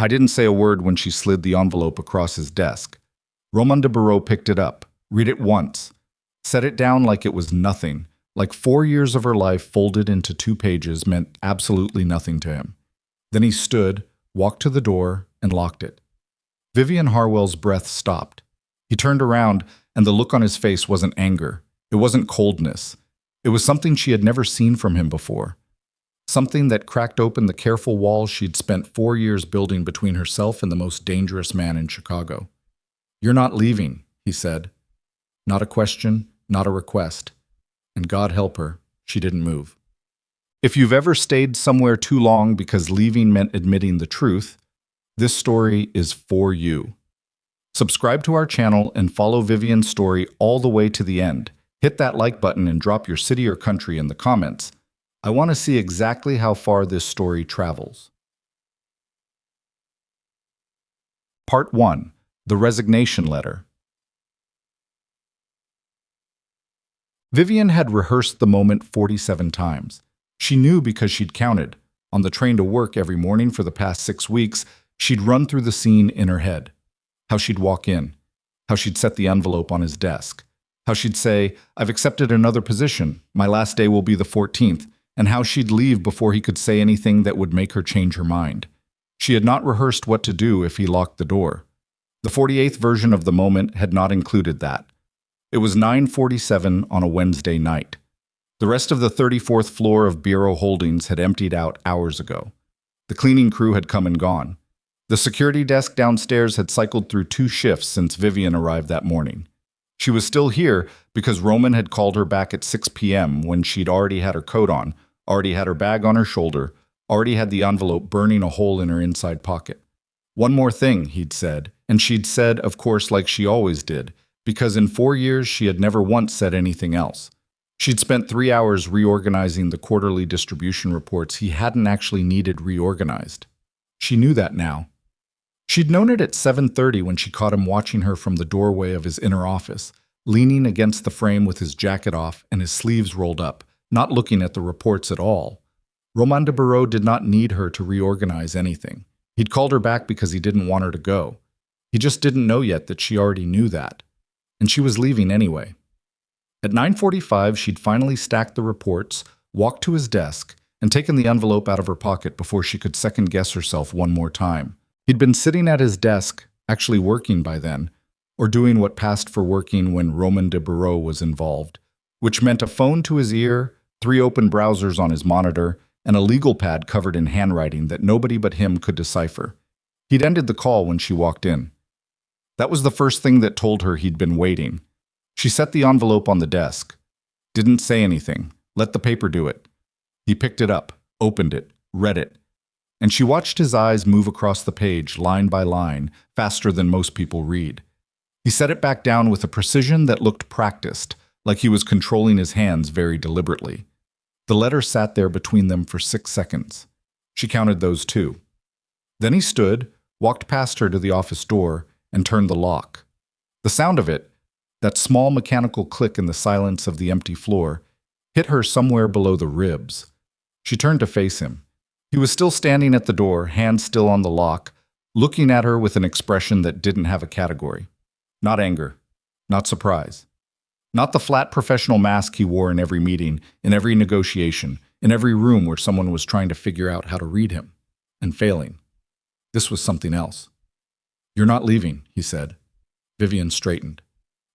I didn't say a word when she slid the envelope across his desk. Roman de Barreau picked it up, read it once, set it down like it was nothing, like 4 years of her life folded into 2 pages meant absolutely nothing to him. Then he stood, walked to the door, and locked it. Vivian Harwell's breath stopped. He turned around, and the look on his face wasn't anger. It wasn't coldness. It was something she had never seen from him before. Something that cracked open the careful walls she'd spent 4 years building between herself and the most dangerous man in Chicago. "You're not leaving," he said. Not a question, not a request. And God help her, she didn't move. If you've ever stayed somewhere too long because leaving meant admitting the truth, this story is for you. Subscribe to our channel and follow Vivian's story all the way to the end. Hit that like button and drop your city or country in the comments. I want to see exactly how far this story travels. Part 1. The Resignation Letter. Vivian had rehearsed the moment 47 times. She knew because she'd counted. On the train to work every morning for the past 6 weeks, she'd run through the scene in her head. How she'd walk in. How she'd set the envelope on his desk. How she'd say, "I've accepted another position. My last day will be the 14th. And how she'd leave before he could say anything that would make her change her mind. She had not rehearsed what to do if he locked the door. The 48th version of the moment had not included that. It was 9:47 on a Wednesday night. The rest of the 34th floor of Bureau Holdings had emptied out hours ago. The cleaning crew had come and gone. The security desk downstairs had cycled through 2 shifts since Vivian arrived that morning. She was still here because Roman had called her back at 6 p.m. when she'd already had her coat on, already had her bag on her shoulder, already had the envelope burning a hole in her inside pocket. "One more thing," he'd said, and she'd said, of course, like she always did, because in 4 years she had never once said anything else. She'd spent 3 hours reorganizing the quarterly distribution reports he hadn't actually needed reorganized. She knew that now. She'd known it at 7:30 when she caught him watching her from the doorway of his inner office, leaning against the frame with his jacket off and his sleeves rolled up, not looking at the reports at all. Roman de Barreau did not need her to reorganize anything. He'd called her back because he didn't want her to go. He just didn't know yet that she already knew that. And she was leaving anyway. At 9:45, she'd finally stacked the reports, walked to his desk, and taken the envelope out of her pocket before she could second-guess herself one more time. He'd been sitting at his desk, actually working by then, or doing what passed for working when Roman de Barreau was involved, which meant a phone to his ear, 3 open browsers on his monitor, and a legal pad covered in handwriting that nobody but him could decipher. He'd ended the call when she walked in. That was the first thing that told her he'd been waiting. She set the envelope on the desk. Didn't say anything. Let the paper do it. He picked it up, opened it, read it. And she watched his eyes move across the page, line by line, faster than most people read. He set it back down with a precision that looked practiced, like he was controlling his hands very deliberately. The letter sat there between them for 6 seconds. She counted those too. Then he stood, walked past her to the office door, and turned the lock. The sound of it, that small mechanical click in the silence of the empty floor, hit her somewhere below the ribs. She turned to face him. He was still standing at the door, hand still on the lock, looking at her with an expression that didn't have a category. Not anger, not surprise. Not the flat professional mask he wore in every meeting, in every negotiation, in every room where someone was trying to figure out how to read him, and failing. This was something else. "You're not leaving," he said. Vivian straightened.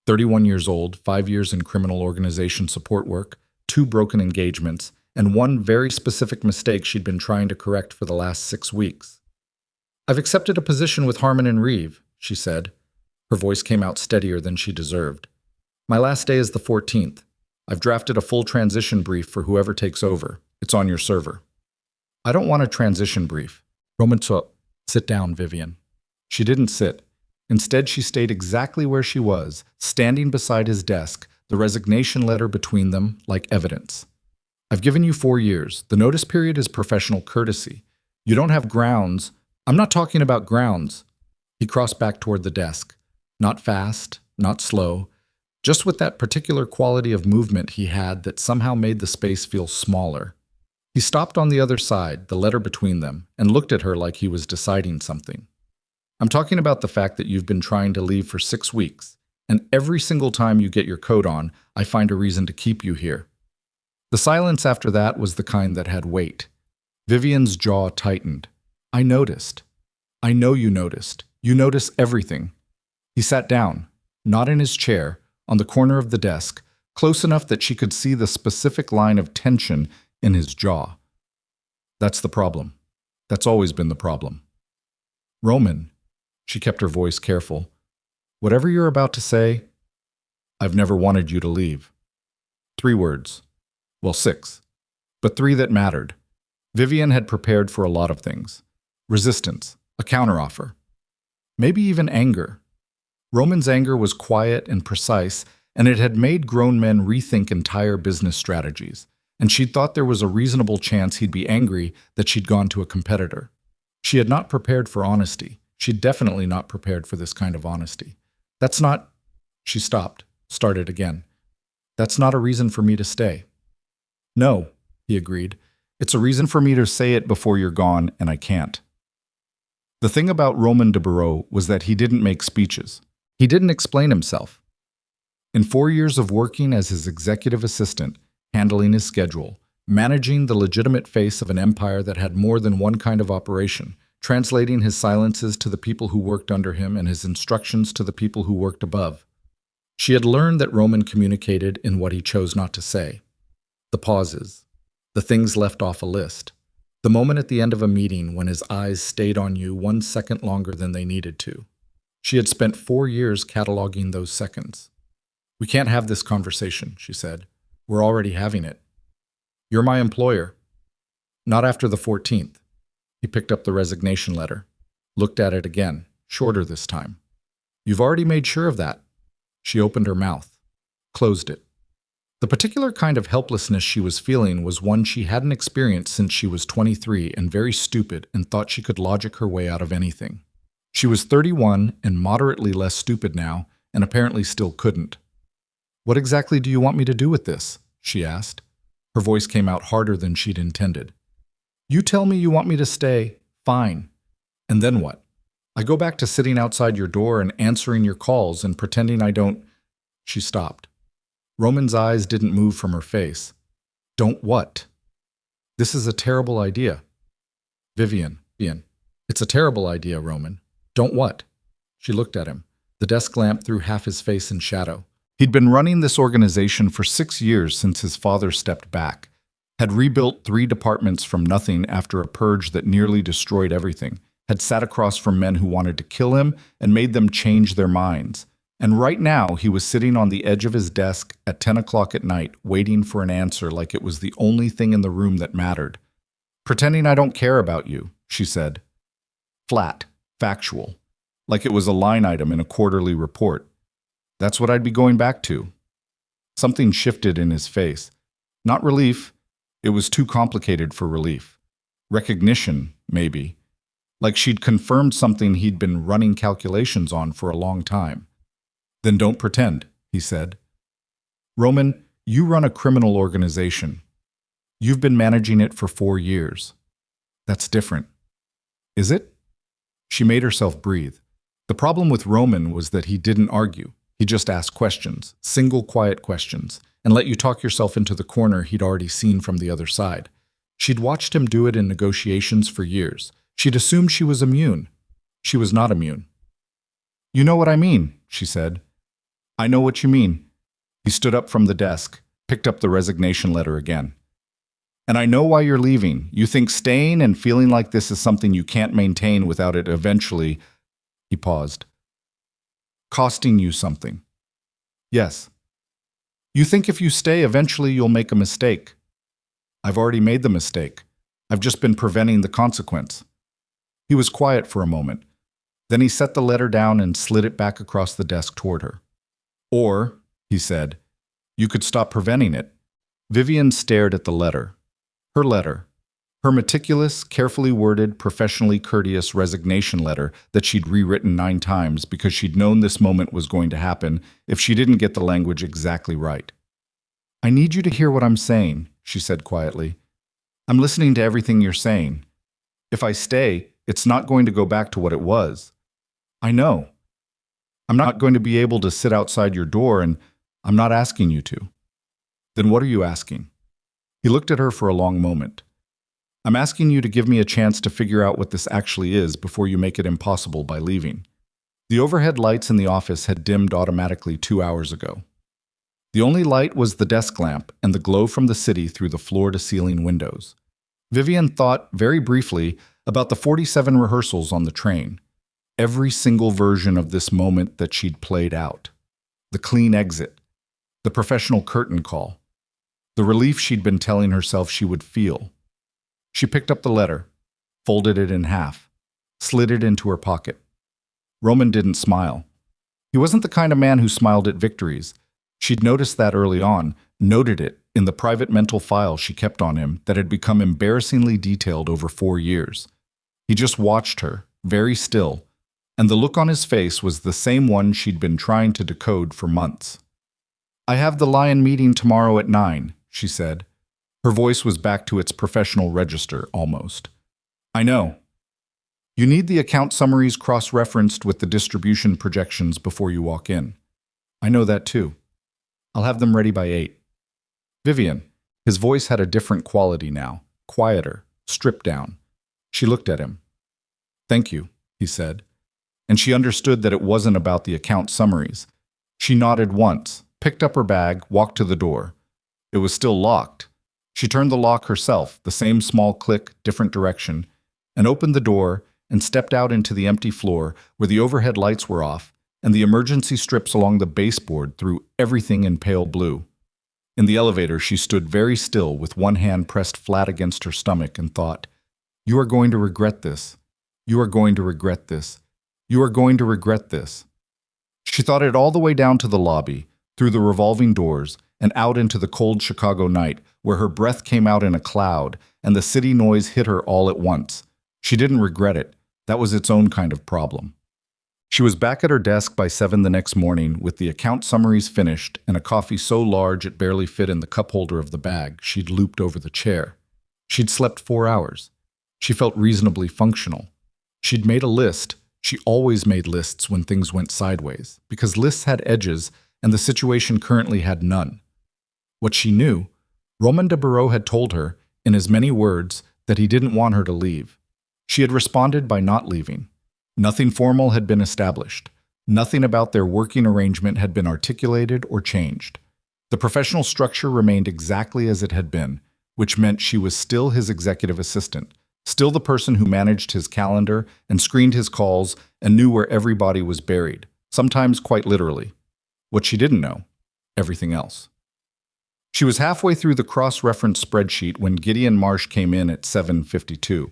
31 years old, 5 years in criminal organization support work, 2 broken engagements, and 1 very specific mistake she'd been trying to correct for the last 6 weeks. "I've accepted a position with Harmon and Reeve," she said. Her voice came out steadier than she deserved. "My last day is the 14th. I've drafted a full transition brief for whoever takes over. It's on your server." "I don't want a transition brief." Roman took, "Sit down, Vivian." She didn't sit. Instead, she stayed exactly where she was, standing beside his desk, the resignation letter between them like evidence. "I've given you 4 years. The notice period is professional courtesy. You don't have grounds." "I'm not talking about grounds." He crossed back toward the desk. Not fast, not slow, just with that particular quality of movement he had that somehow made the space feel smaller. He He stopped on the other side, the letter between them, and looked at her like he was deciding something. I'm talking about the fact that you've been trying to leave for 6 weeks, and every single time you get your coat on, I find a reason to keep you here. The silence after that was the kind that had weight. Vivian's jaw tightened. I noticed. I know you noticed. You notice everything. He sat down, not in his chair, on the corner of the desk, close enough that she could see the specific line of tension in his jaw. That's the problem. That's always been the problem. Roman, she kept her voice careful, whatever you're about to say, I've never wanted you to leave. 3 words. Well, 6. But 3 that mattered. Vivian had prepared for a lot of things. Resistance, a counteroffer. Maybe even anger. Roman's anger was quiet and precise, and it had made grown men rethink entire business strategies. And she'd thought there was a reasonable chance he'd be angry that she'd gone to a competitor. She had not prepared for honesty. She'd definitely not prepared for this kind of honesty. That's not... She stopped, started again. That's not a reason for me to stay. No, he agreed. It's a reason for me to say it before you're gone, and I can't. The thing about Roman de Barreau was that he didn't make speeches. He didn't explain himself. In 4 years of working as his executive assistant, handling his schedule, managing the legitimate face of an empire that had more than one kind of operation, translating his silences to the people who worked under him and his instructions to the people who worked above. She had learned that Roman communicated in what he chose not to say. The pauses, the things left off a list, the moment at the end of a meeting when his eyes stayed on you 1 second longer than they needed to. She had spent 4 years cataloging those seconds. We can't have this conversation, she said. We're already having it. You're my employer. Not after the 14th. He picked up the resignation letter, looked at it again, shorter this time. You've already made sure of that. She opened her mouth, closed it. The particular kind of helplessness she was feeling was one she hadn't experienced since she was 23 and very stupid and thought she could logic her way out of anything. She was 31 and moderately less stupid now, and apparently still couldn't. What exactly do you want me to do with this? She asked. Her voice came out harder than she'd intended. You tell me you want me to stay, fine. And then what? I go back to sitting outside your door and answering your calls and pretending I don't... She stopped. Roman's eyes didn't move from her face. Don't what? This is a terrible idea. Vivian, it's a terrible idea, Roman. Don't what? She looked at him. The desk lamp threw half his face in shadow. He'd been running this organization for 6 years since his father stepped back, had rebuilt 3 departments from nothing after a purge that nearly destroyed everything, had sat across from men who wanted to kill him and made them change their minds. And right now, he was sitting on the edge of his desk at 10 o'clock at night, waiting for an answer like it was the only thing in the room that mattered. Pretending I don't care about you, she said. Flat, factual, like it was a line item in a quarterly report. That's what I'd be going back to. Something shifted in his face. Not relief. It was too complicated for relief. Recognition, maybe. Like she'd confirmed something he'd been running calculations on for a long time. Then don't pretend, he said. Roman, you run a criminal organization. You've been managing it for 4 years. That's different. Is it? She made herself breathe. The problem with Roman was that he didn't argue. He just asked questions, single quiet questions, and let you talk yourself into the corner he'd already seen from the other side. She'd watched him do it in negotiations for years. She'd assumed she was immune. She was not immune. You know what I mean, she said. I know what you mean. He stood up from the desk, picked up the resignation letter again. And I know why you're leaving. You think staying and feeling like this is something you can't maintain without it eventually... He paused. Costing you something. Yes. You think if you stay, eventually you'll make a mistake. I've already made the mistake. I've just been preventing the consequence. He was quiet for a moment. Then he set the letter down and slid it back across the desk toward her. Or, he said, you could stop preventing it. Vivian stared at the letter. Her letter. Her meticulous, carefully worded, professionally courteous resignation letter that she'd rewritten 9 times because she'd known this moment was going to happen if she didn't get the language exactly right. I need you to hear what I'm saying, she said quietly. I'm listening to everything you're saying. If I stay, it's not going to go back to what it was. I know. I'm not going to be able to sit outside your door, and I'm not asking you to. Then what are you asking? He looked at her for a long moment. I'm asking you to give me a chance to figure out what this actually is before you make it impossible by leaving. The overhead lights in the office had dimmed automatically 2 hours ago. The only light was the desk lamp and the glow from the city through the floor-to-ceiling windows. Vivian thought, very briefly, about the 47 rehearsals on the train. Every single version of this moment that she'd played out. The clean exit. The professional curtain call. The relief she'd been telling herself she would feel. She picked up the letter, folded it in half, slid it into her pocket. Roman didn't smile. He wasn't the kind of man who smiled at victories. She'd noticed that early on, noted it in the private mental file she kept on him that had become embarrassingly detailed over 4 years. He just watched her, very still, and the look on his face was the same one she'd been trying to decode for months. I have the Lion meeting tomorrow at 9, she said. Her voice was back to its professional register, almost. I know. You need the account summaries cross-referenced with the distribution projections before you walk in. I know that too. I'll have them ready by 8. Vivian. His voice had a different quality now, quieter, stripped down. She looked at him. Thank you, he said. And she understood that it wasn't about the account summaries. She nodded once, picked up her bag, walked to the door. It was still locked. She turned the lock herself, the same small click, different direction, and opened the door and stepped out into the empty floor where the overhead lights were off and the emergency strips along the baseboard threw everything in pale blue. In the elevator, she stood very still with one hand pressed flat against her stomach and thought, You are going to regret this. You are going to regret this. You are going to regret this. She thought it all the way down to the lobby, through the revolving doors, and out into the cold Chicago night, where her breath came out in a cloud, and the city noise hit her all at once. She didn't regret it. That was its own kind of problem. She was back at her desk by 7 the next morning, with the account summaries finished and a coffee so large it barely fit in the cup holder of the bag she'd looped over the chair. She'd slept 4 hours. She felt reasonably functional. She'd made a list. She always made lists when things went sideways, because lists had edges and the situation currently had none. What she knew, Roman de Barreau had told her, in as many words, that he didn't want her to leave. She had responded by not leaving. Nothing formal had been established. Nothing about their working arrangement had been articulated or changed. The professional structure remained exactly as it had been, which meant she was still his executive assistant, still the person who managed his calendar and screened his calls and knew where everybody was buried, sometimes quite literally. What she didn't know, everything else. She was halfway through the cross-reference spreadsheet when Gideon Marsh came in at 7:52.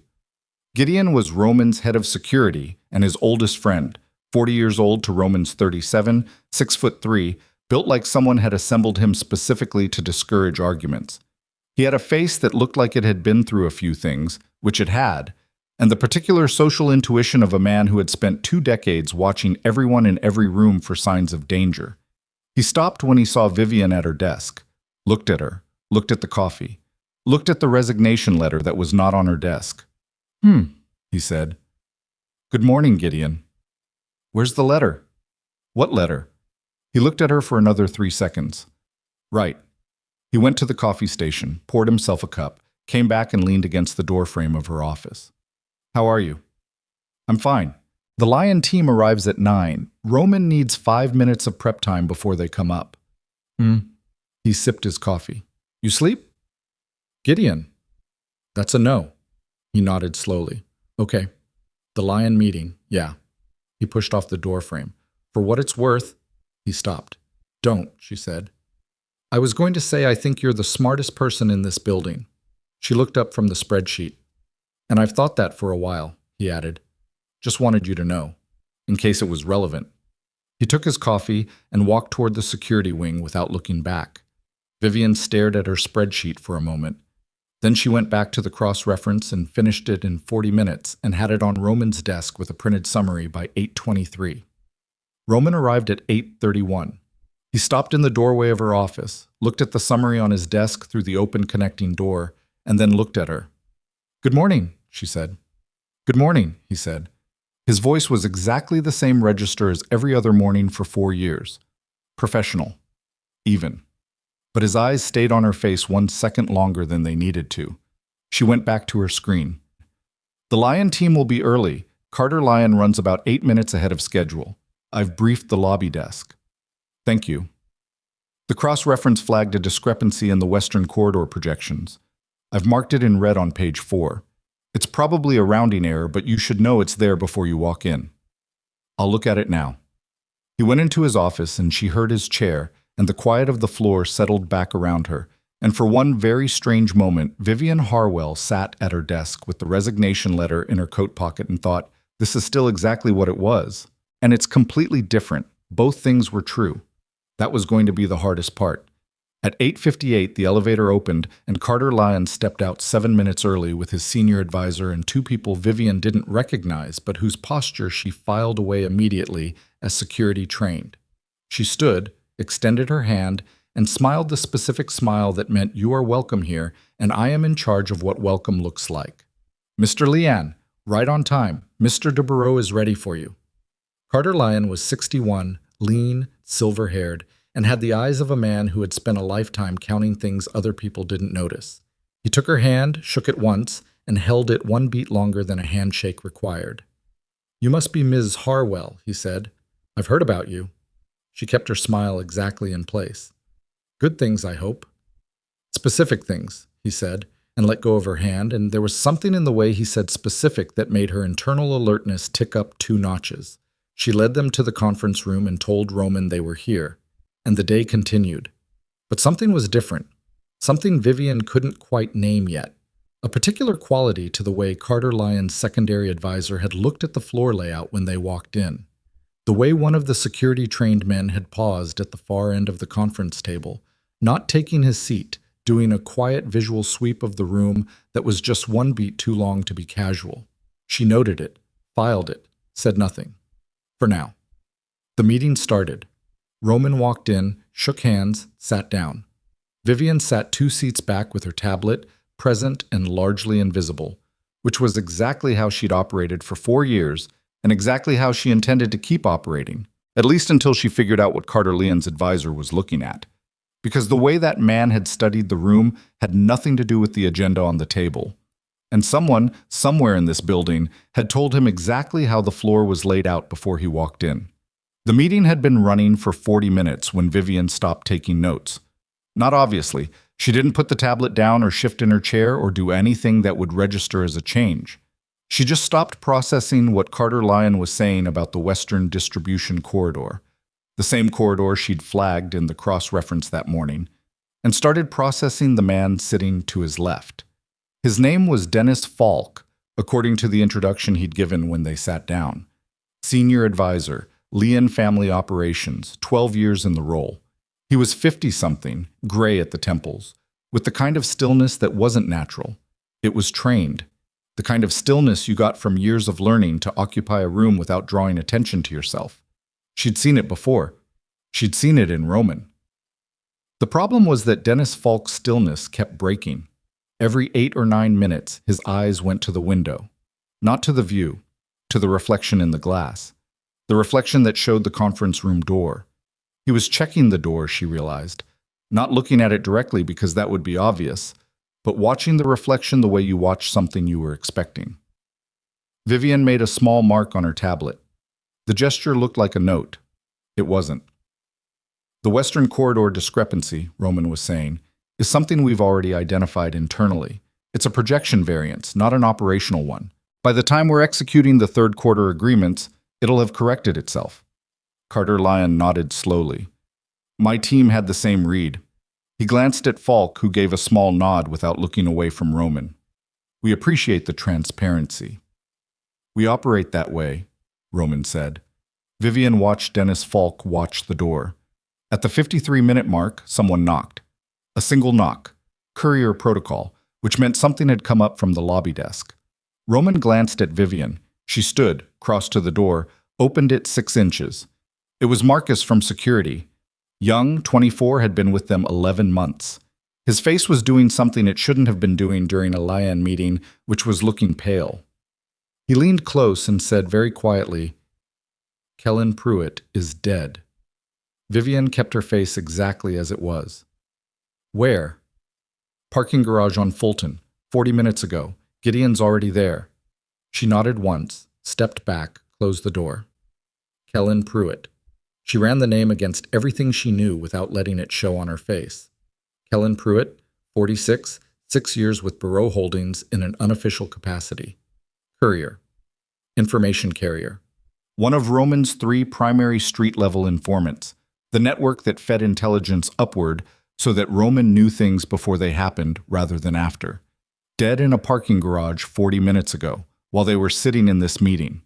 Gideon was Roman's head of security and his oldest friend, 40 years old to Roman's 37, 6'3", built like someone had assembled him specifically to discourage arguments. He had a face that looked like it had been through a few things, which it had, and the particular social intuition of a man who had spent 2 decades watching everyone in every room for signs of danger. He stopped when he saw Vivian at her desk, looked at her, looked at the coffee, looked at the resignation letter that was not on her desk. He said. Good morning, Gideon. Where's the letter? What letter? He looked at her for another 3 seconds. Right. He went to the coffee station, poured himself a cup, came back and leaned against the doorframe of her office. How are you? I'm fine. The Lion team arrives at 9. Roman needs 5 minutes of prep time before they come up. He sipped his coffee. You sleep? Gideon. That's a no. He nodded slowly. Okay. The Lion meeting, yeah. He pushed off the doorframe. For what it's worth, he stopped. Don't, she said. I was going to say I think you're the smartest person in this building. She looked up from the spreadsheet. And I've thought that for a while, he added. Just wanted you to know, in case it was relevant. He took his coffee and walked toward the security wing without looking back. Vivian stared at her spreadsheet for a moment. Then she went back to the cross-reference and finished it in 40 minutes and had it on Roman's desk with a printed summary by 8:23. Roman arrived at 8:31. He stopped in the doorway of her office, looked at the summary on his desk through the open connecting door, and then looked at her. "Good morning," she said. "Good morning," he said. His voice was exactly the same register as every other morning for 4 years. Professional. Even. But his eyes stayed on her face 1 second longer than they needed to. She went back to her screen. "The Lion team will be early. Carter Lion runs about 8 minutes ahead of schedule. I've briefed the lobby desk." "Thank you." The cross-reference flagged a discrepancy in the Western Corridor projections. "I've marked it in red on page 4. It's probably a rounding error, but you should know it's there before you walk in." "I'll look at it now." He went into his office and she heard his chair, and the quiet of the floor settled back around her. And for one very strange moment, Vivian Harwell sat at her desk with the resignation letter in her coat pocket and thought, this is still exactly what it was. And it's completely different. Both things were true. That was going to be the hardest part. At 8:58, the elevator opened, and Carter Lyon stepped out 7 minutes early with his senior advisor and 2 people Vivian didn't recognize, but whose posture she filed away immediately as security trained. She stood, extended her hand, and smiled the specific smile that meant you are welcome here, and I am in charge of what welcome looks like. "Mr. Lian, right on time. Mr. de Barreau is ready for you." Carter Lyon was 61, lean, silver-haired, and had the eyes of a man who had spent a lifetime counting things other people didn't notice. He took her hand, shook it once, and held it 1 beat longer than a handshake required. "You must be Ms. Harwell," he said. "I've heard about you." She kept her smile exactly in place. "Good things, I hope." "Specific things," he said, and let go of her hand, and there was something in the way he said specific that made her internal alertness tick up 2 notches. She led them to the conference room and told Roman they were here. And the day continued. But something was different. Something Vivian couldn't quite name yet. A particular quality to the way Carter Lyon's secondary advisor had looked at the floor layout when they walked in. The way one of the security-trained men had paused at the far end of the conference table, not taking his seat, doing a quiet visual sweep of the room that was just 1 beat too long to be casual. She noted it, filed it, said nothing. For now. The meeting started. Roman walked in, shook hands, sat down. Vivian sat 2 seats back with her tablet, present and largely invisible, which was exactly how she'd operated for 4 years and exactly how she intended to keep operating, at least until she figured out what Carter Lyon's advisor was looking at. Because the way that man had studied the room had nothing to do with the agenda on the table. And someone, somewhere in this building, had told him exactly how the floor was laid out before he walked in. The meeting had been running for 40 minutes when Vivian stopped taking notes. Not obviously. She didn't put the tablet down or shift in her chair or do anything that would register as a change. She just stopped processing what Carter Lyon was saying about the Western Distribution Corridor, the same corridor she'd flagged in the cross-reference that morning, and started processing the man sitting to his left. His name was Dennis Falk, according to the introduction he'd given when they sat down. Senior advisor, Lyon Family Operations, 12 years in the role. He was 50-something, gray at the temples, with the kind of stillness that wasn't natural. It was trained. The kind of stillness you got from years of learning to occupy a room without drawing attention to yourself. She'd seen it before. She'd seen it in Roman. The problem was that Dennis Falk's stillness kept breaking. Every 8 or 9 minutes, his eyes went to the window. Not to the view, to the reflection in the glass. The reflection that showed the conference room door. He was checking the door, she realized, not looking at it directly because that would be obvious, but watching the reflection the way you watch something you were expecting. Vivian made a small mark on her tablet. The gesture looked like a note. It wasn't. The Western Corridor discrepancy, Roman was saying, is something we've already identified internally. It's a projection variance, not an operational one. By the time we're executing the third quarter agreements, it'll have corrected itself. Carter Lyon nodded slowly. My team had the same read. He glanced at Falk, who gave a small nod without looking away from Roman. We appreciate the transparency. We operate that way, Roman said. Vivian watched Dennis Falk watch the door. At the 53-minute mark, someone knocked. A single knock. Courier protocol, which meant something had come up from the lobby desk. Roman glanced at Vivian. She stood, crossed to the door, opened it 6 inches. It was Marcus from security. Young, 24, had been with them 11 months. His face was doing something it shouldn't have been doing during a Lion meeting, which was looking pale. He leaned close and said very quietly, "Kellen Pruitt is dead." Vivian kept her face exactly as it was. "Where?" "Parking garage on Fulton, 40 minutes ago. Gideon's already there." She nodded once, stepped back, closed the door. Kellen Pruitt. She ran the name against everything she knew without letting it show on her face. Kellen Pruitt, 46, 6 years with Bureau Holdings in an unofficial capacity. Courier. Information carrier. One of Roman's 3 primary street-level informants, the network that fed intelligence upward so that Roman knew things before they happened rather than after. Dead in a parking garage 40 minutes ago, while they were sitting in this meeting.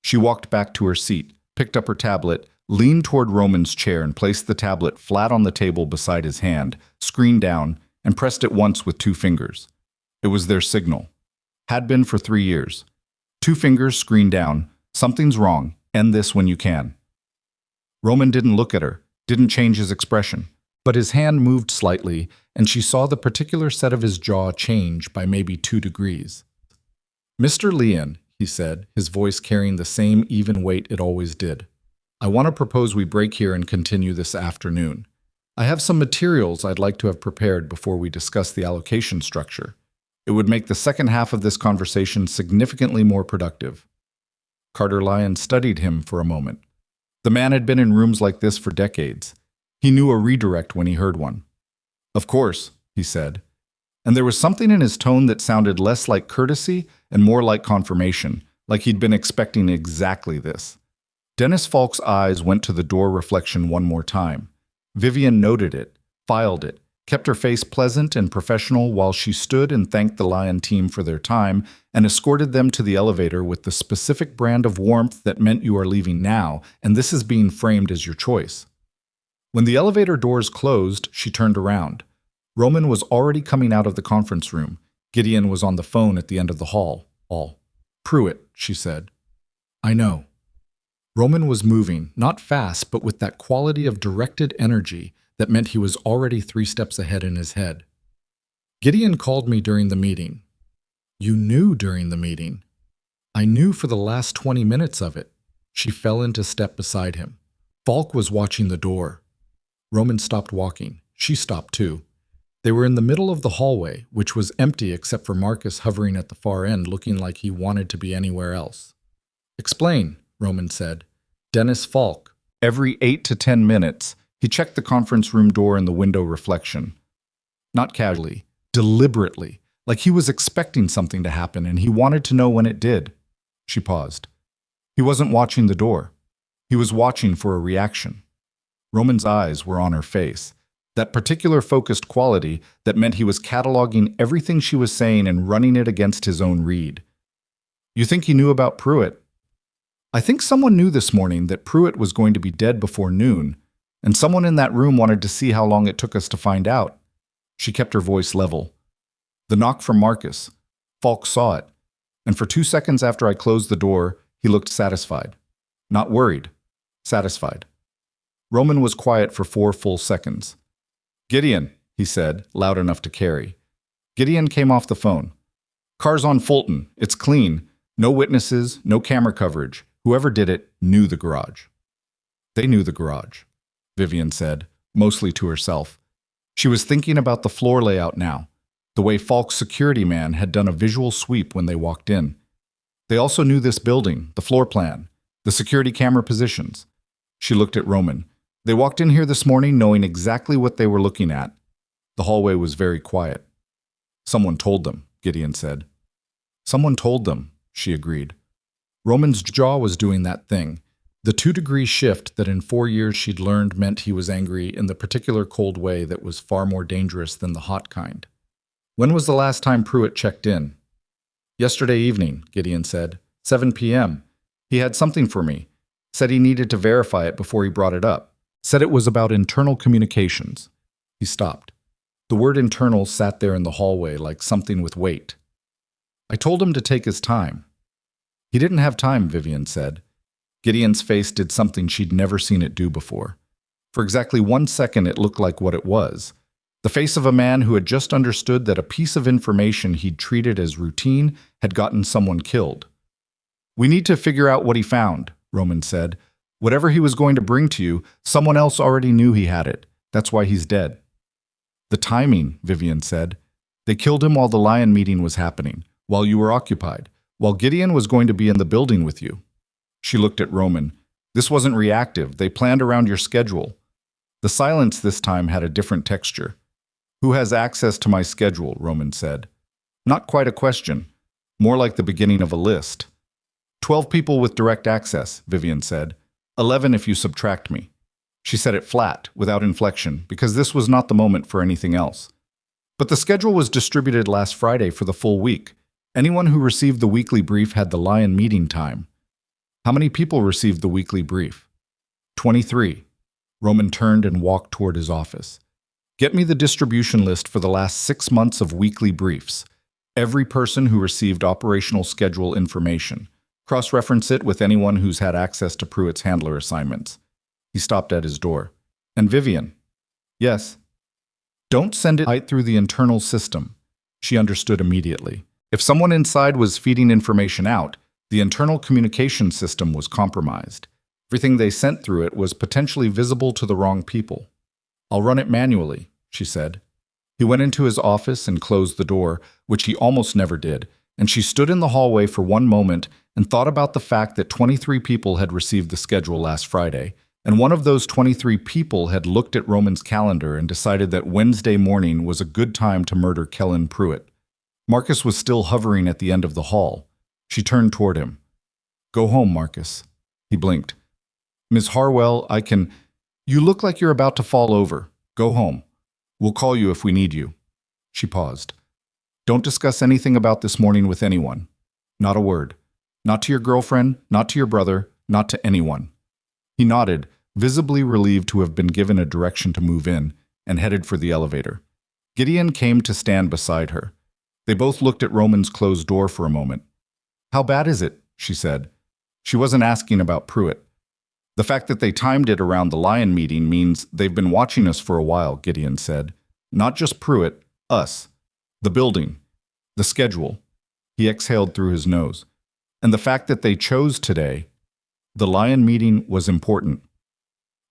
She walked back to her seat, picked up her tablet, leaned toward Roman's chair and placed the tablet flat on the table beside his hand, screen down, and pressed it once with 2 fingers. It was their signal. Had been for 3 years. 2 fingers, screen down. Something's wrong. End this when you can. Roman didn't look at her, didn't change his expression, but his hand moved slightly, and she saw the particular set of his jaw change by maybe 2 degrees. "Mr. Leon," he said, his voice carrying the same even weight it always did. "I want to propose we break here and continue this afternoon. I have some materials I'd like to have prepared before we discuss the allocation structure. It would make the second half of this conversation significantly more productive." Carter Lyon studied him for a moment. The man had been in rooms like this for decades. He knew a redirect when he heard one. "Of course," he said. And there was something in his tone that sounded less like courtesy and more like confirmation, like he'd been expecting exactly this. Dennis Falk's eyes went to the door reflection one more time. Vivian noted it, filed it, kept her face pleasant and professional while she stood and thanked the Lion team for their time and escorted them to the elevator with the specific brand of warmth that meant you are leaving now, and this is being framed as your choice. When the elevator doors closed, she turned around. Roman was already coming out of the conference room. Gideon was on the phone at the end of the hall. "Pruitt," she said. "I know." Roman was moving, not fast, but with that quality of directed energy that meant he was already 3 steps ahead in his head. "Gideon called me during the meeting." "You knew during the meeting?" "I knew for the last 20 minutes of it." She fell into step beside him. Falk was watching the door. Roman stopped walking. She stopped too. They were in the middle of the hallway, which was empty except for Marcus hovering at the far end, looking like he wanted to be anywhere else. "Explain," Roman said. "Dennis Falk." Every 8 to 10 minutes, he checked the conference room door in the window reflection. Not casually, deliberately, like he was expecting something to happen and he wanted to know when it did. She paused. He wasn't watching the door. He was watching for a reaction. Roman's eyes were on her face. That particular focused quality that meant he was cataloging everything she was saying and running it against his own read. "You think he knew about Pruitt?" "I think someone knew this morning that Pruitt was going to be dead before noon, and someone in that room wanted to see how long it took us to find out." She kept her voice level. "The knock from Marcus. Falk saw it, and for 2 seconds after I closed the door, he looked satisfied. Not worried. Satisfied." Roman was quiet for 4 full seconds. "Gideon," he said, loud enough to carry. Gideon came off the phone. "Car's on Fulton. It's clean. No witnesses, no camera coverage. Whoever did it knew the garage." "They knew the garage," Vivian said, mostly to herself. She was thinking about the floor layout now, the way Falk's security man had done a visual sweep when they walked in. They also knew this building, the floor plan, the security camera positions. She looked at Roman. They walked in here this morning knowing exactly what they were looking at. The hallway was very quiet. "Someone told them," Gideon said. "Someone told them," she agreed. Roman's jaw was doing that thing, the 2-degree shift that in 4 years she'd learned meant he was angry in the particular cold way that was far more dangerous than the hot kind. "When was the last time Pruitt checked in?" "Yesterday evening," Gideon said. 7 p.m. He had something for me. Said he needed to verify it before he brought it up. Said it was about internal communications." He stopped. The word internal sat there in the hallway like something with weight. "I told him to take his time." "He didn't have time," Vivian said. Gideon's face did something she'd never seen it do before. For exactly 1 second it looked like what it was. The face of a man who had just understood that a piece of information he'd treated as routine had gotten someone killed. "We need to figure out what he found," Roman said. "Whatever he was going to bring to you, someone else already knew he had it. That's why he's dead." "The timing," Vivian said. "They killed him while the Lion meeting was happening, while you were occupied, while Gideon was going to be in the building with you." She looked at Roman. "This wasn't reactive. They planned around your schedule." The silence this time had a different texture. "Who has access to my schedule?" Roman said. Not quite a question, more like the beginning of a list. 12 people with direct access, Vivian said. 11 if you subtract me." She said it flat, without inflection, because this was not the moment for anything else. But the schedule was distributed last Friday for the full week. Anyone who received the weekly brief had the Lion meeting time. How many people received the weekly brief? 23. Roman turned and walked toward his office. "Get me the distribution list for the last 6 months of weekly briefs. Every person who received operational schedule information. Cross-reference it with anyone who's had access to Pruitt's handler assignments." He stopped at his door. "And Vivian?" "Yes." "Don't send it right through the internal system." She understood immediately. If someone inside was feeding information out, the internal communication system was compromised. Everything they sent through it was potentially visible to the wrong people. "I'll run it manually," she said. He went into his office and closed the door, which he almost never did, and she stood in the hallway for one moment and thought about the fact that 23 people had received the schedule last Friday, and one of those 23 people had looked at Roman's calendar and decided that Wednesday morning was a good time to murder Kellen Pruitt. Marcus was still hovering at the end of the hall. She turned toward him. "Go home, Marcus." He blinked. "Ms. Harwell, I can—" "You look like you're about to fall over. Go home. We'll call you if we need you." She paused. "Don't discuss anything about this morning with anyone. Not a word. Not to your girlfriend, not to your brother, not to anyone." He nodded, visibly relieved to have been given a direction to move in, and headed for the elevator. Gideon came to stand beside her. They both looked at Roman's closed door for a moment. "How bad is it?" she said. She wasn't asking about Pruitt. "The fact that they timed it around the Lion meeting means they've been watching us for a while," Gideon said. "Not just Pruitt, us. The building. The schedule." He exhaled through his nose. "And the fact that they chose today. The Lion meeting was important."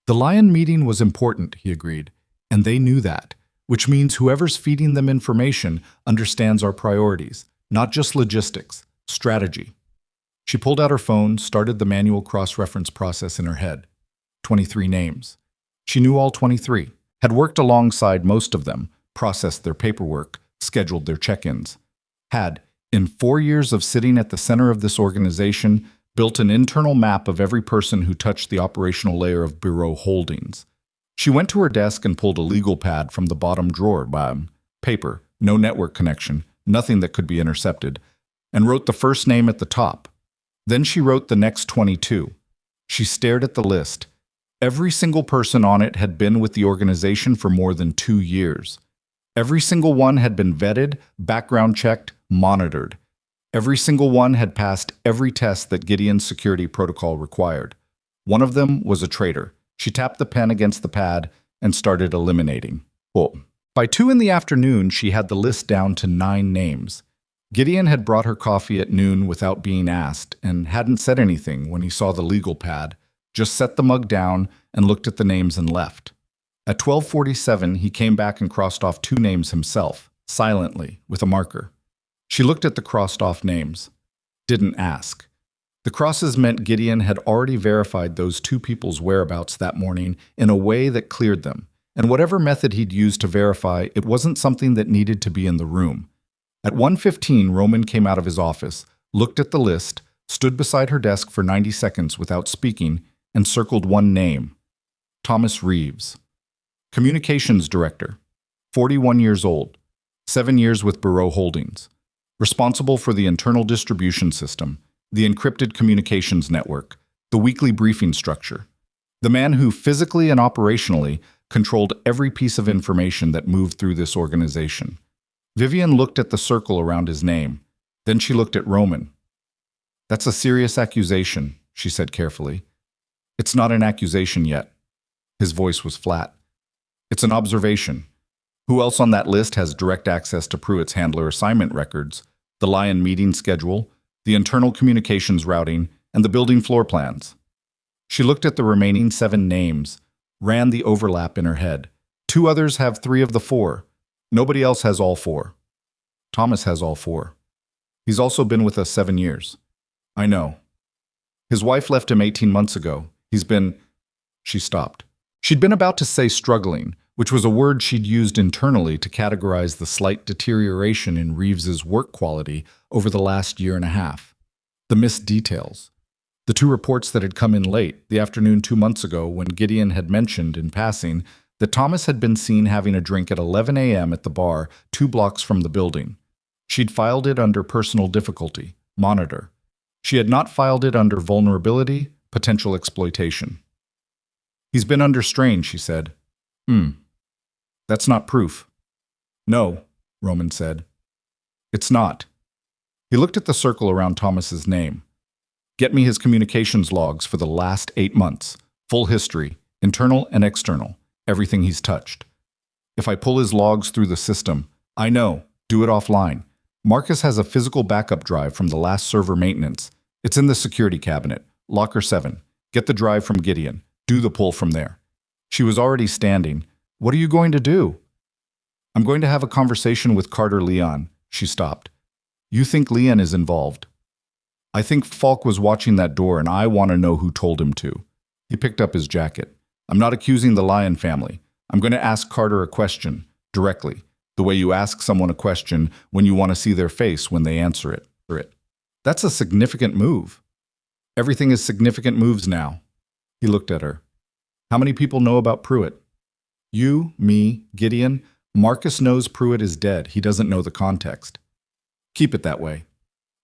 "The Lion meeting was important," he agreed. "And they knew that, which means whoever's feeding them information understands our priorities, not just logistics, strategy." She pulled out her phone, started the manual cross-reference process in her head. 23 names. She knew all 23, had worked alongside most of them, processed their paperwork, scheduled their check-ins. Had, in 4 years of sitting at the center of this organization, built an internal map of every person who touched the operational layer of Bureau Holdings. She went to her desk and pulled a legal pad from the bottom drawer. Paper, no network connection, nothing that could be intercepted, and wrote the first name at the top. Then she wrote the next 22. She stared at the list. Every single person on it had been with the organization for more than 2 years. Every single one had been vetted, background checked, monitored. Every single one had passed every test that Gideon's security protocol required. One of them was a traitor. She tapped the pen against the pad and started eliminating. By 2 in the afternoon, she had the list down to 9 names. Gideon had brought her coffee at noon without being asked and hadn't said anything when he saw the legal pad, just set the mug down and looked at the names and left. At 12:47, he came back and crossed off 2 names himself, silently, with a marker. She looked at the crossed-off names. Didn't ask. The crosses meant Gideon had already verified those 2 people's whereabouts that morning in a way that cleared them, and whatever method he'd used to verify, it wasn't something that needed to be in the room. At 1:15, Roman came out of his office, looked at the list, stood beside her desk for 90 seconds without speaking, and circled one name. Thomas Reeves. Communications Director. 41 years old. 7 years with Bureau Holdings. Responsible for the internal distribution system, the encrypted communications network, the weekly briefing structure. The man who physically and operationally controlled every piece of information that moved through this organization. Vivian looked at the circle around his name. Then she looked at Roman. "That's a serious accusation," she said carefully. "It's not an accusation yet." His voice was flat. "It's an observation. Who else on that list has direct access to Pruitt's handler assignment records, the Lion meeting schedule, the internal communications routing, and the building floor plans? She looked at the remaining 7 names, ran the overlap in her head. 2 others have 3 of the 4. Nobody else has all 4. Thomas has all 4. He's also been with us 7 years. I know. His wife left him 18 months ago. He's been... She stopped. She'd been about to say struggling, which was a word she'd used internally to categorize the slight deterioration in Reeves's work quality over the last year and a half. The missed details. The 2 reports that had come in late, the afternoon 2 months ago, when Gideon had mentioned, in passing, that Thomas had been seen having a drink at 11 a.m. at the bar 2 blocks from the building. She'd filed it under personal difficulty, monitor. She had not filed it under vulnerability, potential exploitation. He's been under strain, she said. That's not proof. No, Roman said. It's not. He looked at the circle around Thomas's name. Get me his communications logs for the last 8 months. Full history, internal and external, everything he's touched. If I pull his logs through the system, I know, do it offline. Marcus has a physical backup drive from the last server maintenance. It's in the security cabinet, locker 7. Get the drive from Gideon. Do the pull from there. She was already standing. What are you going to do? I'm going to have a conversation with Carter Leon. She stopped. You think Leon is involved? I think Falk was watching that door and I want to know who told him to. He picked up his jacket. I'm not accusing the Lion family. I'm going to ask Carter a question, directly. The way you ask someone a question when you want to see their face when they answer it. That's a significant move. Everything is significant moves now. He looked at her. How many people know about Pruitt? You, me, Gideon. Marcus knows Pruitt is dead. He doesn't know the context. Keep it that way.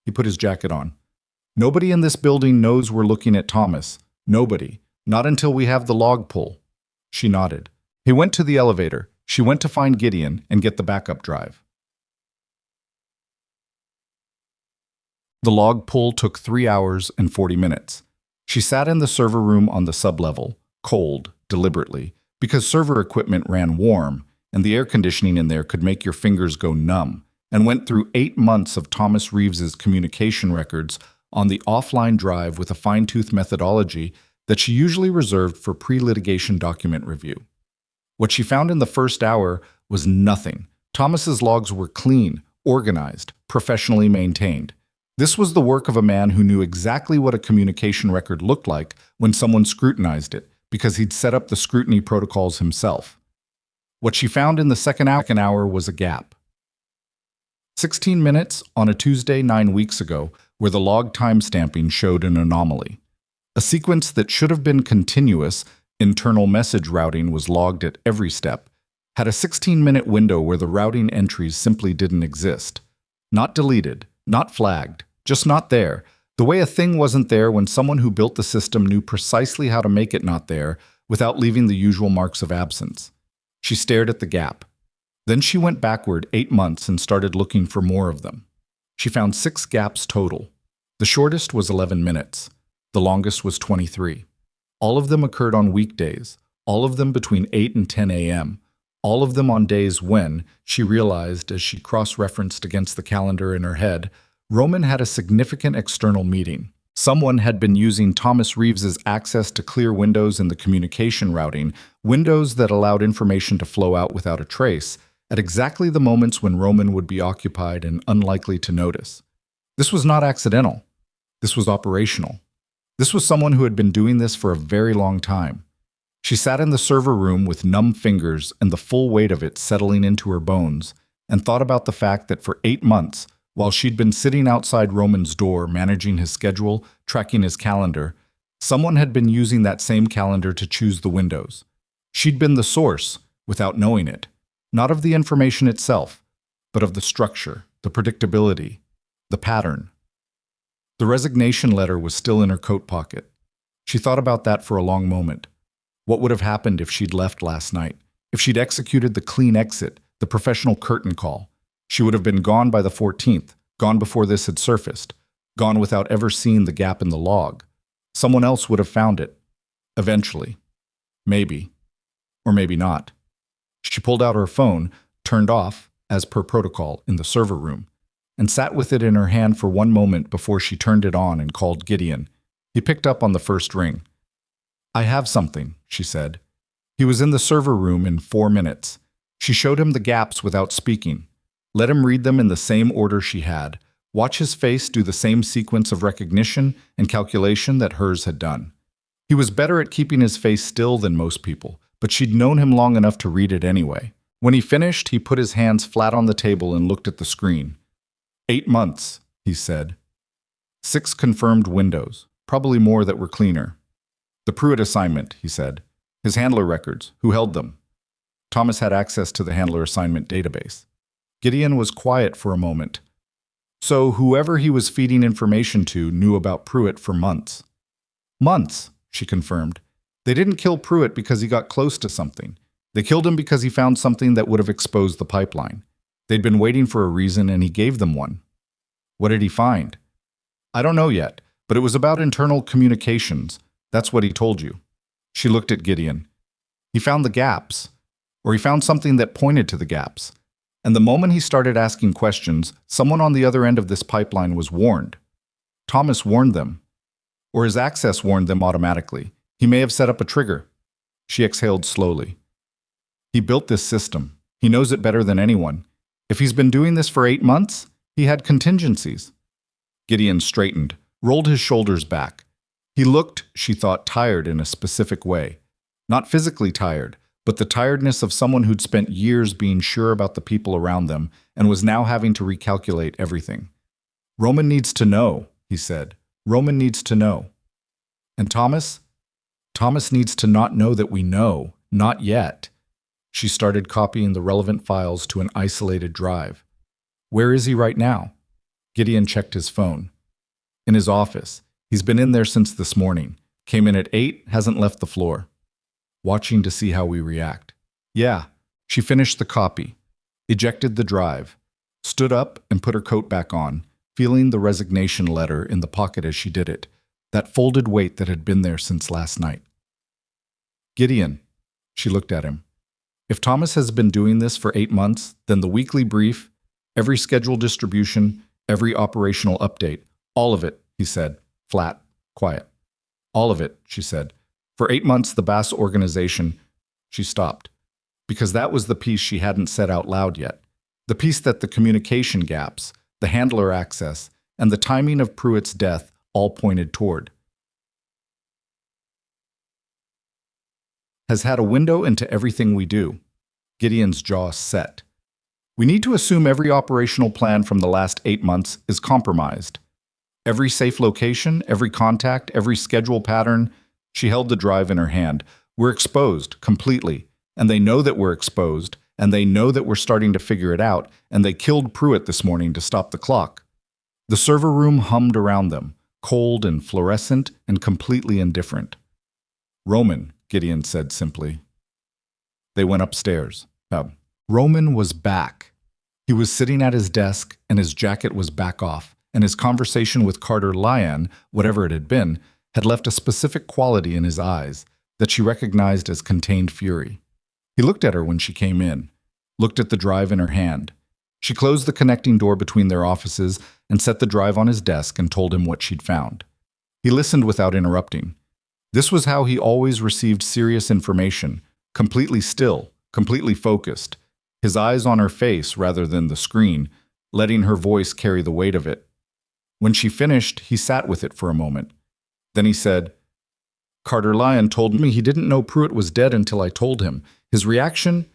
He put his jacket on. Nobody in this building knows we're looking at Thomas. Nobody. Not until we have the log pull. She nodded. He went to the elevator. She went to find Gideon and get the backup drive. The log pull took 3 hours and 40 minutes. She sat in the server room on the sublevel, cold, deliberately, because server equipment ran warm, and the air conditioning in there could make your fingers go numb, and went through 8 months of Thomas Reeves's communication records on the offline drive with a fine-tooth methodology that she usually reserved for pre-litigation document review. What she found in the first hour was nothing. Thomas's logs were clean, organized, professionally maintained. This was the work of a man who knew exactly what a communication record looked like when someone scrutinized it, because he'd set up the scrutiny protocols himself. What she found in the second hour was a gap. 16 minutes on a Tuesday 9 weeks ago, where the log timestamping showed an anomaly. A sequence that should have been continuous, internal message routing was logged at every step, had a 16-minute window where the routing entries simply didn't exist. Not deleted, not flagged, just not there, the way a thing wasn't there when someone who built the system knew precisely how to make it not there without leaving the usual marks of absence. She stared at the gap. Then she went backward 8 months and started looking for more of them. She found 6 gaps total. The shortest was 11 minutes. The longest was 23. All of them occurred on weekdays, all of them between 8 and 10 a.m., all of them on days when, she realized as she cross-referenced against the calendar in her head, Roman had a significant external meeting. Someone had been using Thomas Reeves's access to clear windows in the communication routing, windows that allowed information to flow out without a trace, at exactly the moments when Roman would be occupied and unlikely to notice. This was not accidental. This was operational. This was someone who had been doing this for a very long time. She sat in the server room with numb fingers and the full weight of it settling into her bones, and thought about the fact that for 8 months, while she'd been sitting outside Roman's door managing his schedule, tracking his calendar, someone had been using that same calendar to choose the windows. She'd been the source, without knowing it, not of the information itself, but of the structure, the predictability, the pattern. The resignation letter was still in her coat pocket. She thought about that for a long moment. What would have happened if she'd left last night? If she'd executed the clean exit, the professional curtain call? She would have been gone by the 14th, gone before this had surfaced, gone without ever seeing the gap in the log. Someone else would have found it. Eventually. Maybe. Or maybe not. She pulled out her phone, turned off, as per protocol, in the server room, and sat with it in her hand for one moment before she turned it on and called Gideon. He picked up on the first ring. "I have something," she said. He was in the server room in 4 minutes. She showed him the gaps without speaking. Let him read them in the same order she had. Watch his face do the same sequence of recognition and calculation that hers had done. He was better at keeping his face still than most people, but she'd known him long enough to read it anyway. When he finished, he put his hands flat on the table and looked at the screen. 8 months, he said. 6 confirmed windows, probably more that were cleaner. The Pruitt assignment, he said. His handler records, who held them? Thomas had access to the handler assignment database. Gideon was quiet for a moment. So whoever he was feeding information to knew about Pruitt for months. Months, she confirmed. They didn't kill Pruitt because he got close to something. They killed him because he found something that would have exposed the pipeline. They'd been waiting for a reason and he gave them one. What did he find? I don't know yet, but it was about internal communications. That's what he told you. She looked at Gideon. He found the gaps, or he found something that pointed to the gaps. And the moment he started asking questions, someone on the other end of this pipeline was warned. Thomas warned them. Or his access warned them automatically. He may have set up a trigger. She exhaled slowly. He built this system. He knows it better than anyone. If he's been doing this for 8 months, he had contingencies. Gideon straightened, rolled his shoulders back. He looked, she thought, tired in a specific way. Not physically tired, but the tiredness of someone who'd spent years being sure about the people around them and was now having to recalculate everything. Roman needs to know, he said. Roman needs to know. And Thomas? Thomas needs to not know that we know, not yet. She started copying the relevant files to an isolated drive. Where is he right now? Gideon checked his phone. In his office. He's been in there since this morning. Came in at 8, hasn't left the floor. Watching to see how we react. Yeah. She finished the copy, ejected the drive, stood up and put her coat back on, feeling the resignation letter in the pocket as she did it, that folded weight that had been there since last night. Gideon, she looked at him. If Thomas has been doing this for 8 months, then the weekly brief, every scheduled distribution, every operational update, all of it, he said, flat, quiet. All of it, she said. For 8 months, the Bass organization, she stopped, because that was the piece she hadn't said out loud yet. The piece that the communication gaps, the handler access, and the timing of Pruitt's death all pointed toward. Has had a window into everything we do. Gideon's jaw set. We need to assume every operational plan from the last 8 months is compromised. Every safe location, every contact, every schedule pattern. She held the drive in her hand. We're exposed, completely. And they know that we're exposed, and they know that we're starting to figure it out, and they killed Pruitt this morning to stop the clock. The server room hummed around them, cold and fluorescent and completely indifferent. Roman, Gideon said simply. They went upstairs. Roman was back. He was sitting at his desk, and his jacket was back off, and his conversation with Carter Lyon, whatever it had been, had left a specific quality in his eyes that she recognized as contained fury. He looked at her when she came in, looked at the drive in her hand. She closed the connecting door between their offices and set the drive on his desk and told him what she'd found. He listened without interrupting. This was how he always received serious information, completely still, completely focused, his eyes on her face rather than the screen, letting her voice carry the weight of it. When she finished, he sat with it for a moment. Then he said, Carter Lyon told me he didn't know Pruitt was dead until I told him. His reaction?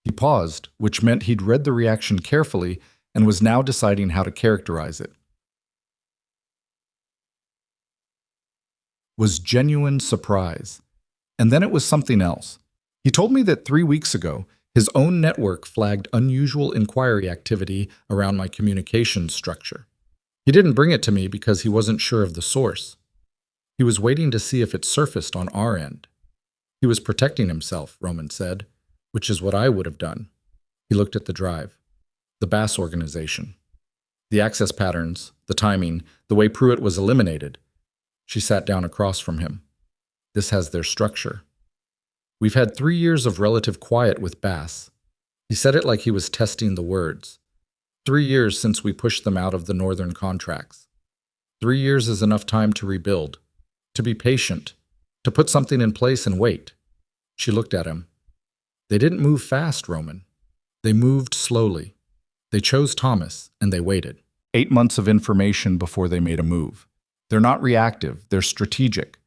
He paused, which meant he'd read the reaction carefully and was now deciding how to characterize it. Was genuine surprise. And then it was something else. He told me that 3 weeks ago, his own network flagged unusual inquiry activity around my communications structure. He didn't bring it to me because he wasn't sure of the source. He was waiting to see if it surfaced on our end. He was protecting himself, Roman said, which is what I would have done. He looked at the drive, the Bass organization, the access patterns, the timing, the way Pruitt was eliminated. She sat down across from him. This has their structure. We've had 3 years of relative quiet with Bass. He said it like he was testing the words. 3 years since we pushed them out of the northern contracts. 3 years is enough time to rebuild, to be patient, to put something in place and wait. She looked at him. They didn't move fast, Roman. They moved slowly. They chose Thomas, and they waited. 8 months of information before they made a move. They're not reactive, they're strategic.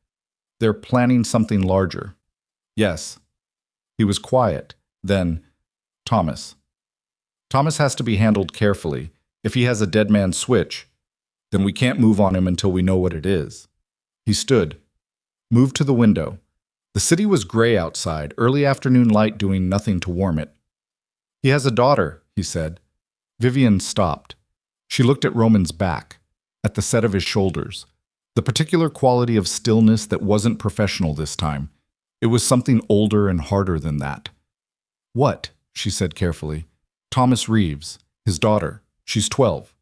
They're planning something larger. Yes. He was quiet. Then, Thomas. Thomas has to be handled carefully. If he has a dead man switch, then we can't move on him until we know what it is. He stood, moved to the window. The city was gray outside, early afternoon light doing nothing to warm it. He has a daughter, he said. Vivian stopped. She looked at Roman's back, at the set of his shoulders, the particular quality of stillness that wasn't professional this time. It was something older and harder than that. What? She said carefully. Thomas Reeves, his daughter. She's 12.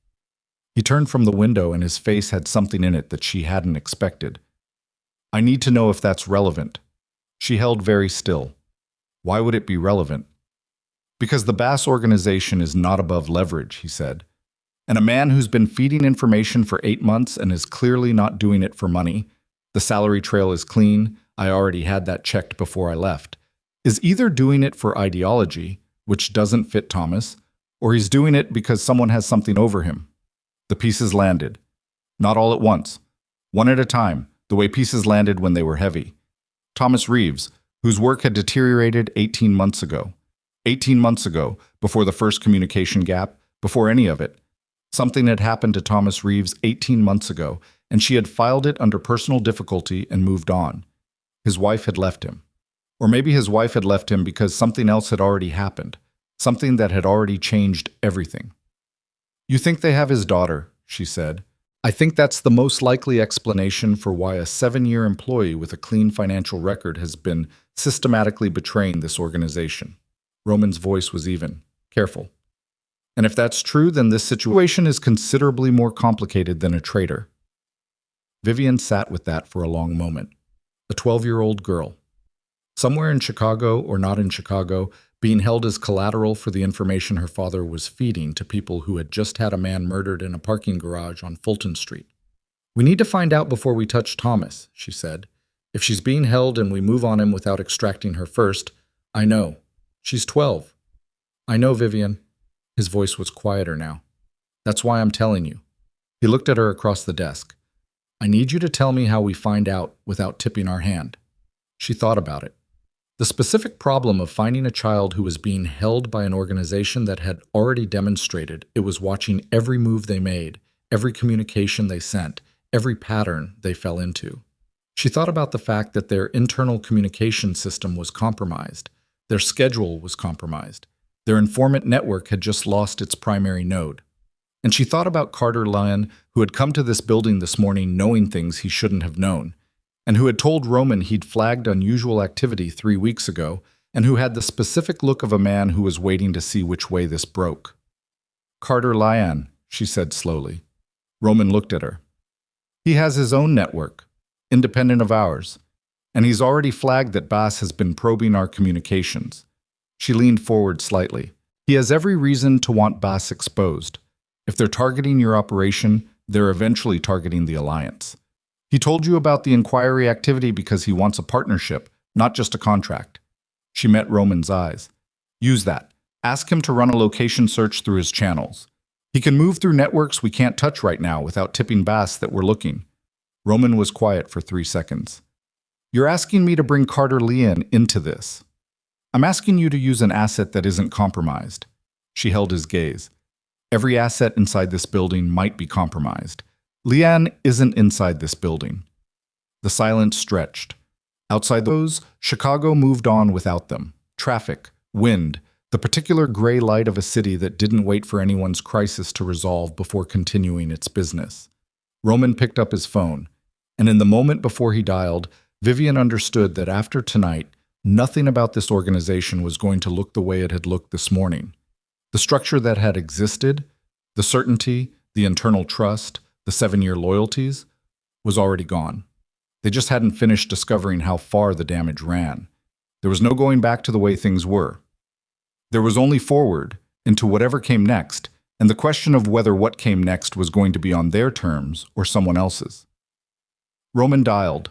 He turned from the window and his face had something in it that she hadn't expected. I need to know if that's relevant. She held very still. Why would it be relevant? Because the Bass organization is not above leverage, he said. And a man who's been feeding information for 8 months and is clearly not doing it for money, the salary trail is clean, I already had that checked before I left, is either doing it for ideology, which doesn't fit Thomas, or he's doing it because someone has something over him. The pieces landed. Not all at once. One at a time, the way pieces landed when they were heavy. Thomas Reeves, whose work had deteriorated 18 months ago. 18 months ago, before the first communication gap, before any of it. Something had happened to Thomas Reeves 18 months ago, and she had filed it under personal difficulty and moved on. His wife had left him. Or maybe his wife had left him because something else had already happened, something that had already changed everything. You think they have his daughter, she said. I think that's the most likely explanation for why a 7-year employee with a clean financial record has been systematically betraying this organization. Roman's voice was even, careful. And if that's true, then this situation is considerably more complicated than a traitor. Vivian sat with that for a long moment. A 12-year-old girl. Somewhere in Chicago or not in Chicago, being held as collateral for the information her father was feeding to people who had just had a man murdered in a parking garage on Fulton Street. We need to find out before we touch Thomas, she said. If she's being held and we move on him without extracting her first, I know. She's 12. I know, Vivian. His voice was quieter now. That's why I'm telling you. He looked at her across the desk. I need you to tell me how we find out without tipping our hand. She thought about it. The specific problem of finding a child who was being held by an organization that had already demonstrated it was watching every move they made, every communication they sent, every pattern they fell into. She thought about the fact that their internal communication system was compromised, their schedule was compromised, their informant network had just lost its primary node. And she thought about Carter Lyon, who had come to this building this morning knowing things he shouldn't have known, and who had told Roman he'd flagged unusual activity 3 weeks ago, and who had the specific look of a man who was waiting to see which way this broke. Carter Lyon, she said slowly. Roman looked at her. He has his own network, independent of ours, and he's already flagged that Bass has been probing our communications. She leaned forward slightly. He has every reason to want Bass exposed. If they're targeting your operation, they're eventually targeting the alliance. He told you about the inquiry activity because he wants a partnership, not just a contract. She met Roman's eyes. Use that. Ask him to run a location search through his channels. He can move through networks we can't touch right now without tipping Bass that we're looking. Roman was quiet for 3 seconds. You're asking me to bring Carter Lyon into this. I'm asking you to use an asset that isn't compromised. She held his gaze. Every asset inside this building might be compromised. Lyon isn't inside this building. The silence stretched. Outside those, Chicago moved on without them. Traffic, wind, the particular gray light of a city that didn't wait for anyone's crisis to resolve before continuing its business. Roman picked up his phone, and in the moment before he dialed, Vivian understood that after tonight, nothing about this organization was going to look the way it had looked this morning. The structure that had existed, the certainty, the internal trust, the 7-year loyalties, was already gone. They just hadn't finished discovering how far the damage ran. There was no going back to the way things were. There was only forward, into whatever came next, and the question of whether what came next was going to be on their terms or someone else's. Roman dialed,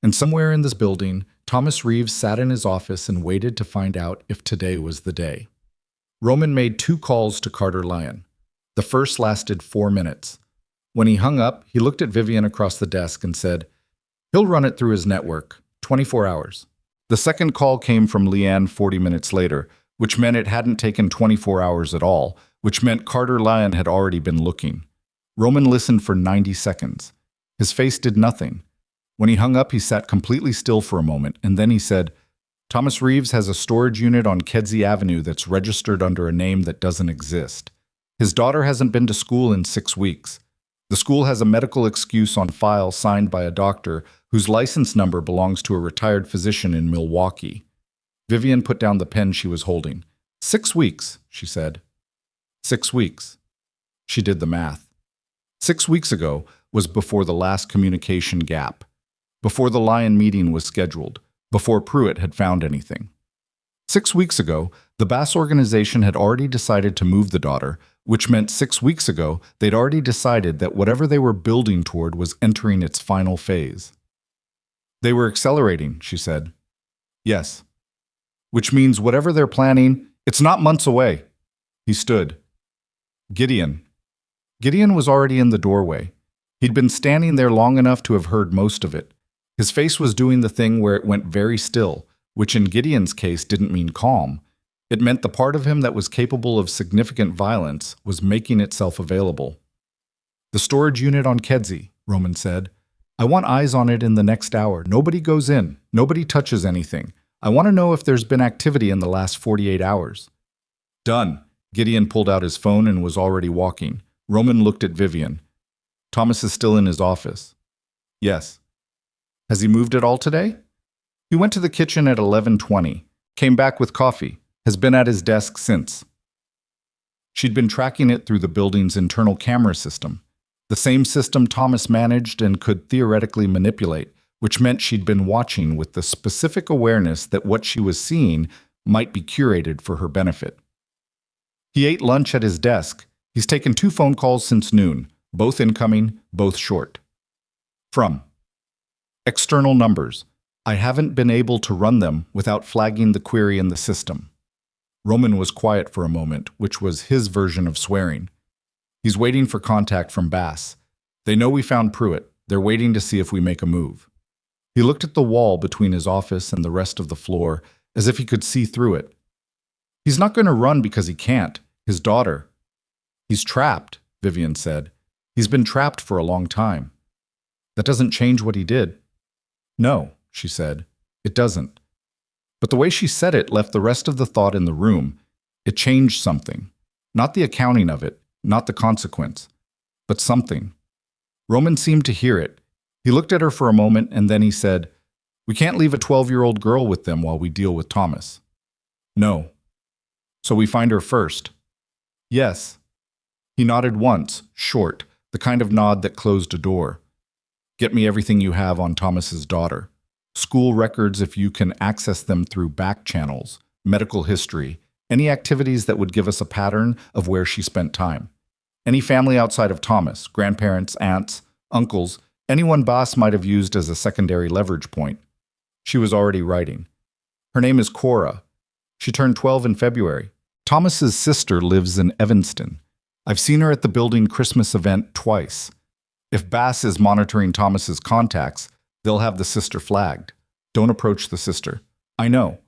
and somewhere in this building, Thomas Reeves sat in his office and waited to find out if today was the day. Roman made 2 calls to Carter Lyon. The first lasted 4 minutes. When he hung up, he looked at Vivian across the desk and said, "He'll run it through his network, 24 hours. The second call came from Leanne 40 minutes later, which meant it hadn't taken 24 hours at all, which meant Carter Lyon had already been looking. Roman listened for 90 seconds. His face did nothing. When he hung up, he sat completely still for a moment, and then he said, "Thomas Reeves has a storage unit on Kedzie Avenue that's registered under a name that doesn't exist. His daughter hasn't been to school in 6 weeks. The school has a medical excuse on file signed by a doctor whose license number belongs to a retired physician in Milwaukee." Vivian put down the pen she was holding. 6 weeks, she said. 6 weeks. She did the math. 6 weeks ago was before the last communication gap, before the Lyon meeting was scheduled, before Pruitt had found anything. 6 weeks ago, the Bass organization had already decided to move the daughter, which meant 6 weeks ago they'd already decided that whatever they were building toward was entering its final phase. They were accelerating, she said. Yes. Which means whatever they're planning, it's not months away. He stood. Gideon. Gideon was already in the doorway. He'd been standing there long enough to have heard most of it. His face was doing the thing where it went very still, which in Gideon's case didn't mean calm. It meant the part of him that was capable of significant violence was making itself available. "The storage unit on Kedzie," Roman said. "I want eyes on it in the next hour. Nobody goes in. Nobody touches anything. I want to know if there's been activity in the last 48 hours. Done. Gideon pulled out his phone and was already walking. Roman looked at Vivian. "Thomas is still in his office." "Yes." "Has he moved at all today?" "He went to the kitchen at 11:20, came back with coffee, has been at his desk since." She'd been tracking it through the building's internal camera system, the same system Thomas managed and could theoretically manipulate, which meant she'd been watching with the specific awareness that what she was seeing might be curated for her benefit. He ate lunch at his desk. He's taken 2 phone calls since noon, both incoming, both short. From external numbers. I haven't been able to run them without flagging the query in the system. Roman was quiet for a moment, which was his version of swearing. He's waiting for contact from Bass. They know we found Pruitt. They're waiting to see if we make a move. He looked at the wall between his office and the rest of the floor, as if he could see through it. He's not going to run because he can't. His daughter. He's trapped, Vivian said. He's been trapped for a long time. That doesn't change what he did. No, she said. It doesn't. But the way she said it left the rest of the thought in the room. It changed something. Not the accounting of it, not the consequence, but something. Roman seemed to hear it. He looked at her for a moment and then he said, "We can't leave a 12-year-old girl with them while we deal with Thomas." "No." "So we find her first?" "Yes." He nodded once, short, the kind of nod that closed a door. "Get me everything you have on Thomas's daughter. School records if you can access them through back channels, medical history, any activities that would give us a pattern of where she spent time. Any family outside of Thomas, grandparents, aunts, uncles, anyone Bass might have used as a secondary leverage point." She was already writing. "Her name is Cora. She turned 12 in February. Thomas's sister lives in Evanston. I've seen her at the building Christmas event twice. If Bass is monitoring Thomas's contacts, they'll have the sister flagged. Don't approach the sister." "I know.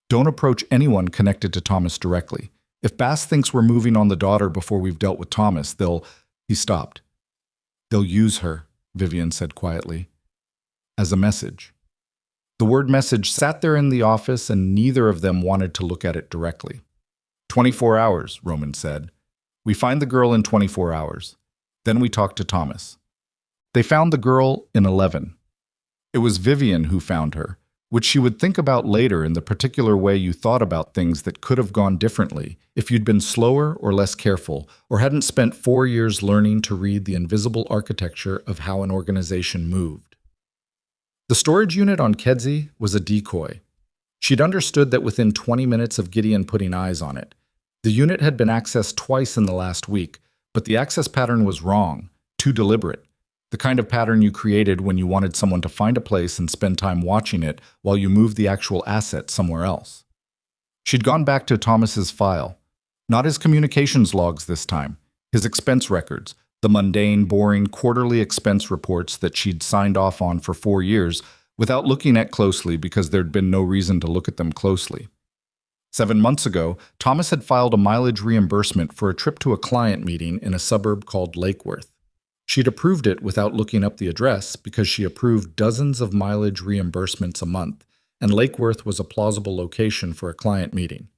Don't approach anyone connected to Thomas directly. If Bass thinks we're moving on the daughter before we've dealt with Thomas, they'll..." He stopped. "They'll use her," Vivian said quietly, "as a message." The word message sat there in the office and neither of them wanted to look at it directly. 24 hours, Roman said. "We find the girl in 24 hours. Then we talk to Thomas." They found the girl in 11. It was Vivian who found her, which she would think about later in the particular way you thought about things that could have gone differently if you'd been slower or less careful or hadn't spent 4 years learning to read the invisible architecture of how an organization moved. The storage unit on Kedzie was a decoy. She'd understood that within 20 minutes of Gideon putting eyes on it. The unit had been accessed twice in the last week, but the access pattern was wrong, too deliberate. The kind of pattern you created when you wanted someone to find a place and spend time watching it while you moved the actual asset somewhere else. She'd gone back to Thomas's file. Not his communications logs this time, his expense records, the mundane, boring quarterly expense reports that she'd signed off on for 4 years without looking at closely because there'd been no reason to look at them closely. 7 months ago, Thomas had filed a mileage reimbursement for a trip to a client meeting in a suburb called Lakeworth. She'd approved it without looking up the address because she approved dozens of mileage reimbursements a month, and Lakeworth was a plausible location for a client meeting.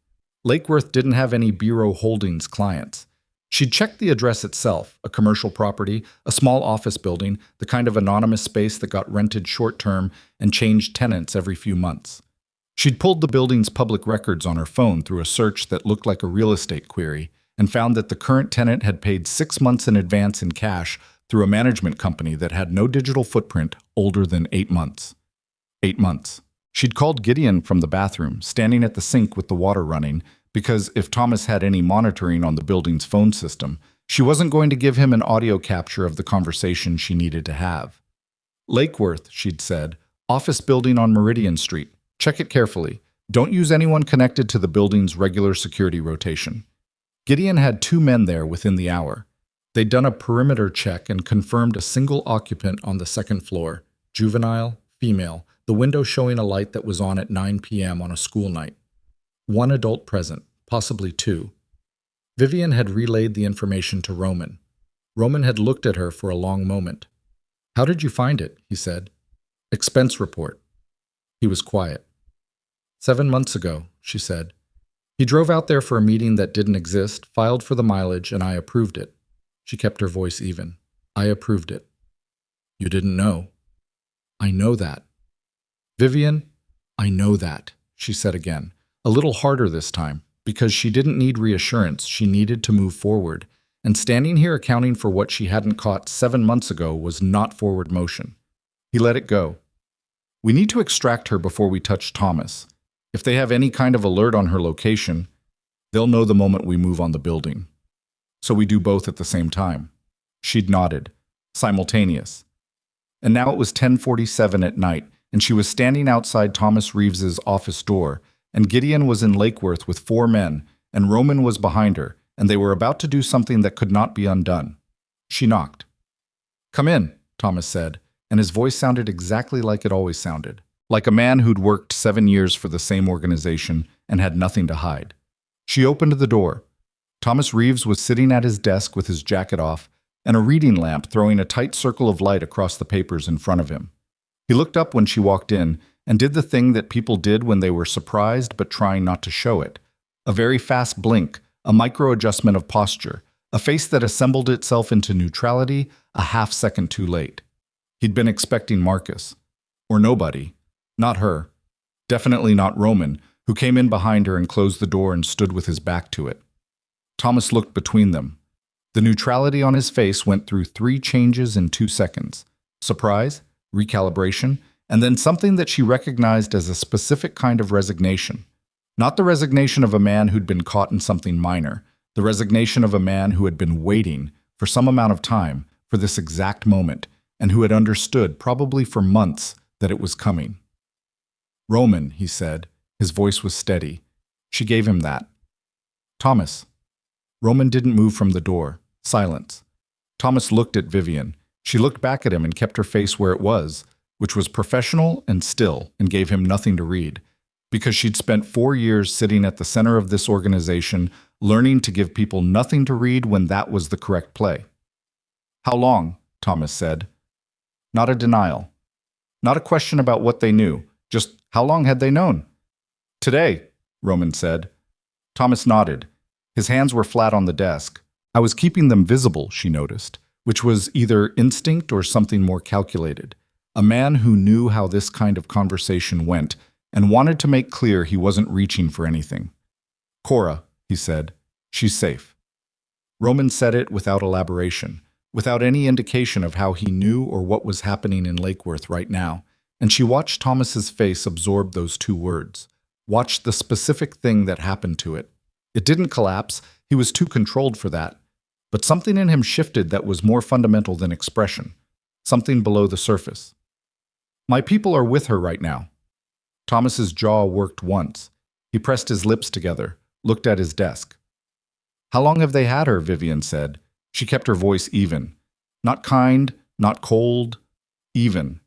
Lakeworth didn't have any Bureau Holdings clients. She'd checked the address itself, a commercial property, a small office building, the kind of anonymous space that got rented short-term and changed tenants every few months. She'd pulled the building's public records on her phone through a search that looked like a real estate query and found that the current tenant had paid 6 months in advance in cash through a management company that had no digital footprint older than 8 months. 8 months. She'd called Gideon from the bathroom, standing at the sink with the water running, because if Thomas had any monitoring on the building's phone system, she wasn't going to give him an audio capture of the conversation she needed to have. Lakeworth, she'd said, office building on Meridian Street. Check it carefully. Don't use anyone connected to the building's regular security rotation. Gideon had 2 men there within the hour. They'd done a perimeter check and confirmed a single occupant on the second floor, juvenile, female, the window showing a light that was on at 9 p.m. on a school night. 1 adult present, possibly 2. Vivian had relayed the information to Roman. Roman had looked at her for a long moment. "How did you find it?" he said. "Expense report." He was quiet. 7 months ago, she said. He drove out there for a meeting that didn't exist, filed for the mileage, and I approved it. She kept her voice even. I approved it. You didn't know. I know that. Vivian, I know that, she said again, a little harder this time, because she didn't need reassurance, she needed to move forward, and standing here accounting for what she hadn't caught 7 months ago was not forward motion. He let it go. We need to extract her before we touch Thomas. If they have any kind of alert on her location, they'll know the moment we move on the building. So we do both at the same time. She'd nodded. Simultaneous. And now it was 10:47 at night, and she was standing outside Thomas Reeves's office door, and Gideon was in Lakeworth with 4 men, and Roman was behind her, and they were about to do something that could not be undone. She knocked. "Come in," Thomas said, and his voice sounded exactly like it always sounded, like a man who'd worked 7 years for the same organization and had nothing to hide. She opened the door. Thomas Reeves was sitting at his desk with his jacket off and a reading lamp throwing a tight circle of light across the papers in front of him. He looked up when she walked in and did the thing that people did when they were surprised but trying not to show it. A very fast blink, a micro-adjustment of posture, a face that assembled itself into neutrality a half-second too late. He'd been expecting Marcus. Or nobody. Not her. Definitely not Roman, who came in behind her and closed the door and stood with his back to it. Thomas looked between them. The neutrality on his face went through 3 changes in 2 seconds. Surprise, recalibration, and then something that she recognized as a specific kind of resignation. Not the resignation of a man who'd been caught in something minor, the resignation of a man who had been waiting for some amount of time for this exact moment, and who had understood, probably for months, that it was coming. "Roman," he said. His voice was steady. She gave him that. "Thomas." Roman didn't move from the door. Silence. Thomas looked at Vivian. She looked back at him and kept her face where it was, which was professional and still, and gave him nothing to read. Because she'd spent 4 years sitting at the center of this organization, learning to give people nothing to read when that was the correct play. "How long?" Thomas said. Not a denial. Not a question about what they knew. Just how long had they known? "Today," Roman said. Thomas nodded. His hands were flat on the desk. I was keeping them visible, she noticed, which was either instinct or something more calculated. A man who knew how this kind of conversation went and wanted to make clear he wasn't reaching for anything. "Cora," he said, "she's safe." Roman said it without elaboration, without any indication of how he knew or what was happening in Lakeworth right now, and she watched Thomas's face absorb those 2 words. Watch the specific thing that happened to it. It didn't collapse, he was too controlled for that. But something in him shifted that was more fundamental than expression. Something below the surface. My people are with her right now. Thomas's jaw worked once. He pressed his lips together, looked at his desk. How long have they had her? Vivian said. She kept her voice even. Not kind, not cold, even.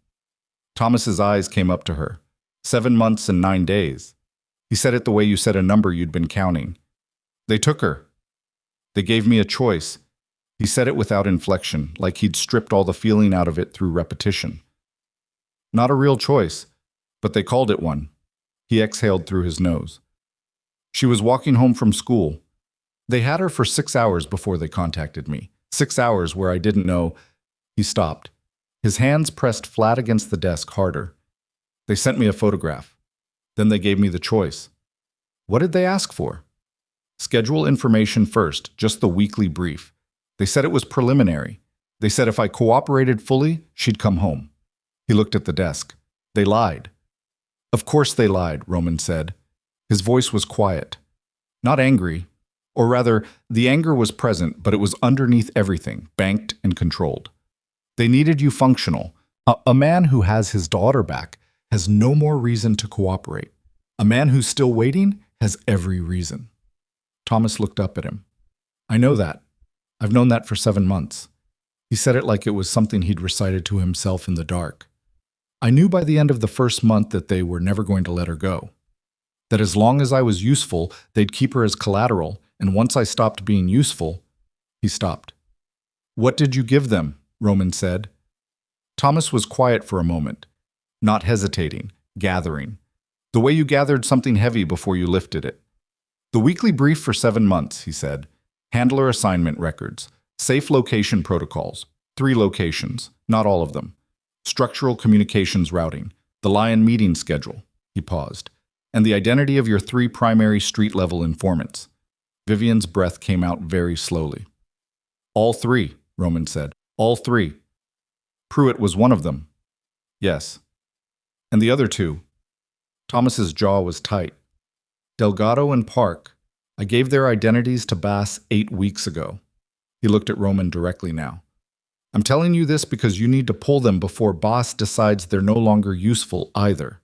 Thomas's eyes came up to her. 7 months and 9 days. He said it the way you said a number you'd been counting. They took her. They gave me a choice. He said it without inflection, like he'd stripped all the feeling out of it through repetition. Not a real choice, but they called it one. He exhaled through his nose. She was walking home from school. They had her for 6 hours before they contacted me. 6 hours where I didn't know. He stopped. His hands pressed flat against the desk harder. They sent me a photograph. Then they gave me the choice. What did they ask for? Schedule information first, just the weekly brief. They said it was preliminary. They said if I cooperated fully, she'd come home. He looked at the desk. They lied. Of course they lied, Roman said. His voice was quiet. Not angry. Or rather, the anger was present, but it was underneath everything, banked and controlled. They needed you functional. A man who has his daughter back has no more reason to cooperate. A man who's still waiting has every reason. Thomas looked up at him. I know that. I've known that for 7 months. He said it like it was something he'd recited to himself in the dark. I knew by the end of the first month that they were never going to let her go. That as long as I was useful, they'd keep her as collateral, and once I stopped being useful, he stopped. What did you give them? Roman said. Thomas was quiet for a moment, not hesitating, gathering. The way you gathered something heavy before you lifted it. The weekly brief for 7 months, he said. Handler assignment records, safe location protocols, 3 locations, not all of them. Structural communications routing, the Lion meeting schedule, he paused, and the identity of your 3 primary street-level informants. Vivian's breath came out very slowly. All 3, Roman said. All 3. Pruitt was one of them. Yes. And the other 2? Thomas's jaw was tight. Delgado and Park. I gave their identities to Bass 8 weeks ago. He looked at Roman directly now. I'm telling you this because you need to pull them before Boss decides they're no longer useful either.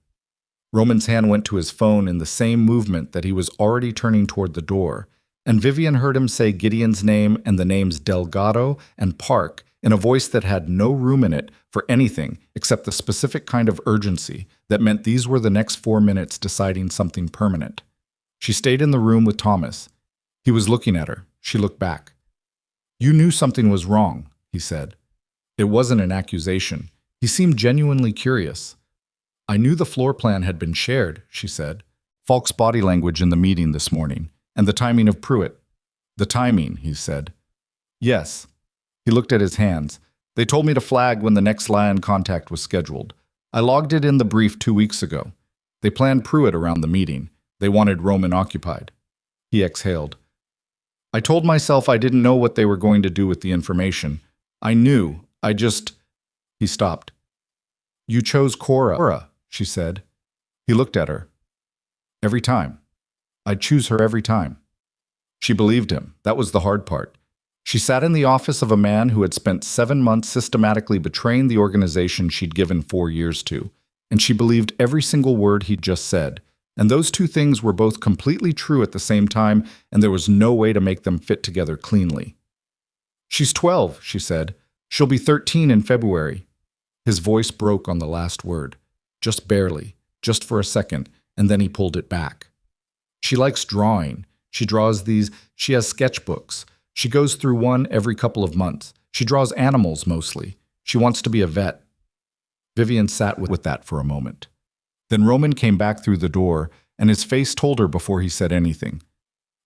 Roman's hand went to his phone in the same movement that he was already turning toward the door, and Vivian heard him say Gideon's name and the names Delgado and Park in a voice that had no room in it for anything except the specific kind of urgency that meant these were the next 4 minutes deciding something permanent. She stayed in the room with Thomas. He was looking at her. She looked back. You knew something was wrong, he said. It wasn't an accusation. He seemed genuinely curious. I knew the floor plan had been shared, she said. Falk's body language in the meeting this morning, and the timing of Pruitt. The timing, he said. Yes. He looked at his hands. They told me to flag when the next Lion contact was scheduled. I logged it in the brief 2 weeks ago. They planned Pruitt around the meeting. They wanted Roman occupied. He exhaled. I told myself I didn't know what they were going to do with the information. I knew. He stopped. You chose Cora, she said. He looked at her. Every time. I'd choose her every time. She believed him. That was the hard part. She sat in the office of a man who had spent 7 months systematically betraying the organization she'd given 4 years to, and she believed every single word he'd just said. And those 2 things were both completely true at the same time, and there was no way to make them fit together cleanly. She's 12, she said. She'll be 13 in February. His voice broke on the last word. Just barely, just for a second, and then he pulled it back. She likes drawing. She draws these. She has sketchbooks. She goes through one every couple of months. She draws animals mostly. She wants to be a vet. Vivian sat with that for a moment. Then Roman came back through the door, and his face told her before he said anything.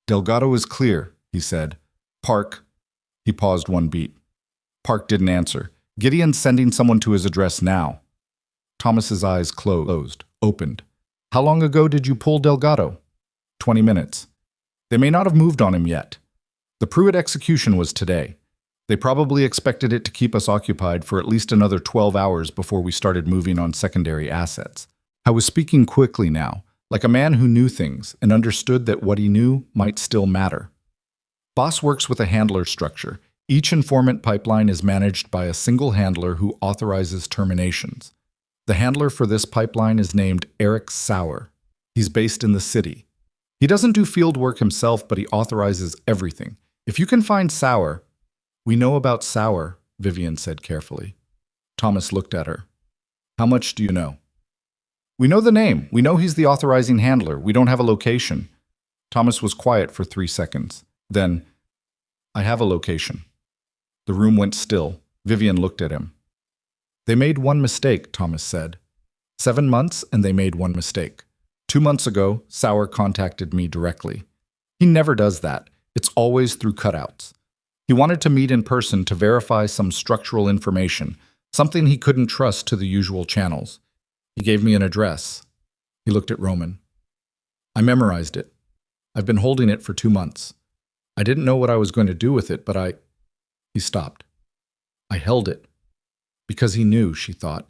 Delgado is clear, he said. Park. He paused 1 beat. Park didn't answer. Gideon's sending someone to his address now. Thomas's eyes closed, opened. How long ago did you pull Delgado? 20 minutes. They may not have moved on him yet. The Pruitt execution was today. They probably expected it to keep us occupied for at least another 12 hours before we started moving on secondary assets. I was speaking quickly now, like a man who knew things and understood that what he knew might still matter. Boss works with a handler structure. Each informant pipeline is managed by a single handler who authorizes terminations. The handler for this pipeline is named Eric Sauer. He's based in the city. He doesn't do field work himself, but he authorizes everything. If you can find Sauer— We know about Sauer, Vivian said carefully. Thomas looked at her. How much do you know? We know the name. We know he's the authorizing handler. We don't have a location. Thomas was quiet for 3 seconds. Then, I have a location. The room went still. Vivian looked at him. They made one mistake, Thomas said. 7 months, and they made one mistake. 2 months ago, Sauer contacted me directly. He never does that. It's always through cutouts. He wanted to meet in person to verify some structural information, something he couldn't trust to the usual channels. He gave me an address. He looked at Roman. I memorized it. I've been holding it for 2 months. I didn't know what I was going to do with it, but He stopped. I held it. Because he knew, she thought.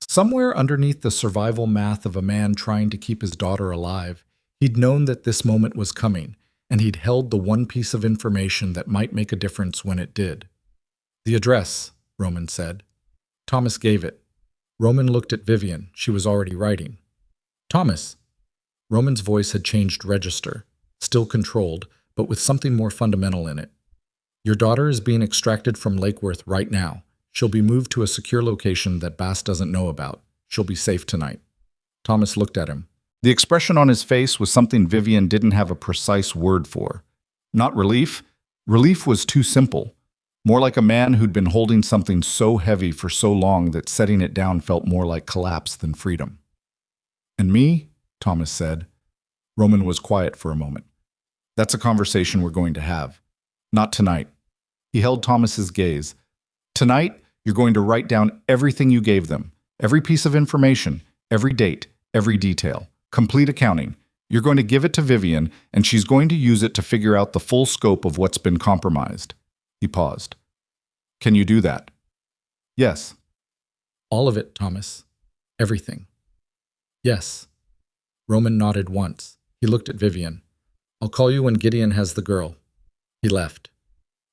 Somewhere underneath the survival math of a man trying to keep his daughter alive, he'd known that this moment was coming, and he'd held the one piece of information that might make a difference when it did. The address, Roman said. Thomas gave it. Roman looked at Vivian. She was already writing. Thomas. Roman's voice had changed register, still controlled, but with something more fundamental in it. Your daughter is being extracted from Lake Worth right now. She'll be moved to a secure location that Bass doesn't know about. She'll be safe tonight. Thomas looked at him. The expression on his face was something Vivian didn't have a precise word for. Not relief. Relief was too simple. More like a man who'd been holding something so heavy for so long that setting it down felt more like collapse than freedom. And me? Thomas said. Roman was quiet for a moment. That's a conversation we're going to have. Not tonight. He held Thomas's gaze. Tonight, you're going to write down everything you gave them, every piece of information, every date, every detail, complete accounting. You're going to give it to Vivian, and she's going to use it to figure out the full scope of what's been compromised. He paused. Can you do that? Yes. All of it, Thomas. Everything. Yes. Roman nodded once. He looked at Vivian. I'll call you when Gideon has the girl. He left.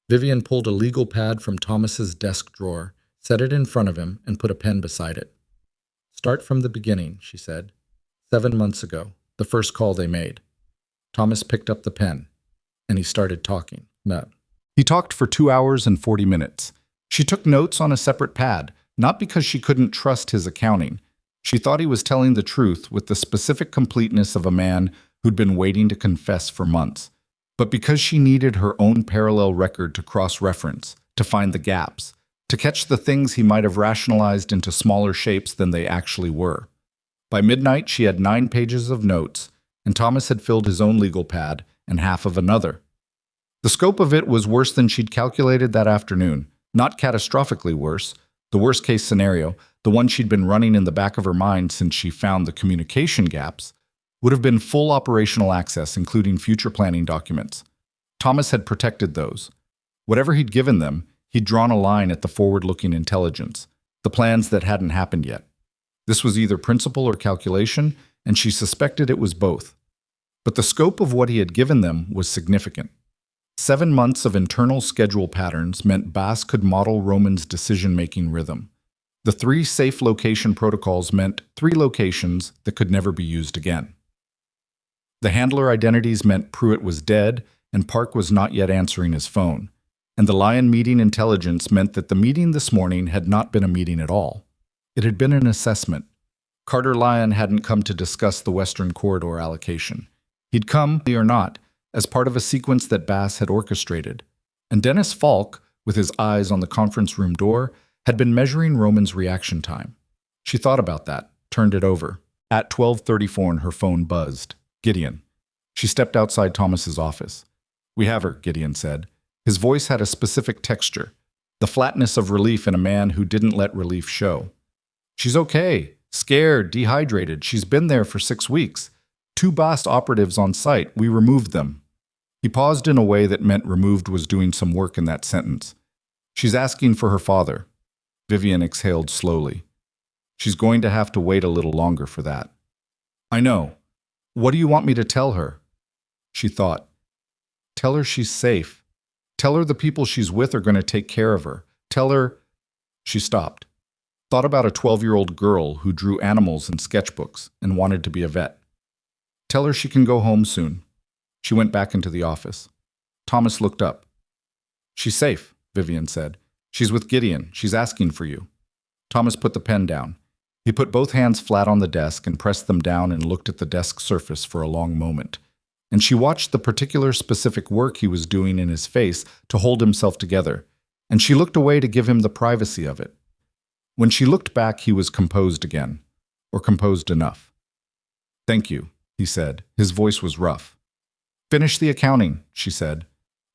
Vivian pulled a legal pad from Thomas's desk drawer, set it in front of him, and put a pen beside it. Start from the beginning, she said. 7 months ago, the first call they made. Thomas picked up the pen, and he started talking. No. He talked for 2 hours and 40 minutes. She took notes on a separate pad, not because she couldn't trust his accounting. She thought he was telling the truth with the specific completeness of a man who'd been waiting to confess for months, but because she needed her own parallel record to cross-reference, to find the gaps, to catch the things he might have rationalized into smaller shapes than they actually were. By midnight, she had 9 pages of notes, and Thomas had filled his own legal pad and half of another. The scope of it was worse than she'd calculated that afternoon, not catastrophically worse, the worst-case scenario, the one she'd been running in the back of her mind since she found the communication gaps, would have been full operational access, including future planning documents. Thomas had protected those. Whatever he'd given them, he'd drawn a line at the forward-looking intelligence, the plans that hadn't happened yet. This was either principle or calculation, and she suspected it was both. But the scope of what he had given them was significant. 7 months of internal schedule patterns meant Bass could model Roman's decision-making rhythm. The 3 safe location protocols meant 3 locations that could never be used again. The handler identities meant Pruitt was dead and Park was not yet answering his phone. And the Lion meeting intelligence meant that the meeting this morning had not been a meeting at all. It had been an assessment. Carter Lyon hadn't come to discuss the Western Corridor allocation. He'd come, or not, as part of a sequence that Bass had orchestrated. And Dennis Falk, with his eyes on the conference room door, had been measuring Roman's reaction time. She thought about that, turned it over. At 12:34, her phone buzzed. Gideon. She stepped outside Thomas's office. We have her, Gideon said. His voice had a specific texture, the flatness of relief in a man who didn't let relief show. She's okay, scared, dehydrated. She's been there for 6 weeks. 2 Bass operatives on site. We removed them. He paused in a way that meant removed was doing some work in that sentence. She's asking for her father. Vivian exhaled slowly. She's going to have to wait a little longer for that. I know. What do you want me to tell her? She thought. Tell her she's safe. Tell her the people she's with are going to take care of her. Tell her... She stopped. Thought about a 12-year-old girl who drew animals in sketchbooks and wanted to be a vet. Tell her she can go home soon. She went back into the office. Thomas looked up. She's safe, Vivian said. She's with Gideon. She's asking for you. Thomas put the pen down. He put both hands flat on the desk and pressed them down and looked at the desk surface for a long moment. And she watched the particular specific work he was doing in his face to hold himself together, and she looked away to give him the privacy of it. When she looked back, he was composed again, or composed enough. Thank you, he said. His voice was rough. Finish the accounting, she said.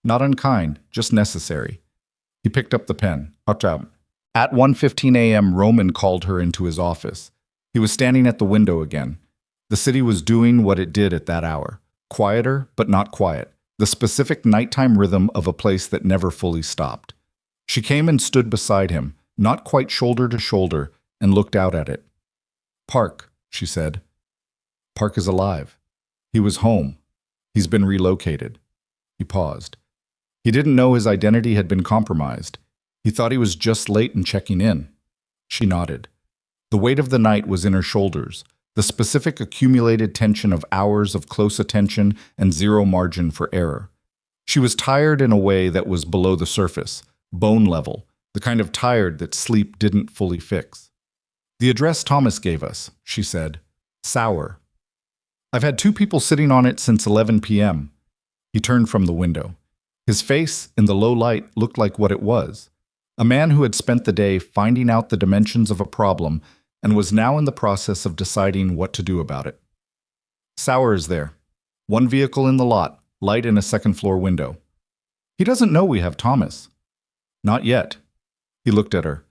Not unkind, just necessary. He picked up the pen. At 1:15 a.m., Roman called her into his office. He was standing at the window again. The city was doing what it did at that hour. Quieter, but not quiet. The specific nighttime rhythm of a place that never fully stopped. She came and stood beside him, not quite shoulder to shoulder, and looked out at it. Park, she said. Park is alive. He was home. He's been relocated. He paused. He didn't know his identity had been compromised. He thought he was just late in checking in. She nodded. The weight of the night was in her shoulders, the specific accumulated tension of hours of close attention and zero margin for error. She was tired in a way that was below the surface, bone level, the kind of tired that sleep didn't fully fix. The address Thomas gave us, she said. Sour. I've had 2 people sitting on it since 11 p.m. He turned from the window. His face, in the low light, looked like what it was. A man who had spent the day finding out the dimensions of a problem and was now in the process of deciding what to do about it. Sour is there. 1 vehicle in the lot, light in a second-floor window. He doesn't know we have Thomas. Not yet. He looked at her.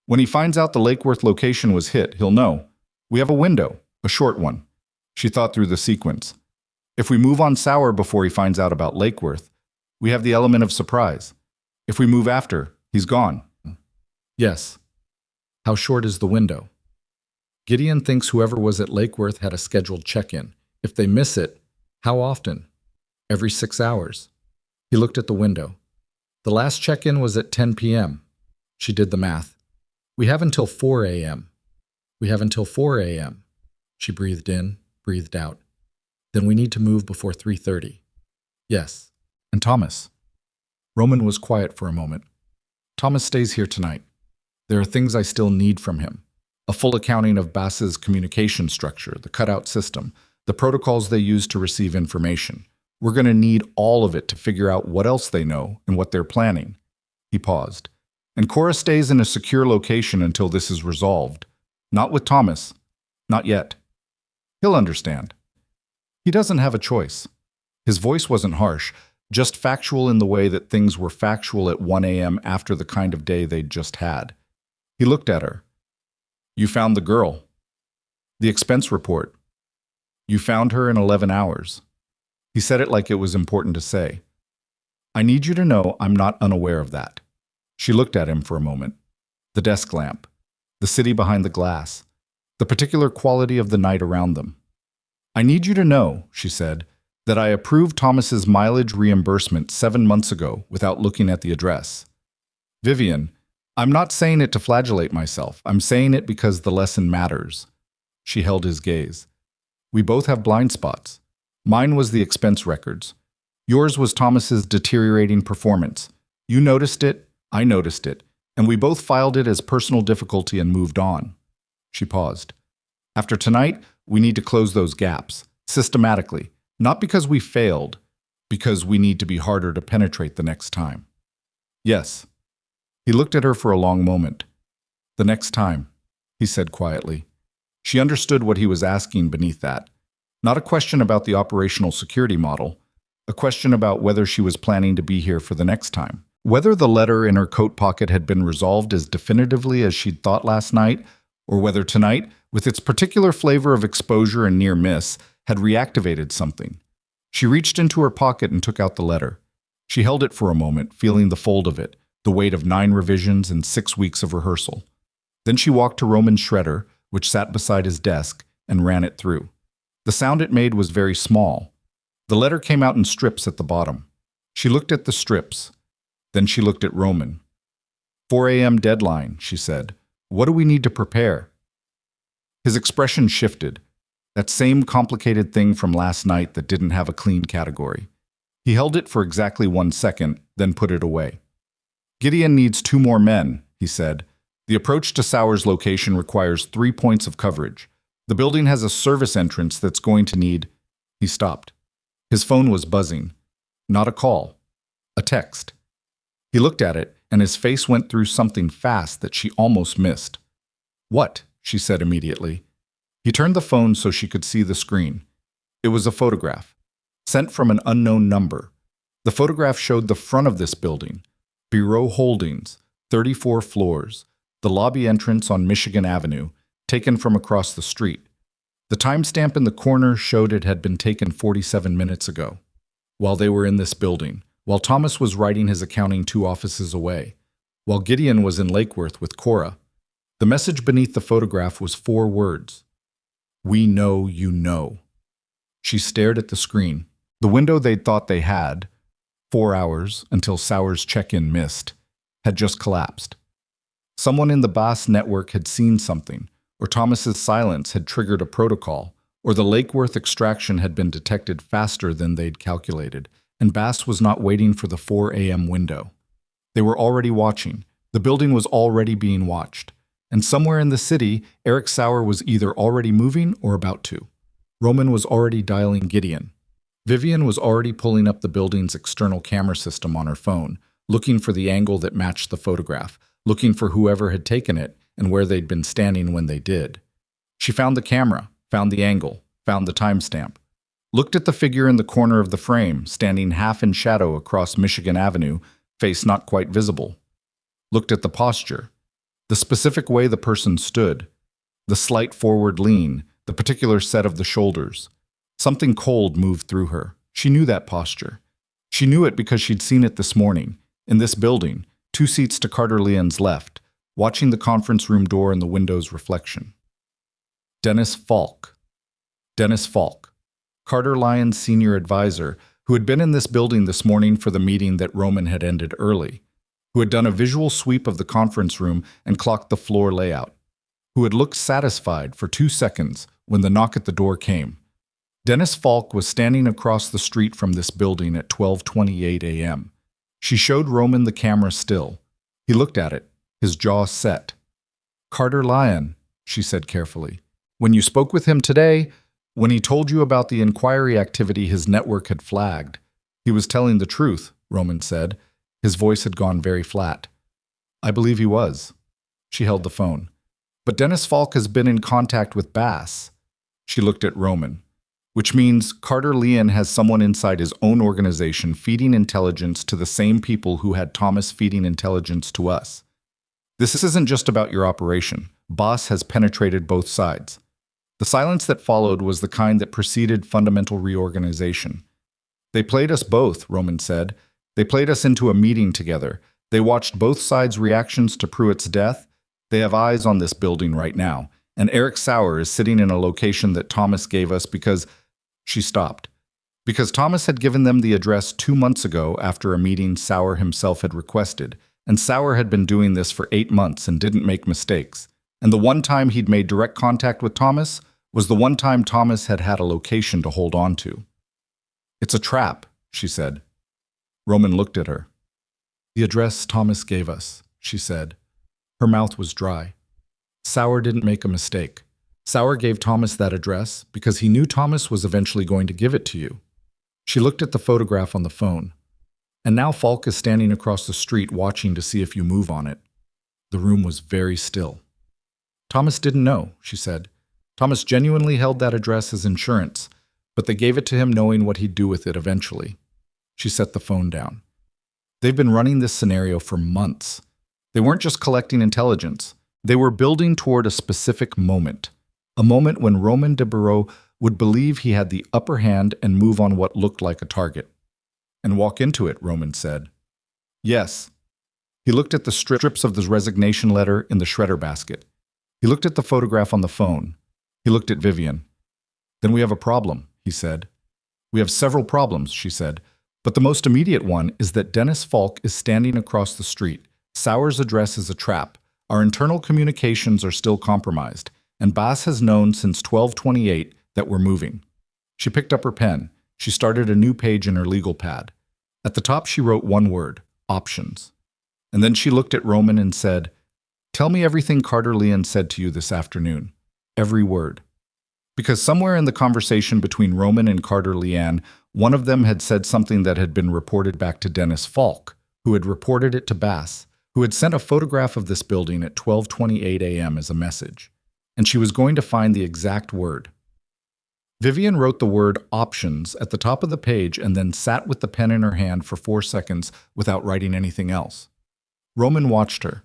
When he finds out the Lake Worth location was hit, he'll know. We have a window, a short one. She thought through the sequence. If we move on Sour before he finds out about Lake Worth, we have the element of surprise. If we move after, he's gone. Yes. How short is the window? Gideon thinks whoever was at Lake Worth had a scheduled check-in. If they miss it, how often? Every 6 hours. He looked at the window. The last check-in was at 10 p.m. She did the math. We have until 4 a.m. We have until 4 a.m. She breathed in, breathed out. Then we need to move before 3:30. Yes. And Thomas? Roman was quiet for a moment. Thomas stays here tonight. There are things I still need from him. A full accounting of Bass's communication structure, the cutout system, the protocols they use to receive information. We're going to need all of it to figure out what else they know and what they're planning. He paused. And Cora stays in a secure location until this is resolved. Not with Thomas. Not yet. He'll understand. He doesn't have a choice. His voice wasn't harsh, just factual in the way that things were factual at 1 a.m. after the kind of day they'd just had. He looked at her. You found the girl. The expense report. You found her in 11 hours. He said it like it was important to say. I need you to know I'm not unaware of that. She looked at him for a moment. The desk lamp. The city behind the glass. The particular quality of the night around them. I need you to know, she said, that I approved Thomas's mileage reimbursement 7 months ago without looking at the address. Vivian, I'm not saying it to flagellate myself. I'm saying it because the lesson matters. She held his gaze. We both have blind spots. Mine was the expense records. Yours was Thomas's deteriorating performance. You noticed it, I noticed it, and we both filed it as personal difficulty and moved on. She paused. After tonight, we need to close those gaps, systematically, not because we failed, because we need to be harder to penetrate the next time. Yes. He looked at her for a long moment. The next time, he said quietly. She understood what he was asking beneath that. Not a question about the operational security model, a question about whether she was planning to be here for the next time. Whether the letter in her coat pocket had been resolved as definitively as she'd thought last night, or whether tonight, with its particular flavor of exposure and near miss, had reactivated something. She reached into her pocket and took out the letter. She held it for a moment, feeling the fold of it, the weight of 9 revisions and 6 weeks of rehearsal. Then she walked to Roman's shredder, which sat beside his desk, and ran it through. The sound it made was very small. The letter came out in strips at the bottom. She looked at the strips. Then she looked at Roman. 4 a.m. deadline, she said. What do we need to prepare? His expression shifted. That same complicated thing from last night that didn't have a clean category. He held it for exactly 1 second, then put it away. Gideon needs 2 more men, he said. The approach to Sauer's location requires 3 points of coverage. The building has a service entrance that's going to need... He stopped. His phone was buzzing. Not a call. A text. He looked at it, and his face went through something fast that she almost missed. What? She said immediately. He turned the phone so she could see the screen. It was a photograph, sent from an unknown number. The photograph showed the front of this building. Bureau Holdings, 34 floors, the lobby entrance on Michigan Avenue, taken from across the street. The timestamp in the corner showed it had been taken 47 minutes ago, while they were in this building, while Thomas was writing his accounting 2 offices away, while Gideon was in Lake Worth with Cora. The message beneath the photograph was 4 words. We know you know. She stared at the screen. The window they'd thought they had, 4 hours until Sauer's check-in missed, had just collapsed. Someone in the Bass network had seen something, or Thomas's silence had triggered a protocol, or the Lake Worth extraction had been detected faster than they'd calculated, and Bass was not waiting for the 4 a.m. window. They were already watching. The building was already being watched. And somewhere in the city, Eric Sauer was either already moving or about to. Roman was already dialing Gideon. Vivian was already pulling up the building's external camera system on her phone, looking for the angle that matched the photograph, looking for whoever had taken it and where they'd been standing when they did. She found the camera, found the angle, found the timestamp, looked at the figure in the corner of the frame, standing half in shadow across Michigan Avenue, face not quite visible. Looked at the posture, the specific way the person stood, the slight forward lean, the particular set of the shoulders. Something cold moved through her. She knew that posture. She knew it because she'd seen it this morning, in this building, 2 seats to Carter Lyon's left, watching the conference room door in the window's reflection. Dennis Falk. Dennis Falk, Carter Lyon's senior advisor, who had been in this building this morning for the meeting that Roman had ended early, who had done a visual sweep of the conference room and clocked the floor layout, who had looked satisfied for 2 seconds when the knock at the door came. Dennis Falk was standing across the street from this building at 12:28 a.m. She showed Roman the camera still. He looked at it, his jaw set. Carter Lyon, she said carefully. When you spoke with him today, when he told you about the inquiry activity his network had flagged, he was telling the truth, Roman said. His voice had gone very flat. I believe he was. She held the phone. But Dennis Falk has been in contact with Bass. She looked at Roman. Which means Carter Lyon has someone inside his own organization feeding intelligence to the same people who had Thomas feeding intelligence to us. This isn't just about your operation. Boss has penetrated both sides. The silence that followed was the kind that preceded fundamental reorganization. They played us both, Roman said. They played us into a meeting together. They watched both sides' reactions to Pruitt's death. They have eyes on this building right now. And Eric Sauer is sitting in a location that Thomas gave us because... She stopped. Because Thomas had given them the address 2 months ago after a meeting Sauer himself had requested, and Sauer had been doing this for 8 months and didn't make mistakes. And the one time he'd made direct contact with Thomas was the one time Thomas had had a location to hold on to. It's a trap, she said. Roman looked at her. The address Thomas gave us, she said. Her mouth was dry. Sauer didn't make a mistake. Sauer gave Thomas that address because he knew Thomas was eventually going to give it to you. She looked at the photograph on the phone. And now Falk is standing across the street watching to see if you move on it. The room was very still. Thomas didn't know, she said. Thomas genuinely held that address as insurance, but they gave it to him knowing what he'd do with it eventually. She set the phone down. They've been running this scenario for months. They weren't just collecting intelligence. They were building toward a specific moment. A moment when Roman de Barreau would believe he had the upper hand and move on what looked like a target. And walk into it, Roman said. Yes. He looked at the strips of the resignation letter in the shredder basket. He looked at the photograph on the phone. He looked at Vivian. Then we have a problem, he said. We have several problems, she said. But the most immediate one is that Dennis Falk is standing across the street. Sauer's address is a trap. Our internal communications are still compromised, and Bass has known since 1228 that we're moving. She picked up her pen. She started a new page in her legal pad. At the top she wrote one word, options. And then she looked at Roman and said, "Tell me everything Carter Leon said to you this afternoon. Every word." Because somewhere in the conversation between Roman and Carter Leanne, one of them had said something that had been reported back to Dennis Falk, who had reported it to Bass, who had sent a photograph of this building at 12:28 a.m. as a message. And she was going to find the exact word. Vivian wrote the word options at the top of the page and then sat with the pen in her hand for 4 seconds without writing anything else. Roman watched her.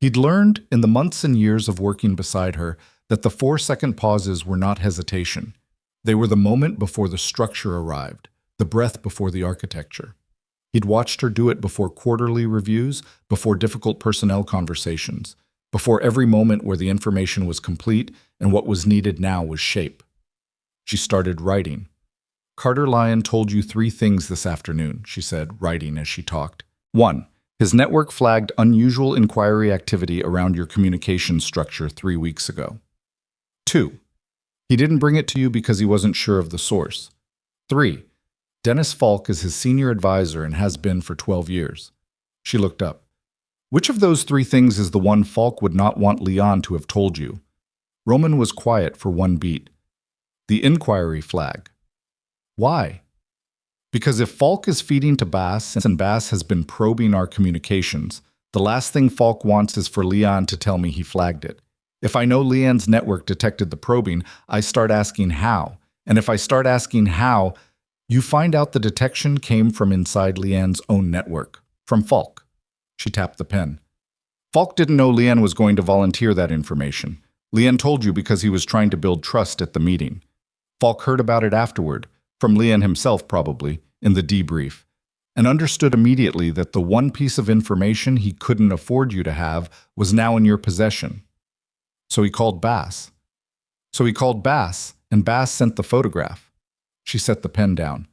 He'd learned in the months and years of working beside her that the 4-second pauses were not hesitation. They were the moment before the structure arrived, the breath before the architecture. He'd watched her do it before quarterly reviews, before difficult personnel conversations, before every moment where the information was complete and what was needed now was shape. She started writing. "Carter Lyon told you 3 things this afternoon," she said, writing as she talked. 1. His network flagged unusual inquiry activity around your communication structure 3 weeks ago. 2. He didn't bring it to you because he wasn't sure of the source. 3. Dennis Falk is his senior advisor and has been for 12 years. She looked up. Which of those 3 things is the one Falk would not want Leon to have told you? Roman was quiet for one beat. The inquiry flag. Why? Because if Falk is feeding to Bass and Bass has been probing our communications, the last thing Falk wants is for Leon to tell me he flagged it. If I know Leon's network detected the probing, I start asking how. And if I start asking how, you find out the detection came from inside Leon's own network, from Falk. She tapped the pen. Falk didn't know Leon was going to volunteer that information. Leon told you because he was trying to build trust at the meeting. Falk heard about it afterward, from Leon himself probably, in the debrief, and understood immediately that the one piece of information he couldn't afford you to have was now in your possession. So he called Bass. And Bass sent the photograph. She set the pen down.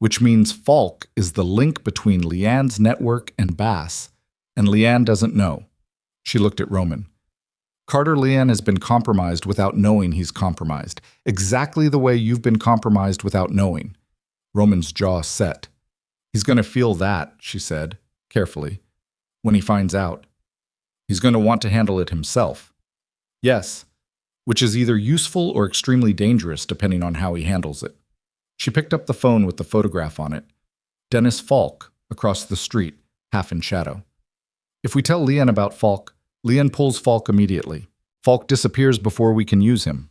Which means Falk is the link between Leanne's network and Bass, and Leanne doesn't know. She looked at Roman. Carter Leanne has been compromised without knowing he's compromised, exactly the way you've been compromised without knowing. Roman's jaw set. He's going to feel that, she said, carefully, when he finds out. He's going to want to handle it himself. Yes, which is either useful or extremely dangerous depending on how he handles it. She picked up the phone with the photograph on it. Dennis Falk, across the street, half in shadow. If we tell Leon about Falk, Leon pulls Falk immediately. Falk disappears before we can use him.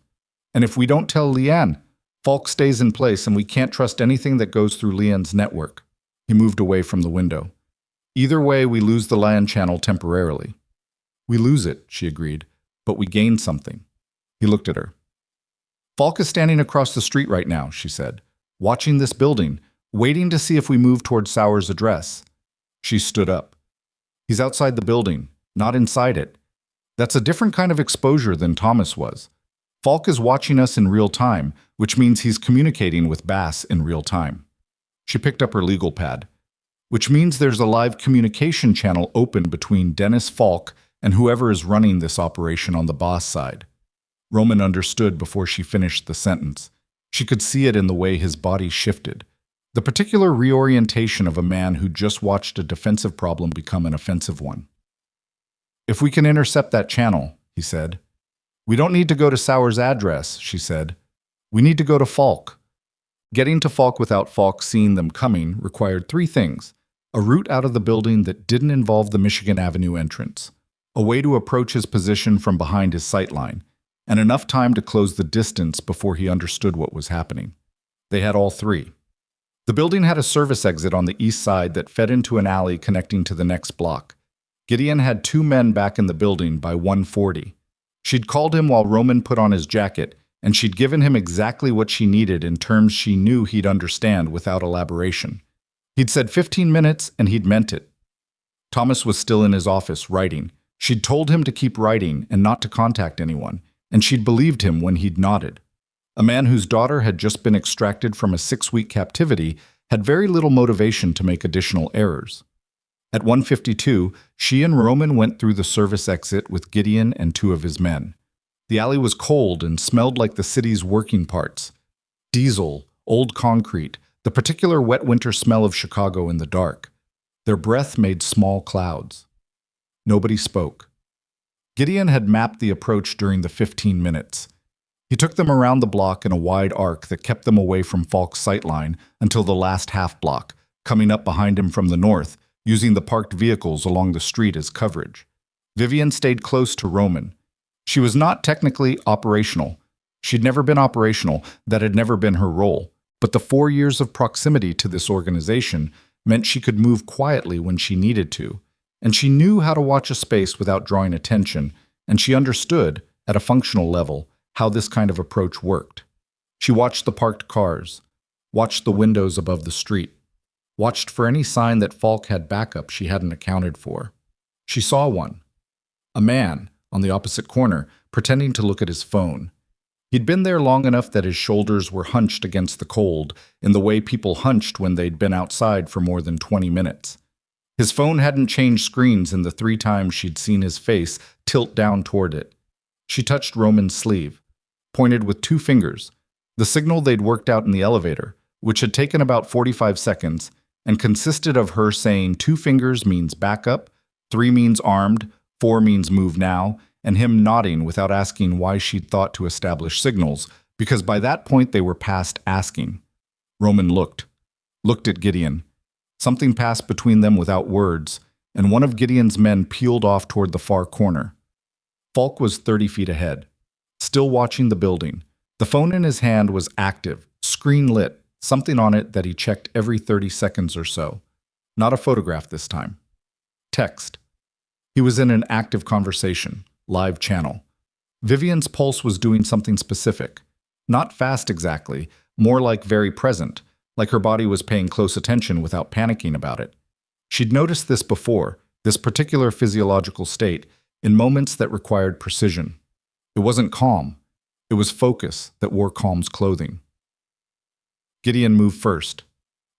And if we don't tell Leon, Falk stays in place and we can't trust anything that goes through Leon's network. He moved away from the window. Either way, we lose the Lion channel temporarily. We lose it, she agreed, but we gain something. He looked at her. Falk is standing across the street right now, she said, watching this building, waiting to see if we move toward Sauer's address. She stood up. He's outside the building, not inside it. That's a different kind of exposure than Thomas was. Falk is watching us in real time, which means he's communicating with Bass in real time. She picked up her legal pad, which means there's a live communication channel open between Dennis Falk and whoever is running this operation on the boss side. Roman understood before she finished the sentence. She could see it in the way his body shifted, the particular reorientation of a man who just watched a defensive problem become an offensive one. If we can intercept that channel, he said. We don't need to go to Sauer's address, she said. We need to go to Falk. Getting to Falk without Falk seeing them coming required 3 things: a route out of the building that didn't involve the Michigan Avenue entrance, a way to approach his position from behind his sightline, and enough time to close the distance before he understood what was happening. They had all 3. The building had a service exit on the east side that fed into an alley connecting to the next block. Gideon had 2 men back in the building by 1:40. She'd called him while Roman put on his jacket, and she'd given him exactly what she needed in terms she knew he'd understand without elaboration. He'd said 15 minutes, and he'd meant it. Thomas was still in his office, writing. She'd told him to keep writing and not to contact anyone, and she'd believed him when he'd nodded. A man whose daughter had just been extracted from a 6-week captivity had very little motivation to make additional errors. At 1:52, she and Roman went through the service exit with Gideon and 2 of his men. The alley was cold and smelled like the city's working parts. Diesel, old concrete, the particular wet winter smell of Chicago in the dark. Their breath made small clouds. Nobody spoke. Gideon had mapped the approach during the 15 minutes. He took them around the block in a wide arc that kept them away from Falk's sightline until the last half block, coming up behind him from the north, using the parked vehicles along the street as coverage. Vivian stayed close to Roman. She was not technically operational. She'd never been operational, that had never been her role. But the 4 years of proximity to this organization meant she could move quietly when she needed to. And she knew how to watch a space without drawing attention, and she understood, at a functional level, how this kind of approach worked. She watched the parked cars, watched the windows above the street, watched for any sign that Falk had backup she hadn't accounted for. She saw one. A man, on the opposite corner, pretending to look at his phone. He'd been there long enough that his shoulders were hunched against the cold, in the way people hunched when they'd been outside for more than 20 minutes. His phone hadn't changed screens in the 3 times she'd seen his face tilt down toward it. She touched Roman's sleeve, pointed with 2 fingers, the signal they'd worked out in the elevator, which had taken about 45 seconds, and consisted of her saying 2 fingers means backup, 3 means armed, 4 means move now, and him nodding without asking why she'd thought to establish signals, because by that point they were past asking. Roman looked at Gideon. Something passed between them without words, and one of Gideon's men peeled off toward the far corner. Falk was 30 feet ahead, still watching the building. The phone in his hand was active, screen lit, something on it that he checked every 30 seconds or so. Not a photograph this time. Text. He was in an active conversation, live channel. Vivian's pulse was doing something specific. Not fast exactly, more like very present, like her body was paying close attention without panicking about it. She'd noticed this before, this particular physiological state, in moments that required precision. It wasn't calm. It was focus that wore calm's clothing. Gideon moved first.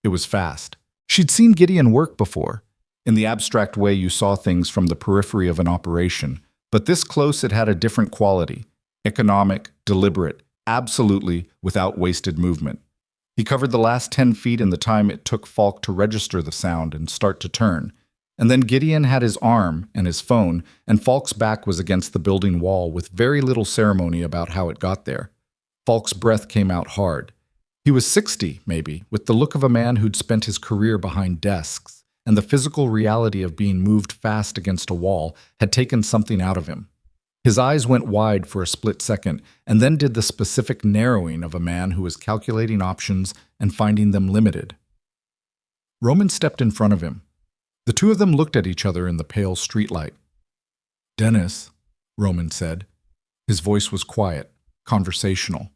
It was fast. She'd seen Gideon work before, in the abstract way you saw things from the periphery of an operation, but this close it had a different quality, economic, deliberate, absolutely without wasted movement. He covered the last 10 feet in the time it took Falk to register the sound and start to turn, and then Gideon had his arm and his phone, and Falk's back was against the building wall with very little ceremony about how it got there. Falk's breath came out hard. He was 60, maybe, with the look of a man who'd spent his career behind desks, and the physical reality of being moved fast against a wall had taken something out of him. His eyes went wide for a split second, and then did the specific narrowing of a man who was calculating options and finding them limited. Roman stepped in front of him. The 2 of them looked at each other in the pale streetlight. "Dennis," Roman said. His voice was quiet, conversational.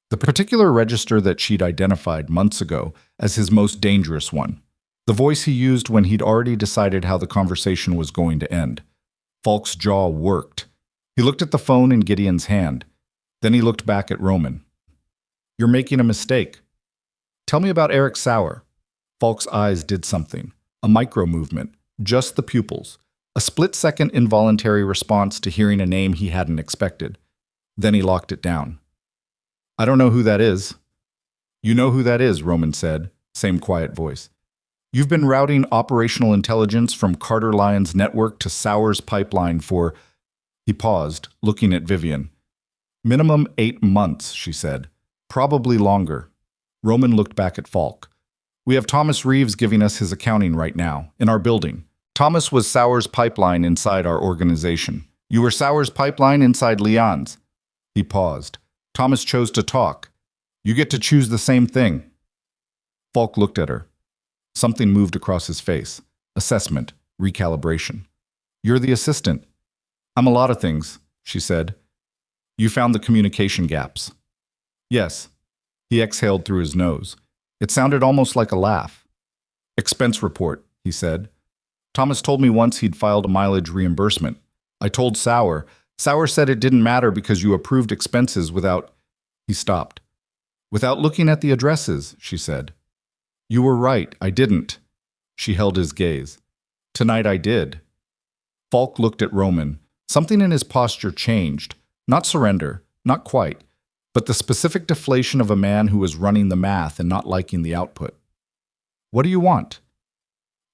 The particular register that she'd identified months ago as his most dangerous one. The voice he used when he'd already decided how the conversation was going to end. Falk's jaw worked. He looked at the phone in Gideon's hand. Then he looked back at Roman. "You're making a mistake. Tell me about Eric Sauer." Falk's eyes did something. A micro-movement. Just the pupils. A split-second involuntary response to hearing a name he hadn't expected. Then he locked it down. "I don't know who that is." "You know who that is," Roman said. Same quiet voice. "You've been routing operational intelligence from Carter Lyon's network to Sauer's pipeline for..." He paused, looking at Vivian. "Minimum 8 months," she said. "Probably longer." Roman looked back at Falk. "We have Thomas Reeves giving us his accounting right now, in our building. Thomas was Sauer's pipeline inside our organization. You were Sauer's pipeline inside Lyon's." He paused. "Thomas chose to talk. You get to choose the same thing." Falk looked at her. Something moved across his face. Assessment. Recalibration. "You're the assistant." "I'm a lot of things," she said. "You found the communication gaps." "Yes." He exhaled through his nose. It sounded almost like a laugh. "Expense report," he said. "Thomas told me once he'd filed a mileage reimbursement. I told Sauer. Sauer said it didn't matter because you approved expenses without..." He stopped. Without looking at the addresses, she said. You were right, I didn't. She held his gaze. Tonight I did. Falk looked at Roman. Something in his posture changed. Not surrender, not quite, but the specific deflation of a man who was running the math and not liking the output. What do you want?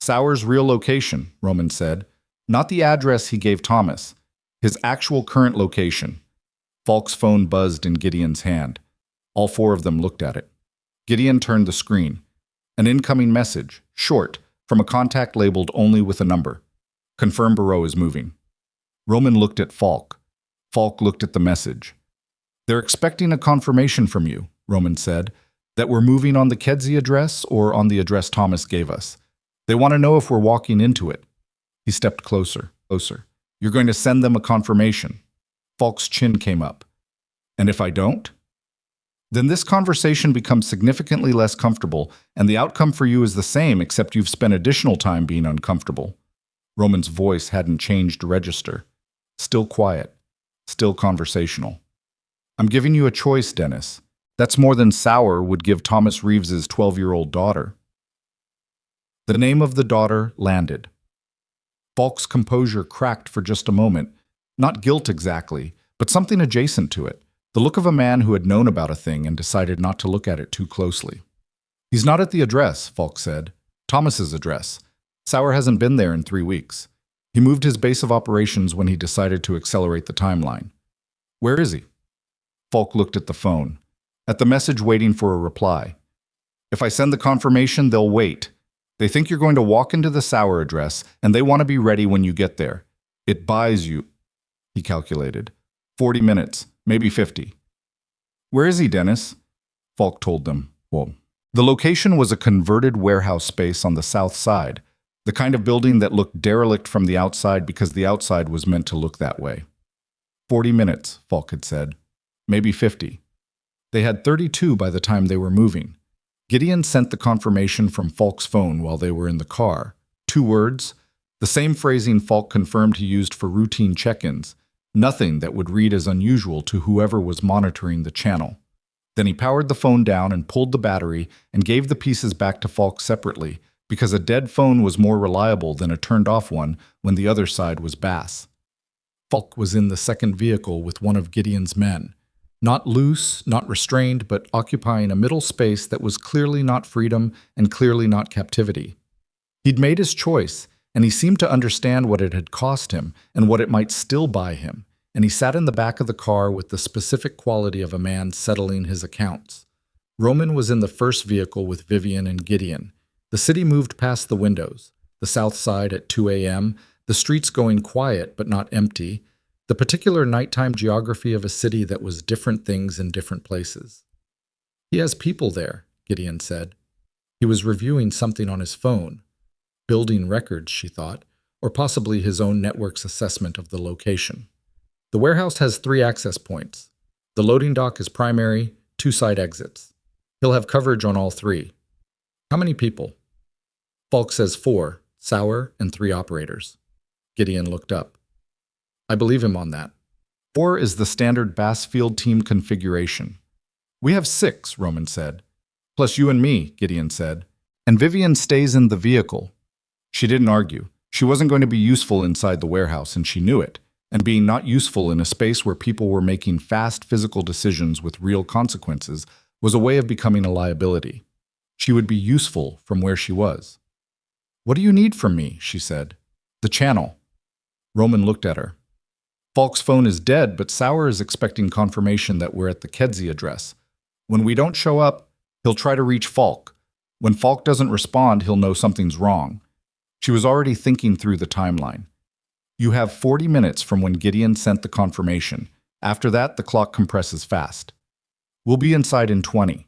Sauer's real location, Roman said. Not the address he gave Thomas. His actual current location. Falk's phone buzzed in Gideon's hand. All four of them looked at it. Gideon turned the screen. An incoming message, short, from a contact labeled only with a number. Confirm bureau is moving. Roman looked at Falk. Falk looked at the message. They're expecting a confirmation from you, Roman said, that we're moving on the Kedzie address or on the address Thomas gave us. They want to know if we're walking into it. He stepped closer. You're going to send them a confirmation. Falk's chin came up. And if I don't? Then this conversation becomes significantly less comfortable, and the outcome for you is the same, except you've spent additional time being uncomfortable. Roman's voice hadn't changed register. Still quiet. Still conversational. I'm giving you a choice, Dennis. That's more than Sauer would give Thomas Reeves's 12-year-old daughter. The name of the daughter landed. Falk's composure cracked for just a moment. Not guilt exactly, but something adjacent to it. The look of a man who had known about a thing and decided not to look at it too closely. He's not at the address, Falk said. Thomas's address. Sauer hasn't been there in 3 weeks. He moved his base of operations when he decided to accelerate the timeline. Where is he? Falk looked at the phone. At the message waiting for a reply. If I send the confirmation, they'll wait. They think you're going to walk into the Sauer address, and they want to be ready when you get there. It buys you, he calculated, 40 minutes, maybe 50. Where is he, Dennis? Falk told them. Well, the location was a converted warehouse space on the south side, the kind of building that looked derelict from the outside because the outside was meant to look that way. 40 minutes, Falk had said. Maybe 50. They had 32 by the time they were moving. Gideon sent the confirmation from Falk's phone while they were in the car. 2 words, the same phrasing Falk confirmed he used for routine check-ins, nothing that would read as unusual to whoever was monitoring the channel. Then he powered the phone down and pulled the battery and gave the pieces back to Falk separately, because a dead phone was more reliable than a turned-off one when the other side was Bass. Falk was in the second vehicle with one of Gideon's men. Not loose, not restrained, but occupying a middle space that was clearly not freedom and clearly not captivity. He'd made his choice, and he seemed to understand what it had cost him and what it might still buy him, and he sat in the back of the car with the specific quality of a man settling his accounts. Roman was in the first vehicle with Vivian and Gideon. The city moved past the windows, the south side at 2 a.m., the streets going quiet but not empty, the particular nighttime geography of a city that was different things in different places. He has people there, Gideon said. He was reviewing something on his phone. Building records, she thought, or possibly his own network's assessment of the location. The warehouse has 3 access points. The loading dock is primary, 2 side exits. He'll have coverage on all 3. How many people? Falk says 4, Sauer and 3 operators. Gideon looked up. I believe him on that. 4 is the standard Bass field team configuration. We have 6, Roman said. Plus you and me, Gideon said. And Vivian stays in the vehicle. She didn't argue. She wasn't going to be useful inside the warehouse, and she knew it. And being not useful in a space where people were making fast physical decisions with real consequences was a way of becoming a liability. She would be useful from where she was. What do you need from me? She said. The channel. Roman looked at her. Falk's phone is dead, but Sauer is expecting confirmation that we're at the Kedzie address. When we don't show up, he'll try to reach Falk. When Falk doesn't respond, he'll know something's wrong. She was already thinking through the timeline. You have 40 minutes from when Gideon sent the confirmation. After that, the clock compresses fast. We'll be inside in 20.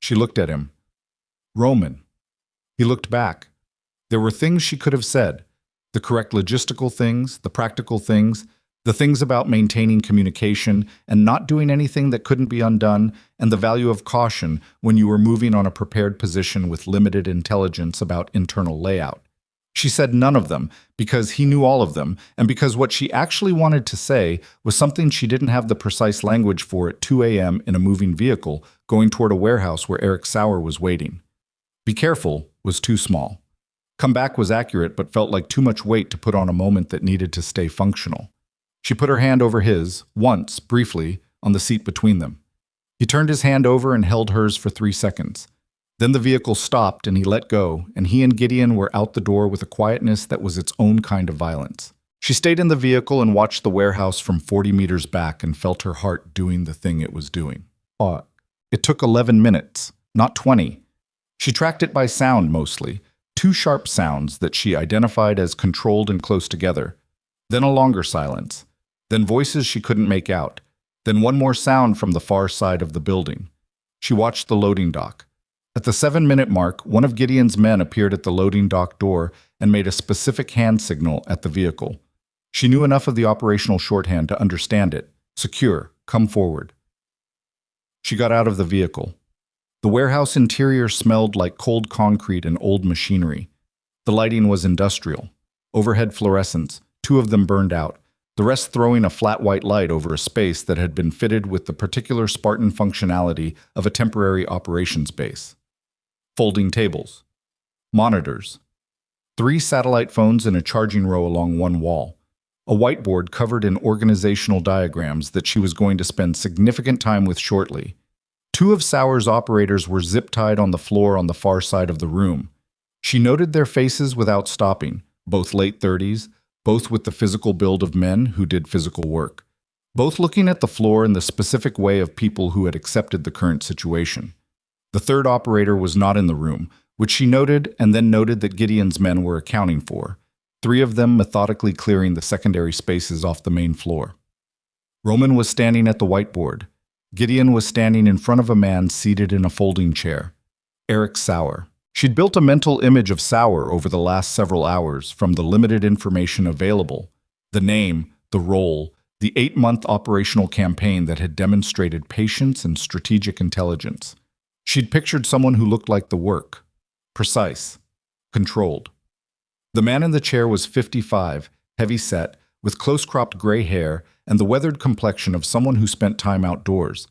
She looked at him. Roman. He looked back. There were things she could have said. The correct logistical things, the practical things, the things about maintaining communication and not doing anything that couldn't be undone, and the value of caution when you were moving on a prepared position with limited intelligence about internal layout. She said none of them, because he knew all of them, and because what she actually wanted to say was something she didn't have the precise language for at 2 a.m. in a moving vehicle going toward a warehouse where Eric Sauer was waiting. Be careful was too small. Come back was accurate, but felt like too much weight to put on a moment that needed to stay functional. She put her hand over his, once, briefly, on the seat between them. He turned his hand over and held hers for 3 seconds. Then the vehicle stopped and he let go, and he and Gideon were out the door with a quietness that was its own kind of violence. She stayed in the vehicle and watched the warehouse from 40 meters back and felt her heart doing the thing it was doing. It took 11 minutes, not 20. She tracked it by sound mostly, 2 sharp sounds that she identified as controlled and close together, then a longer silence, then voices she couldn't make out, then one more sound from the far side of the building. She watched the loading dock. At the 7-minute mark, one of Gideon's men appeared at the loading dock door and made a specific hand signal at the vehicle. She knew enough of the operational shorthand to understand it. Secure, come forward. She got out of the vehicle. The warehouse interior smelled like cold concrete and old machinery. The lighting was industrial. Overhead fluorescents, 2 of them burned out, the rest throwing a flat white light over a space that had been fitted with the particular Spartan functionality of a temporary operations base. Folding tables. Monitors. 3 satellite phones in a charging row along one wall. A whiteboard covered in organizational diagrams that she was going to spend significant time with shortly. 2 of Sauer's operators were zip-tied on the floor on the far side of the room. She noted their faces without stopping, both late 30s, both with the physical build of men who did physical work, both looking at the floor in the specific way of people who had accepted the current situation. The 3rd operator was not in the room, which she noted and then noted that Gideon's men were accounting for, 3 of them methodically clearing the secondary spaces off the main floor. Roman was standing at the whiteboard. Gideon was standing in front of a man seated in a folding chair. Eric Sauer. She'd built a mental image of Sauer over the last several hours from the limited information available, the name, the role, the 8-month operational campaign that had demonstrated patience and strategic intelligence. She'd pictured someone who looked like the work, precise, controlled. The man in the chair was 55, heavy-set, with close-cropped gray hair and the weathered complexion of someone who spent time outdoors.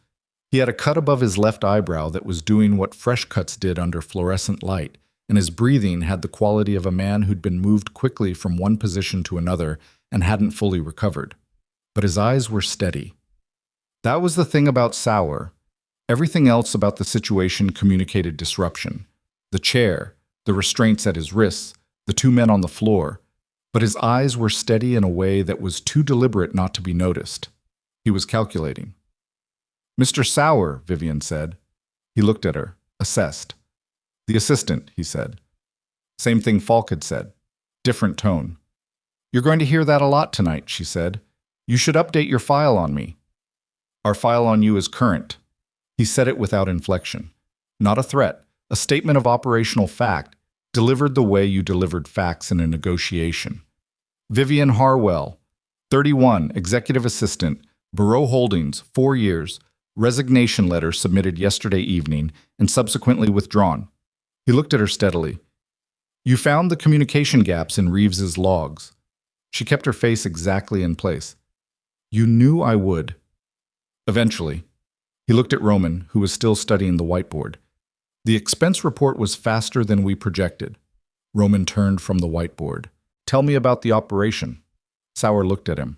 He had a cut above his left eyebrow that was doing what fresh cuts did under fluorescent light, and his breathing had the quality of a man who'd been moved quickly from one position to another and hadn't fully recovered. But his eyes were steady. That was the thing about Sauer. Everything else about the situation communicated disruption. The chair, the restraints at his wrists, the 2 men on the floor. But his eyes were steady in a way that was too deliberate not to be noticed. He was calculating. "Mr. Sauer," Vivian said. He looked at her, assessed. "The assistant," he said. Same thing Falk had said. Different tone. "You're going to hear that a lot tonight," she said. "You should update your file on me." "Our file on you is current." He said it without inflection. Not a threat, a statement of operational fact, delivered the way you delivered facts in a negotiation. Vivian Harwell, 31, executive assistant, Bureau Holdings, 4 years, resignation letter submitted yesterday evening and subsequently withdrawn. He looked at her steadily. "You found the communication gaps in Reeves's logs." She kept her face exactly in place. "You knew I would." Eventually. He looked at Roman, who was still studying the whiteboard. "The expense report was faster than we projected." Roman turned from the whiteboard. "Tell me about the operation." Sauer looked at him.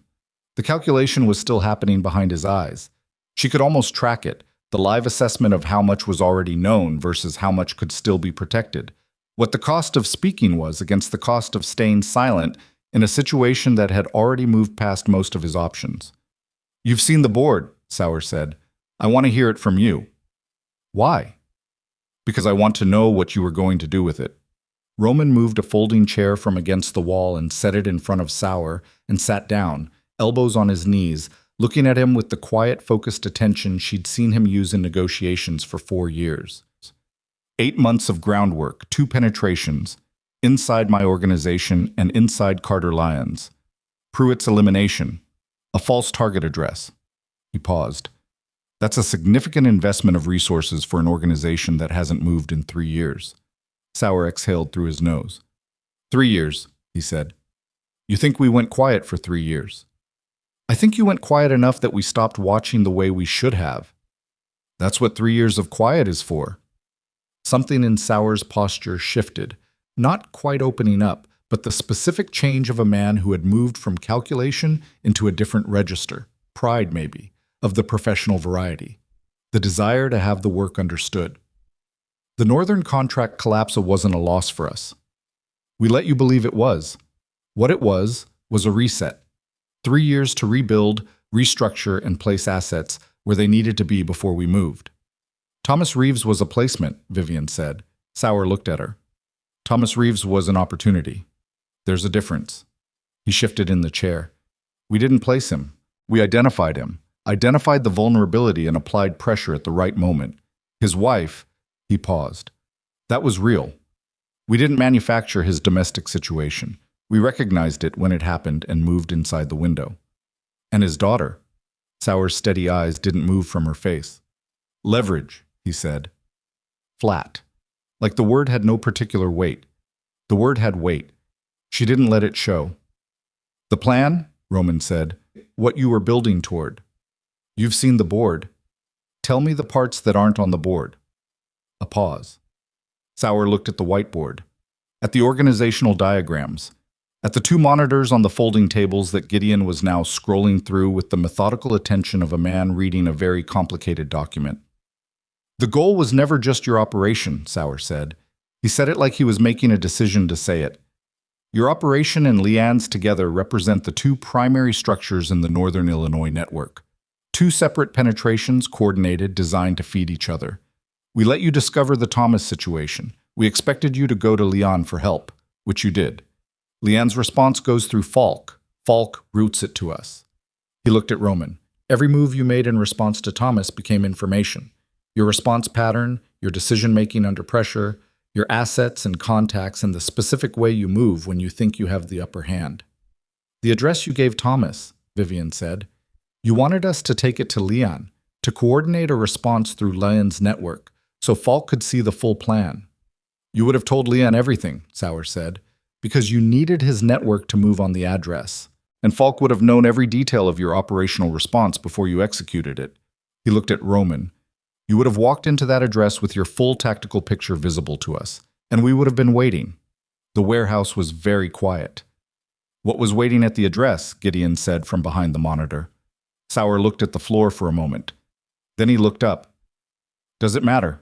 The calculation was still happening behind his eyes. She could almost track it, the live assessment of how much was already known versus how much could still be protected. What the cost of speaking was against the cost of staying silent in a situation that had already moved past most of his options. "You've seen the board," Sauer said. "I want to hear it from you." "Why?" "Because I want to know what you were going to do with it." Roman moved a folding chair from against the wall and set it in front of Sauer and sat down, elbows on his knees, looking at him with the quiet, focused attention she'd seen him use in negotiations for 4 years. 8 months of groundwork, 2 penetrations, inside my organization and inside Carter Lyons. Pruitt's elimination, a false target address. He paused. That's a significant investment of resources for an organization that hasn't moved in 3 years. Sauer exhaled through his nose. 3 years, he said. You think we went quiet for 3 years? I think you went quiet enough that we stopped watching the way we should have. That's what 3 years of quiet is for. Something in Sauer's posture shifted, not quite opening up, but the specific change of a man who had moved from calculation into a different register, pride maybe, of the professional variety, the desire to have the work understood. The Northern contract collapse wasn't a loss for us. We let you believe it was. What it was a reset. 3 years to rebuild, restructure, and place assets where they needed to be before we moved. Thomas Reeves was a placement, Vivian said. Sauer looked at her. Thomas Reeves was an opportunity. There's a difference. He shifted in the chair. We didn't place him. We identified him, identified the vulnerability and applied pressure at the right moment. His wife, he paused. That was real. We didn't manufacture his domestic situation. We recognized it when it happened and moved inside the window. And his daughter. Sauer's steady eyes didn't move from her face. Leverage, he said. Flat. Like the word had no particular weight. The word had weight. She didn't let it show. The plan, Roman said, what you were building toward. You've seen the board. Tell me the parts that aren't on the board. A pause. Sauer looked at the whiteboard, at the organizational diagrams, at the two monitors on the folding tables that Gideon was now scrolling through with the methodical attention of a man reading a very complicated document. The goal was never just your operation, Sauer said. He said it like he was making a decision to say it. Your operation and Leanne's together represent the two primary structures in the Northern Illinois network. Two separate penetrations coordinated, designed to feed each other. We let you discover the Thomas situation. We expected you to go to Leanne for help, which you did. Leanne's response goes through Falk. Falk routes it to us. He looked at Roman. Every move you made in response to Thomas became information. Your response pattern, your decision-making under pressure, your assets and contacts, and the specific way you move when you think you have the upper hand. The address you gave Thomas, Vivian said. You wanted us to take it to Leanne, to coordinate a response through Leanne's network, so Falk could see the full plan. You would have told Leanne everything, Sauer said, because you needed his network to move on the address, and Falk would have known every detail of your operational response before you executed it. He looked at Roman. You would have walked into that address with your full tactical picture visible to us, and we would have been waiting. The warehouse was very quiet. What was waiting at the address? Gideon said from behind the monitor. Sauer looked at the floor for a moment. Then he looked up. Does it matter?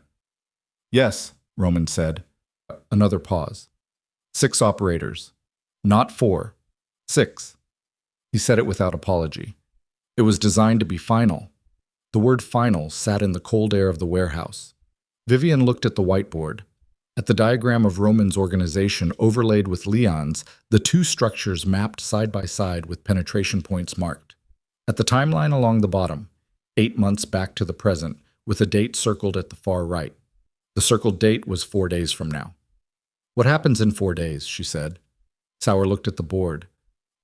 Yes, Roman said. Another pause. 6 operators. Not 4. 6. He said it without apology. It was designed to be final. The word final sat in the cold air of the warehouse. Vivian looked at the whiteboard. At the diagram of Roman's organization overlaid with Leon's, the two structures mapped side by side with penetration points marked. At the timeline along the bottom, 8 months back to the present, with a date circled at the far right. The circled date was 4 days from now. What happens in 4 days, she said. Sauer looked at the board.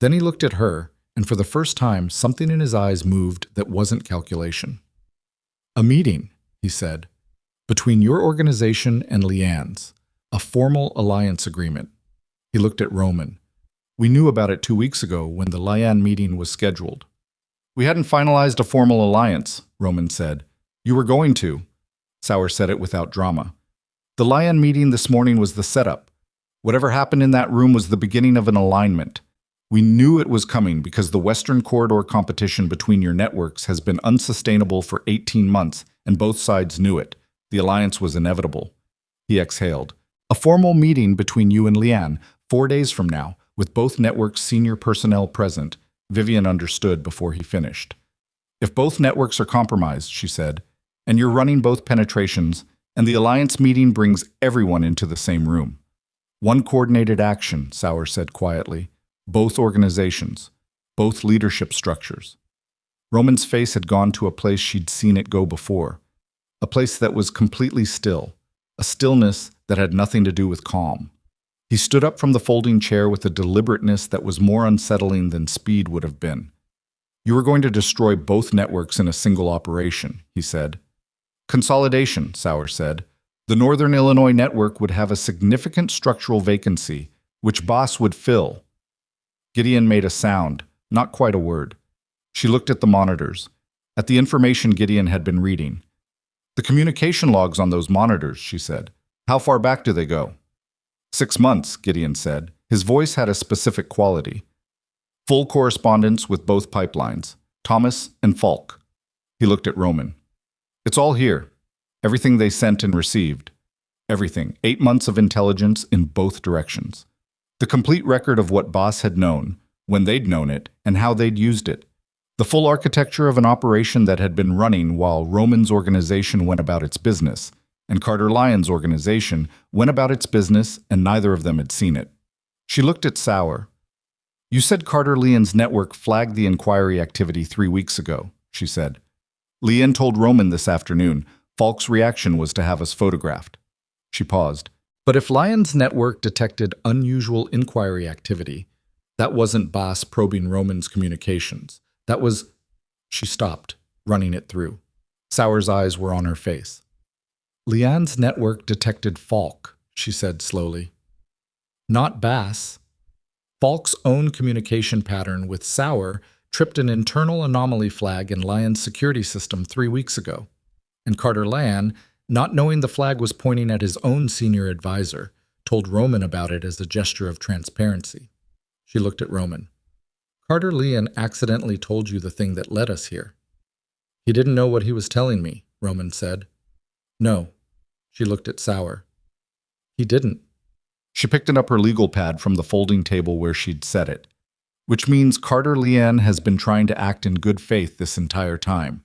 Then he looked at her, and for the first time, something in his eyes moved that wasn't calculation. A meeting, he said, between your organization and Leanne's, a formal alliance agreement. He looked at Roman. We knew about it 2 weeks ago when the Leanne meeting was scheduled. We hadn't finalized a formal alliance, Roman said. You were going to. Sauer said it without drama. The Leanne meeting this morning was the setup. Whatever happened in that room was the beginning of an alignment. We knew it was coming because the Western Corridor competition between your networks has been unsustainable for 18 months, and both sides knew it. The alliance was inevitable. He exhaled. A formal meeting between you and Leanne, 4 days from now, with both networks' senior personnel present. Vivian understood before he finished. If both networks are compromised, she said, and you're running both penetrations, and the alliance meeting brings everyone into the same room. One coordinated action, Sauer said quietly. Both organizations, both leadership structures. Roman's face had gone to a place she'd seen it go before, a place that was completely still, a stillness that had nothing to do with calm. He stood up from the folding chair with a deliberateness that was more unsettling than speed would have been. You were going to destroy both networks in a single operation, he said. Consolidation, Sauer said. The Northern Illinois network would have a significant structural vacancy, which boss would fill. Gideon made a sound, not quite a word. She looked at the monitors, at the information Gideon had been reading. The communication logs on those monitors, she said. How far back do they go? 6 months, Gideon said. His voice had a specific quality. Full correspondence with both pipelines, Thomas and Falk. He looked at Roman. It's all here. Everything they sent and received. Everything. 8 months of intelligence in both directions. The complete record of what Boss had known, when they'd known it, and how they'd used it. The full architecture of an operation that had been running while Roman's organization went about its business, and Carter Lyon's organization went about its business, and neither of them had seen it. She looked at Sauer. You said Carter Lyon's network flagged the inquiry activity 3 weeks ago, she said. Lyon told Roman this afternoon. Falk's reaction was to have us photographed. She paused. But if Lyon's network detected unusual inquiry activity, that wasn't Boss probing Roman's communications. That was... She stopped, running it through. Sauer's eyes were on her face. Lyon's network detected Falk, she said slowly. Not Bass. Falk's own communication pattern with Sauer tripped an internal anomaly flag in Lyon's security system 3 weeks ago. And Carter Lyon, not knowing the flag was pointing at his own senior advisor, told Roman about it as a gesture of transparency. She looked at Roman. Carter Lyon accidentally told you the thing that led us here. He didn't know what he was telling me, Roman said. No. She looked at Sauer. He didn't. She picked up her legal pad from the folding table where she'd set it, which means Carter Lyon has been trying to act in good faith this entire time.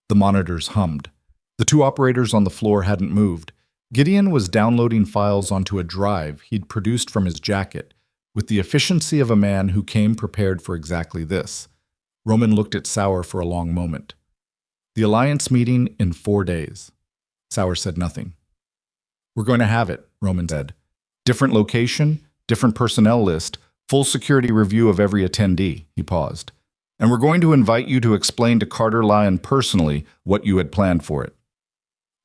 The monitors hummed. The 2 operators on the floor hadn't moved. Gideon was downloading files onto a drive he'd produced from his jacket, with the efficiency of a man who came prepared for exactly this. Roman looked at Sauer for a long moment. The Alliance meeting in 4 days. Sauer said nothing. We're going to have it, Roman said. Different location, different personnel list, full security review of every attendee, he paused. And we're going to invite you to explain to Carter Lyon personally what you had planned for it.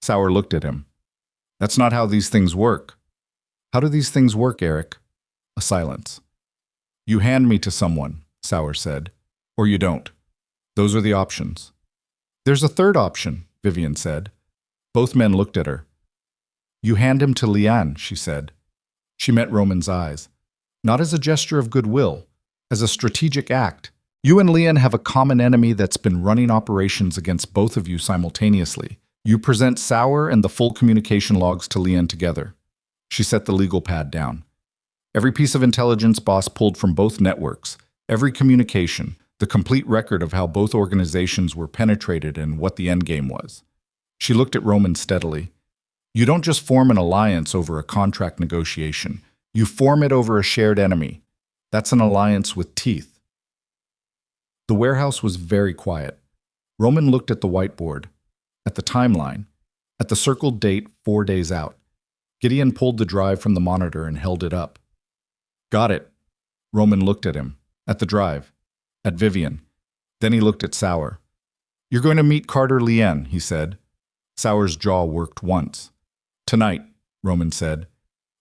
Sauer looked at him. That's not how these things work. How do these things work, Eric? A silence. You hand me to someone, Sauer said, or you don't. Those are the options. There's a third option, Vivian said. Both men looked at her. You hand him to Lyon, she said. She met Roman's eyes. Not as a gesture of goodwill, as a strategic act. You and Lyon have a common enemy that's been running operations against both of you simultaneously. You present Sauer and the full communication logs to Lyon together. She set the legal pad down. Every piece of intelligence Boss pulled from both networks, every communication, the complete record of how both organizations were penetrated and what the endgame was. She looked at Roman steadily. You don't just form an alliance over a contract negotiation. You form it over a shared enemy. That's an alliance with teeth. The warehouse was very quiet. Roman looked at the whiteboard, at the timeline, at the circled date 4 days out. Gideon pulled the drive from the monitor and held it up. Got it. Roman looked at him, at the drive, at Vivian. Then he looked at Sauer. You're going to meet Carter Lyon, he said. Sauer's jaw worked once. Tonight, Roman said.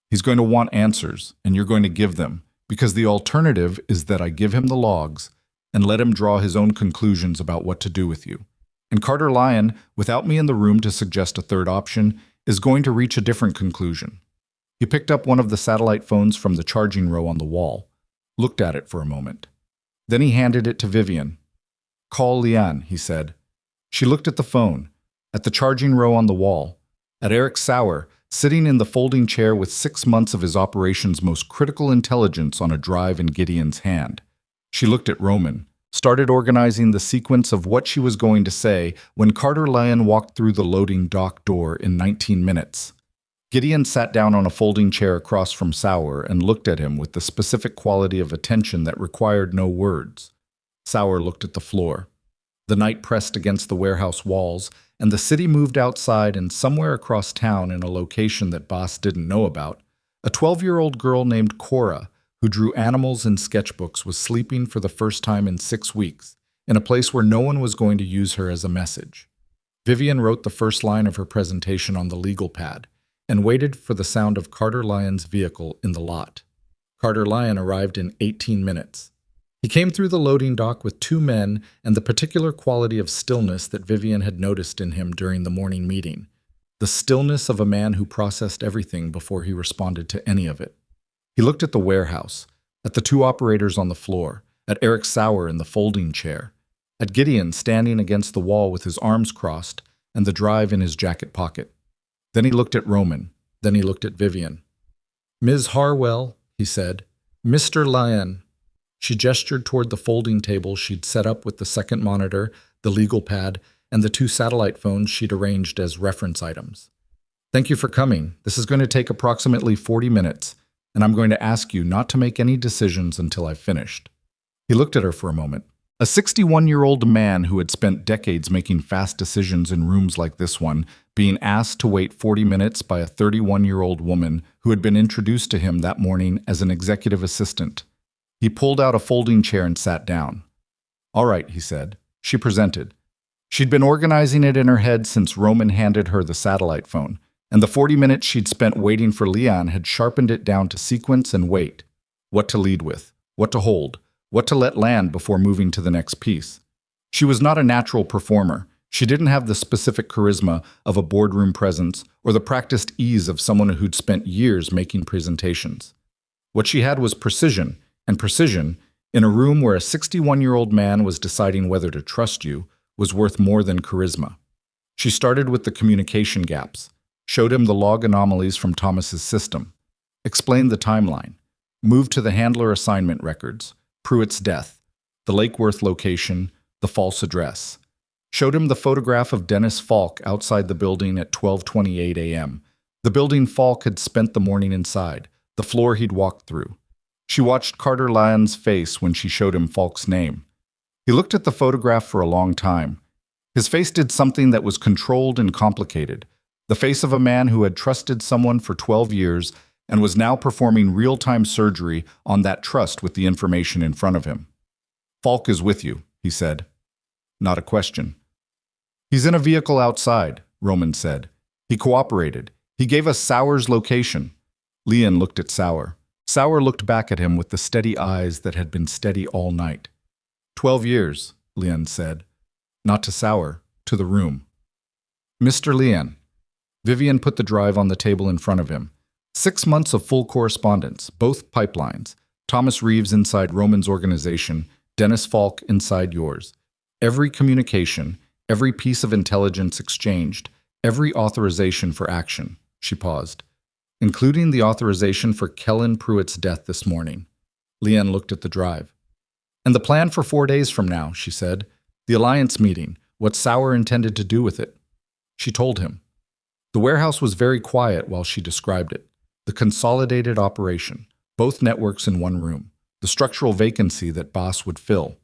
He's going to want answers, and you're going to give them, because the alternative is that I give him the logs and let him draw his own conclusions about what to do with you. And Carter Lyon, without me in the room to suggest a third option, is going to reach a different conclusion. He picked up one of the satellite phones from the charging row on the wall, looked at it for a moment. Then he handed it to Vivian. Call Lyon, he said. She looked at the phone, at the charging row on the wall, at Eric Sauer, sitting in the folding chair with 6 months of his operation's most critical intelligence on a drive in Gideon's hand. She looked at Roman, started organizing the sequence of what she was going to say when Carter Lyon walked through the loading dock door in 19 minutes. Gideon sat down on a folding chair across from Sauer and looked at him with the specific quality of attention that required no words. Sauer looked at the floor. The night pressed against the warehouse walls, and the city moved outside, and somewhere across town in a location that Boss didn't know about, a 12-year-old girl named Cora, who drew animals in sketchbooks, was sleeping for the first time in 6 weeks, in a place where no one was going to use her as a message. Vivian wrote the first line of her presentation on the legal pad, and waited for the sound of Carter Lyon's vehicle in the lot. Carter Lyon arrived in 18 minutes. He came through the loading dock with two men and the particular quality of stillness that Vivian had noticed in him during the morning meeting. The stillness of a man who processed everything before he responded to any of it. He looked at the warehouse, at the two operators on the floor, at Eric Sauer in the folding chair, at Gideon standing against the wall with his arms crossed and the drive in his jacket pocket. Then he looked at Roman. Then he looked at Vivian. "Ms. Harwell," he said. "Mr. Lyon." She gestured toward the folding table she'd set up with the second monitor, the legal pad, and the two satellite phones she'd arranged as reference items. "Thank you for coming. This is going to take approximately 40 minutes, and I'm going to ask you not to make any decisions until I've finished." He looked at her for a moment. A 61-year-old man who had spent decades making fast decisions in rooms like this one, being asked to wait 40 minutes by a 31-year-old woman who had been introduced to him that morning as an executive assistant. He pulled out a folding chair and sat down. "All right," he said. She presented. She'd been organizing it in her head since Roman handed her the satellite phone, and the 40 minutes she'd spent waiting for Leon had sharpened it down to sequence and weight. What to lead with, what to hold, what to let land before moving to the next piece. She was not a natural performer. She didn't have the specific charisma of a boardroom presence or the practiced ease of someone who'd spent years making presentations. What she had was precision, and precision, in a room where a 61-year-old man was deciding whether to trust you, was worth more than charisma. She started with the communication gaps, showed him the log anomalies from Thomas's system, explained the timeline, moved to the handler assignment records, Pruitt's death, the Lake Worth location, the false address. Showed him the photograph of Dennis Falk outside the building at 12:28 a.m., the building Falk had spent the morning inside, the floor he'd walked through. She watched Carter Lyon's face when she showed him Falk's name. He looked at the photograph for a long time. His face did something that was controlled and complicated, the face of a man who had trusted someone for 12 years and was now performing real-time surgery on that trust with the information in front of him. "Falk is with you," he said. Not a question. "He's in a vehicle outside," Roman said. "He cooperated. He gave us Sauer's location." Leon looked at Sauer. Sauer looked back at him with the steady eyes that had been steady all night. 12 years, Leon said. Not to Sauer, to the room. "Mr. Leon." Vivian put the drive on the table in front of him. 6 months of full correspondence, both pipelines. Thomas Reeves inside Roman's organization, Dennis Falk inside yours. Every communication, every piece of intelligence exchanged, every authorization for action. She paused. "Including the authorization for Kellen Pruitt's death this morning." Leanne looked at the drive. "And the plan for 4 days from now," she said. "The alliance meeting, what Sauer intended to do with it." She told him. The warehouse was very quiet while she described it. The consolidated operation, both networks in one room, the structural vacancy that Boss would fill.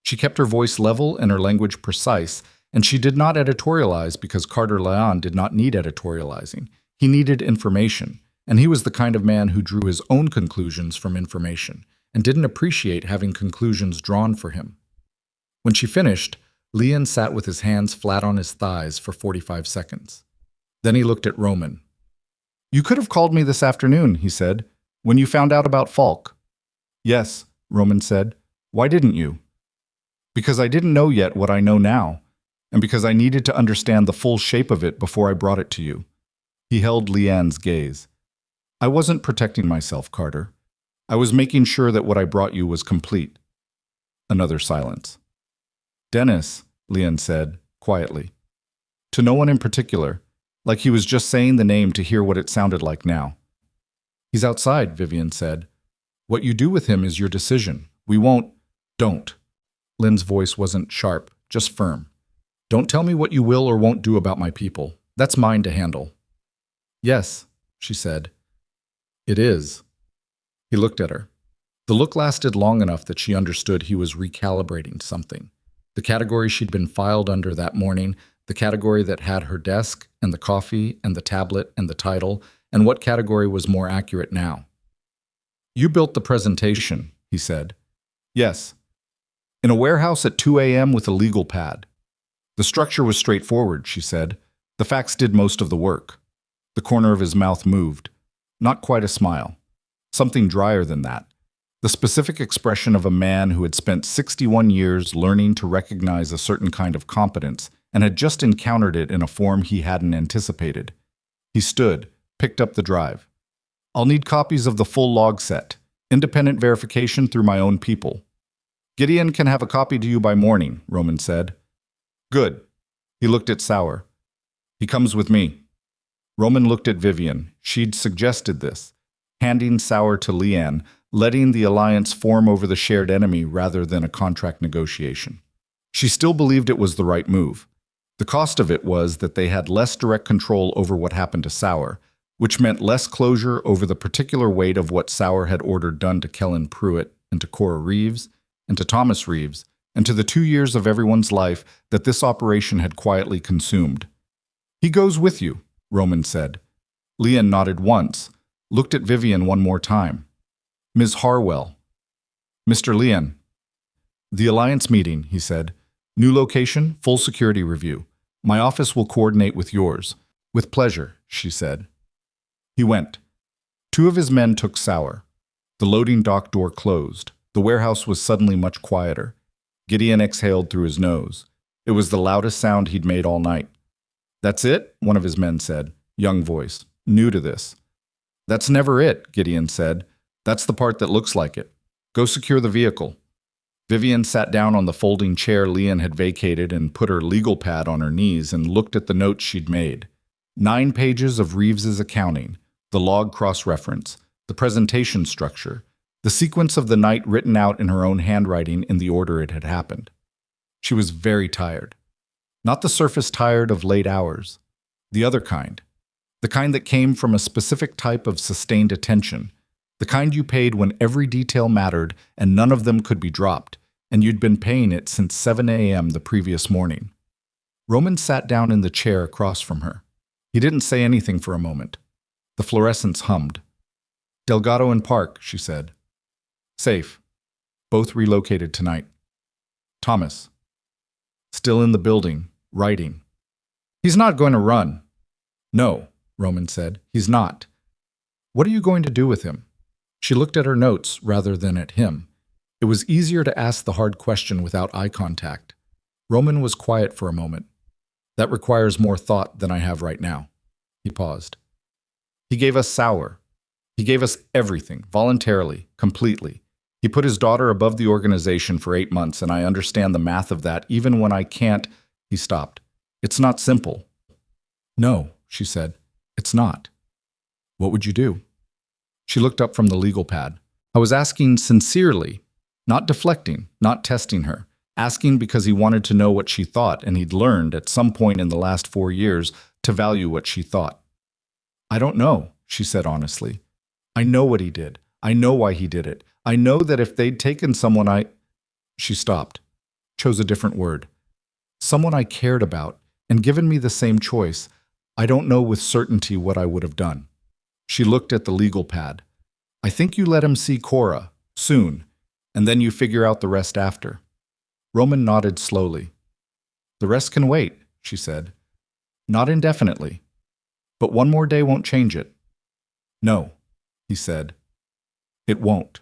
She kept her voice level and her language precise, and she did not editorialize because Carter Lyon did not need editorializing. He needed information, and he was the kind of man who drew his own conclusions from information and didn't appreciate having conclusions drawn for him. When she finished, Leon sat with his hands flat on his thighs for 45 seconds. Then he looked at Roman. "You could have called me this afternoon," he said, "when you found out about Falk." "Yes," Roman said. "Why didn't you?" "Because I didn't know yet what I know now, and because I needed to understand the full shape of it before I brought it to you." He held Leanne's gaze. "I wasn't protecting myself, Carter. I was making sure that what I brought you was complete." Another silence. "Dennis," Leon said, quietly. To no one in particular, like he was just saying the name to hear what it sounded like now. "He's outside," Vivian said. "What you do with him is your decision. We won't—" "Don't." Lynn's voice wasn't sharp, just firm. "Don't tell me what you will or won't do about my people. That's mine to handle." "Yes," she said. "It is." He looked at her. The look lasted long enough that she understood he was recalibrating something. The category she'd been filed under that morning, the category that had her desk and the coffee and the tablet and the title, and what category was more accurate now. "You built the presentation," he said. "Yes. In a warehouse at 2 a.m. with a legal pad." "The structure was straightforward," she said. "The facts did most of the work." The corner of his mouth moved. Not quite a smile. something drier than that. The specific expression of a man who had spent 61 years learning to recognize a certain kind of competence and had just encountered it in a form he hadn't anticipated. He stood, picked up the drive. I'll need copies of the full log set, independent verification through my own people. Gideon can have a copy to you by morning, Roman said. Good. He looked at Sauer. He comes with me. Roman looked at Vivian. She'd suggested this, handing Sauer to Leanne, letting the alliance form over the shared enemy rather than a contract negotiation. She still believed it was the right move. The cost of it was that they had less direct control over what happened to Sauer, which meant less closure over the particular weight of what Sauer had ordered done to Kellen Pruitt and to Cora Reeves and to Thomas Reeves and to the 2 years of everyone's life that this operation had quietly consumed. He goes with you, Roman said. Leanne nodded once, looked at Vivian one more time. Ms. Harwell. Mr. Leanne. The alliance meeting, he said. New location, full security review. My office will coordinate with yours. With pleasure, she said. He went. 2 of his men took Sauer. The loading dock door closed. The warehouse was suddenly much quieter. Gideon exhaled through his nose. It was the loudest sound he'd made all night. That's it? One of his men said, young voice, new to this. That's never it, Gideon said. That's the part that looks like it. Go secure the vehicle. Vivian sat down on the folding chair Leanne had vacated and put her legal pad on her knees and looked at the notes she'd made. 9 pages of Reeves's accounting, the log cross-reference, the presentation structure, the sequence of the night written out in her own handwriting in the order it had happened. She was very tired. Not the surface tired of late hours. The other kind. The kind that came from a specific type of sustained attention. The kind you paid when every detail mattered and none of them could be dropped, and you'd been paying it since 7 a.m. the previous morning. Roman sat down in the chair across from her. He didn't say anything for a moment. The fluorescents hummed. Delgado and Park, she said. Safe. Both relocated tonight. Thomas. Still in the building, writing. He's not going to run. No, Roman said. He's not. What are you going to do with him? She looked at her notes rather than at him. It was easier to ask the hard question without eye contact. Roman was quiet for a moment. That requires more thought than I have right now. He paused. He gave us Sauer. He gave us everything, voluntarily, completely. He put his daughter above the organization for 8 months, and I understand the math of that, even when I can't. He stopped. It's not simple. No, she said. It's not. What would you do? She looked up from the legal pad. I was asking sincerely, not deflecting, not testing her, asking because he wanted to know what she thought, and he'd learned at some point in the last 4 years to value what she thought. I don't know, she said honestly. I know what he did. I know why he did it. I know that if they'd taken someone She stopped, chose a different word. Someone I cared about, and given me the same choice, I don't know with certainty what I would have done. She looked at the legal pad. I think you let him see Cora, soon, and then you figure out the rest after. Roman nodded slowly. The rest can wait, she said. Not indefinitely. But 1 more day won't change it. No, he said. It won't.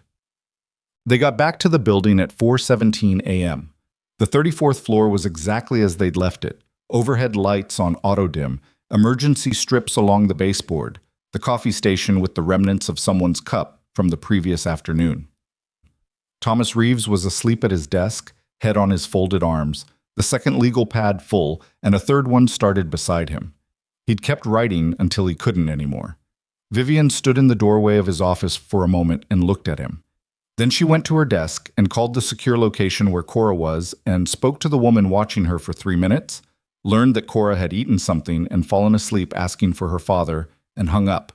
They got back to the building at 4:17 a.m. The 34th floor was exactly as they'd left it. Overhead lights on auto-dim, emergency strips along the baseboard, the coffee station with the remnants of someone's cup from the previous afternoon. Thomas Reeves was asleep at his desk, head on his folded arms, the second legal pad full, and a third one started beside him. He'd kept writing until he couldn't anymore. Vivian stood in the doorway of his office for a moment and looked at him. Then she went to her desk and called the secure location where Cora was and spoke to the woman watching her for 3 minutes, learned that Cora had eaten something and fallen asleep asking for her father, and hung up.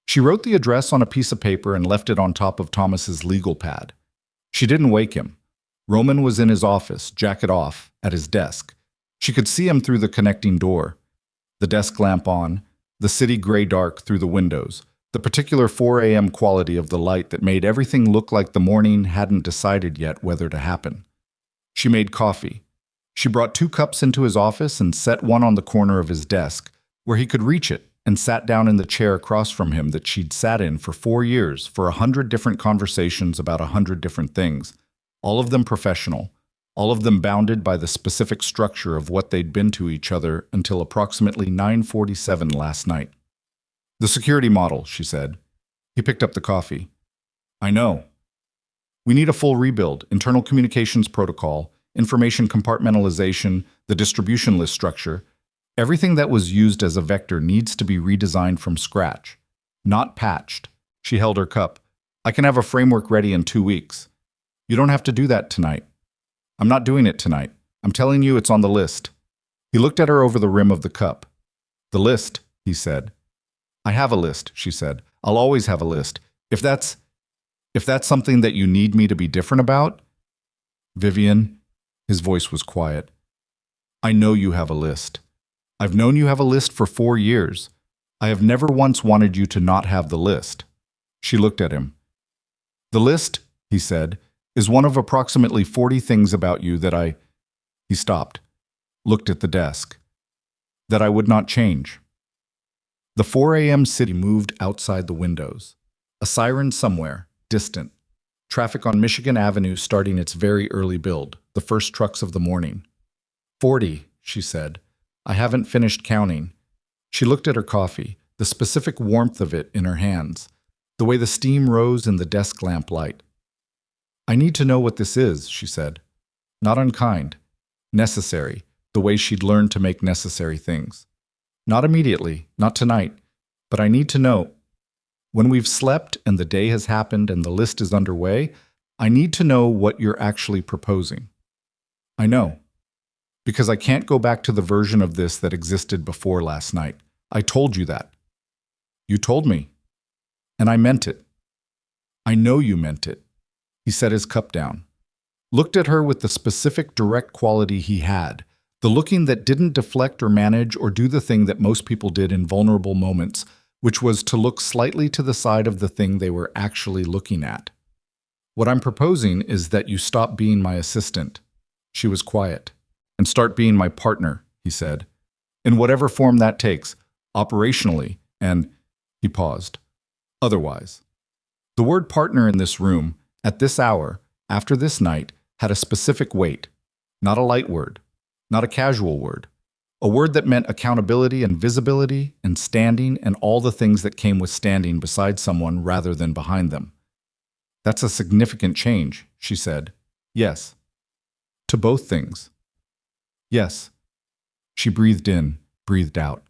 She wrote the address on a piece of paper and left it on top of Thomas's legal pad. She didn't wake him. Roman was in his office, jacket off, at his desk. She could see him through the connecting door. The desk lamp on, the city gray dark through the windows, the particular 4 a.m. quality of the light that made everything look like the morning hadn't decided yet whether to happen. She made coffee. She brought 2 cups into his office and set one on the corner of his desk, where he could reach it, and sat down in the chair across from him that she'd sat in for 4 years for 100 different conversations about 100 different things, all of them professional, all of them bounded by the specific structure of what they'd been to each other until approximately 9:47 last night. "The security model," she said. He picked up the coffee. "I know. We need a full rebuild, internal communications protocol, information compartmentalization, the distribution list structure. Everything that was used as a vector needs to be redesigned from scratch, not patched." She held her cup. "I can have a framework ready in 2 weeks. You don't have to do that tonight. I'm not doing it tonight. I'm telling you it's on the list." He looked at her over the rim of the cup. "The list," he said. "I have a list," she said. "I'll always have a list. If that's something that you need me to be different about." "Vivian," his voice was quiet, "I know you have a list. I've known you have a list for 4 years. I have never once wanted you to not have the list." She looked at him. "The list," he said, "is one of approximately 40 things about you that I—" He stopped, looked at the desk. "That I would not change." The 4 a.m. city moved outside the windows. A siren somewhere, distant. Traffic on Michigan Avenue starting its very early build, the first trucks of the morning. 40, she said. "I haven't finished counting." She looked at her coffee, the specific warmth of it in her hands, the way the steam rose in the desk lamp light. "I need to know what this is," she said. Not unkind. Necessary, the way she'd learned to make necessary things. "Not immediately, not tonight, but I need to know. When we've slept and the day has happened and the list is underway, I need to know what you're actually proposing." "I know. Because I can't go back to the version of this that existed before last night. I told you that." "You told me. And I meant it." "I know you meant it." He set his cup down. Looked at her with the specific direct quality he had, the looking that didn't deflect or manage or do the thing that most people did in vulnerable moments, which was to look slightly to the side of the thing they were actually looking at. "What I'm proposing is that you stop being my assistant." She was quiet. "And start being my partner," he said. "In whatever form that takes, operationally, and—" he paused. "Otherwise." The word partner in this room, at this hour, after this night, had a specific weight. Not a light word. Not a casual word. A word that meant accountability and visibility and standing and all the things that came with standing beside someone rather than behind them. "That's a significant change," she said. "Yes." "To both things." "Yes." She breathed in, breathed out.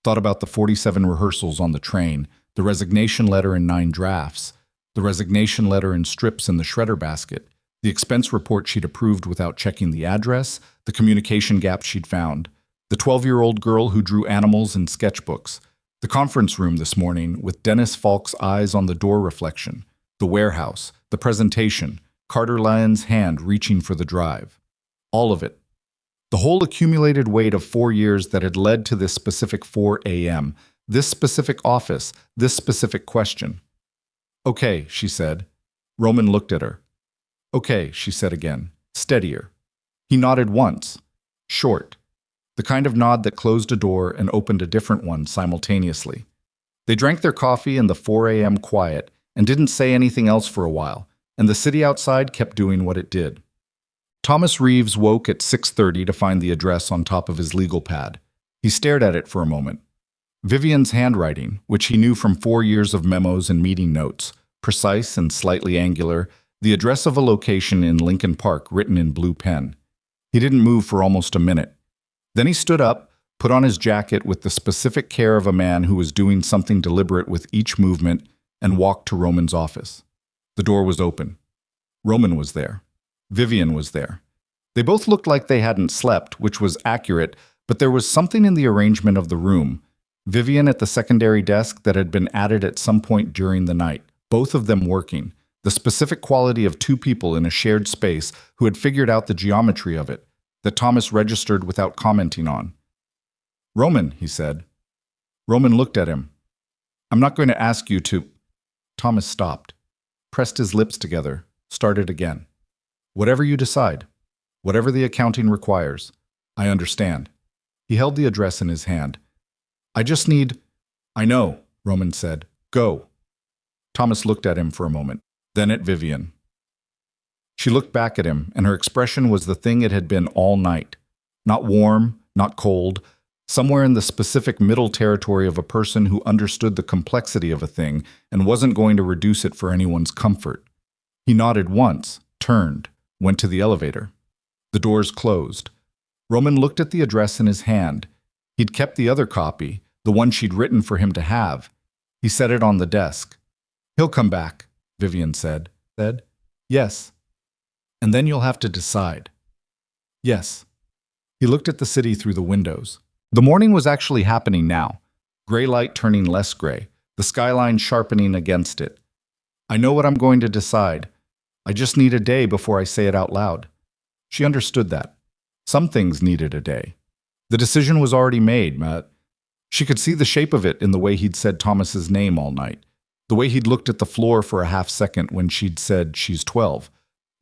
Thought about the 47 rehearsals on the train, the resignation letter in 9 drafts, the resignation letter in strips in the shredder basket, the expense report she'd approved without checking the address, the communication gaps she'd found, the 12-year-old girl who drew animals in sketchbooks, the conference room this morning with Dennis Falk's eyes on the door reflection, the warehouse, the presentation, Carter Lyon's hand reaching for the drive. All of it. The whole accumulated weight of 4 years that had led to this specific 4 a.m., this specific office, this specific question. "Okay," she said. Roman looked at her. "Okay," she said again, steadier. He nodded once. Short. The kind of nod that closed a door and opened a different one simultaneously. They drank their coffee in the 4 a.m. quiet and didn't say anything else for a while, and the city outside kept doing what it did. Thomas Reeves woke at 6:30 to find the address on top of his legal pad. He stared at it for a moment. Vivian's handwriting, which he knew from 4 years of memos and meeting notes, precise and slightly angular, the address of a location in Lincoln Park written in blue pen. He didn't move for almost a minute. Then he stood up, put on his jacket with the specific care of a man who was doing something deliberate with each movement, and walked to Roman's office. The door was open. Roman was there. Vivian was there. They both looked like they hadn't slept, which was accurate, but there was something in the arrangement of the room. Vivian at the secondary desk that had been added at some point during the night, both of them working. The specific quality of 2 people in a shared space who had figured out the geometry of it, that Thomas registered without commenting on. "Roman," he said. Roman looked at him. "I'm not going to ask you to—" Thomas stopped, pressed his lips together, started again. "Whatever you decide, whatever the accounting requires, I understand." He held the address in his hand. "I just need—" I know, Roman said. Go. Thomas looked at him for a moment, then at Vivian. She looked back at him, and her expression was the thing it had been all night. Not warm, not cold, somewhere in the specific middle territory of a person who understood the complexity of a thing and wasn't going to reduce it for anyone's comfort. He nodded once, turned, went to the elevator. The doors closed. Roman looked at the address in his hand. He'd kept the other copy, the one she'd written for him to have. He set it on the desk. He'll come back, Vivian said. Yes. And then you'll have to decide. Yes. He looked at the city through the windows. The morning was actually happening now. Gray light turning less gray, the skyline sharpening against it. I know what I'm going to decide. I just need a day before I say it out loud. She understood that. Some things needed a day. The decision was already made, Matt. She could see the shape of it in the way he'd said Thomas's name all night, the way he'd looked at the floor for a half second when she'd said she's 12.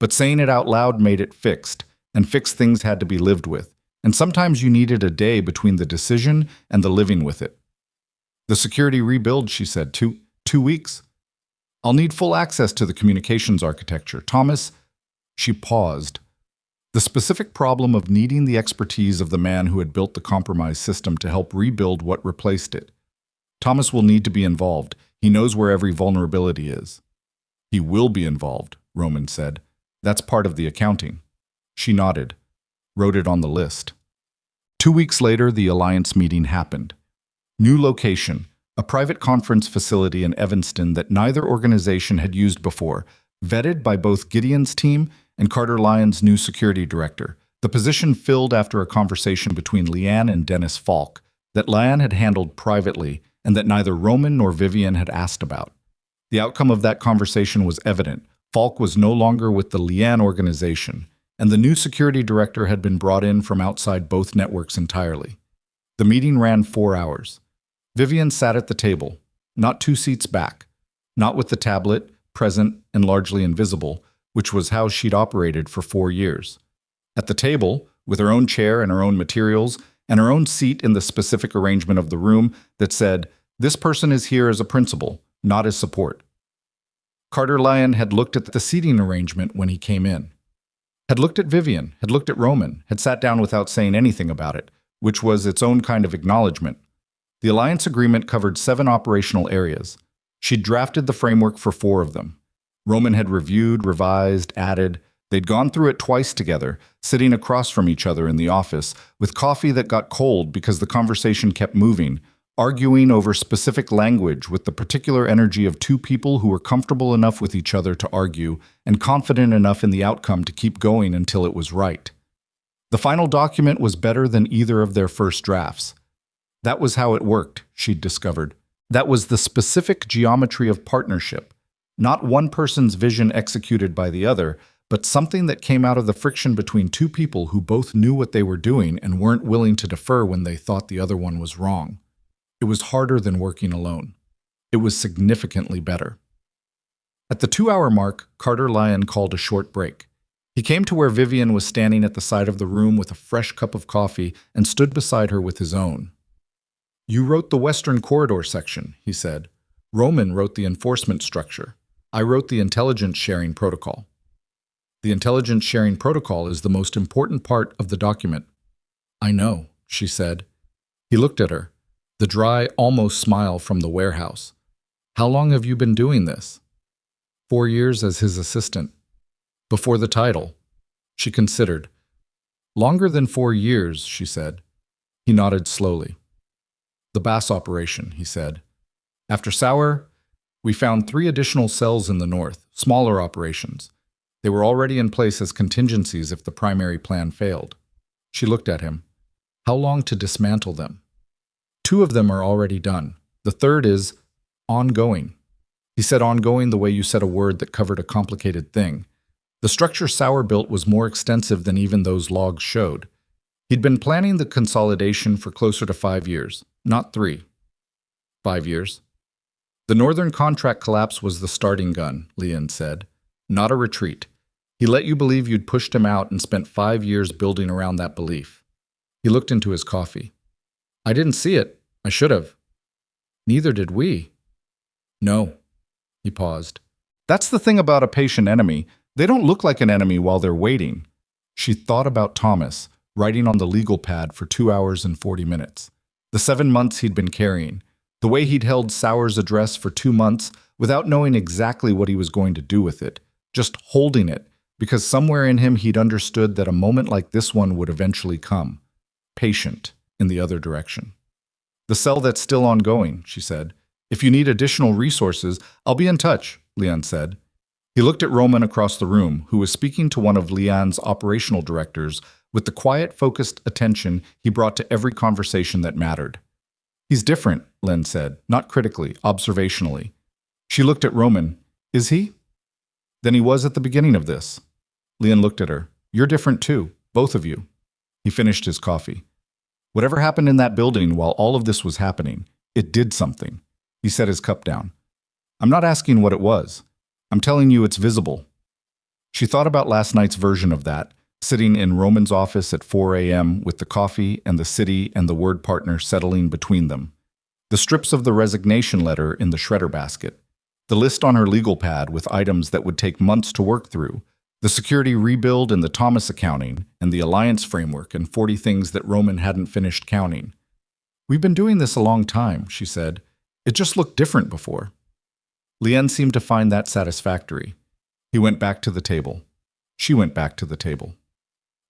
But saying it out loud made it fixed, and fixed things had to be lived with. And sometimes you needed a day between the decision and the living with it. The security rebuild, she said, 2 weeks. I'll need full access to the communications architecture. Thomas, she paused. The specific problem of needing the expertise of the man who had built the compromise system to help rebuild what replaced it. Thomas will need to be involved. He knows where every vulnerability is. He will be involved, Roman said. That's part of the accounting. She nodded, wrote it on the list. 2 weeks later, the Alliance meeting happened. New location, a private conference facility in Evanston that neither organization had used before, vetted by both Gideon's team and Carter Lyon's new security director. The position filled after a conversation between Leanne and Dennis Falk that Lyon had handled privately and that neither Roman nor Vivian had asked about. The outcome of that conversation was evident. Falk was no longer with the Leanne organization, and the new security director had been brought in from outside both networks entirely. The meeting ran 4 hours. Vivian sat at the table, not 2 seats back, not with the tablet, present and largely invisible, which was how she'd operated for 4 years. At the table, with her own chair and her own materials, and her own seat in the specific arrangement of the room that said, "This person is here as a principal, not as support." Carter Lyon had looked at the seating arrangement when he came in. Had looked at Vivian, had looked at Roman, had sat down without saying anything about it, which was its own kind of acknowledgement. The alliance agreement covered 7 operational areas. She'd drafted the framework for 4 of them. Roman had reviewed, revised, added. They'd gone through it twice together, sitting across from each other in the office, with coffee that got cold because the conversation kept moving, arguing over specific language with the particular energy of 2 people who were comfortable enough with each other to argue and confident enough in the outcome to keep going until it was right. The final document was better than either of their first drafts. That was how it worked, she'd discovered. That was the specific geometry of partnership. Not one person's vision executed by the other, but something that came out of the friction between 2 people who both knew what they were doing and weren't willing to defer when they thought the other one was wrong. It was harder than working alone. It was significantly better. At the 2-hour mark, Carter Lyon called a short break. He came to where Vivian was standing at the side of the room with a fresh cup of coffee and stood beside her with his own. "You wrote the Western Corridor section," he said. "Roman wrote the enforcement structure. I wrote the intelligence sharing protocol." "The intelligence sharing protocol is the most important part of the document." "I know," she said. He looked at her, the dry, almost smile from the warehouse. "How long have you been doing this?" 4 years as his assistant. Before the title. She considered. "Longer than 4 years," she said. He nodded slowly. "The Bass operation," he said. "After Sauer, we found 3 additional cells in the north, smaller operations. They were already in place as contingencies if the primary plan failed." She looked at him. "How long to dismantle them?" 2 of them are already done. The third is ongoing." He said ongoing the way you said a word that covered a complicated thing. The structure Sauer built was more extensive than even those logs showed. He'd been planning the consolidation for closer to 5 years, not 3. 5 years. "The Northern contract collapse was the starting gun," Leon said, "not a retreat. He let you believe you'd pushed him out and spent 5 years building around that belief." He looked into his coffee. "I didn't see it. I should have." Neither did we. No. He paused. That's the thing about a patient enemy. They don't look like an enemy while they're waiting. She thought about Thomas, writing on the legal pad for 2 hours and 40 minutes. The 7 months he'd been carrying. The way he'd held Sauer's address for 2 months without knowing exactly what he was going to do with it. Just holding it, because somewhere in him he'd understood that a moment like this one would eventually come. Patient, in the other direction. The cell that's still ongoing, she said. If you need additional resources, I'll be in touch, Leon said. He looked at Roman across the room, who was speaking to one of Leon's operational directors with the quiet, focused attention he brought to every conversation that mattered. He's different, Len said, not critically, observationally. She looked at Roman. Is he? Then he was at the beginning of this. Leon looked at her. You're different too, both of you. He finished his coffee. Whatever happened in that building while all of this was happening, it did something. He set his cup down. I'm not asking what it was. I'm telling you it's visible. She thought about last night's version of that, sitting in Roman's office at 4 a.m. with the coffee and the city and the word partner settling between them. The strips of the resignation letter in the shredder basket. The list on her legal pad with items that would take months to work through. The security rebuild and the Thomas accounting and the alliance framework and 40 things that Roman hadn't finished counting. We've been doing this a long time, she said. It just looked different before. Lien seemed to find that satisfactory. He went back to the table. She went back to the table.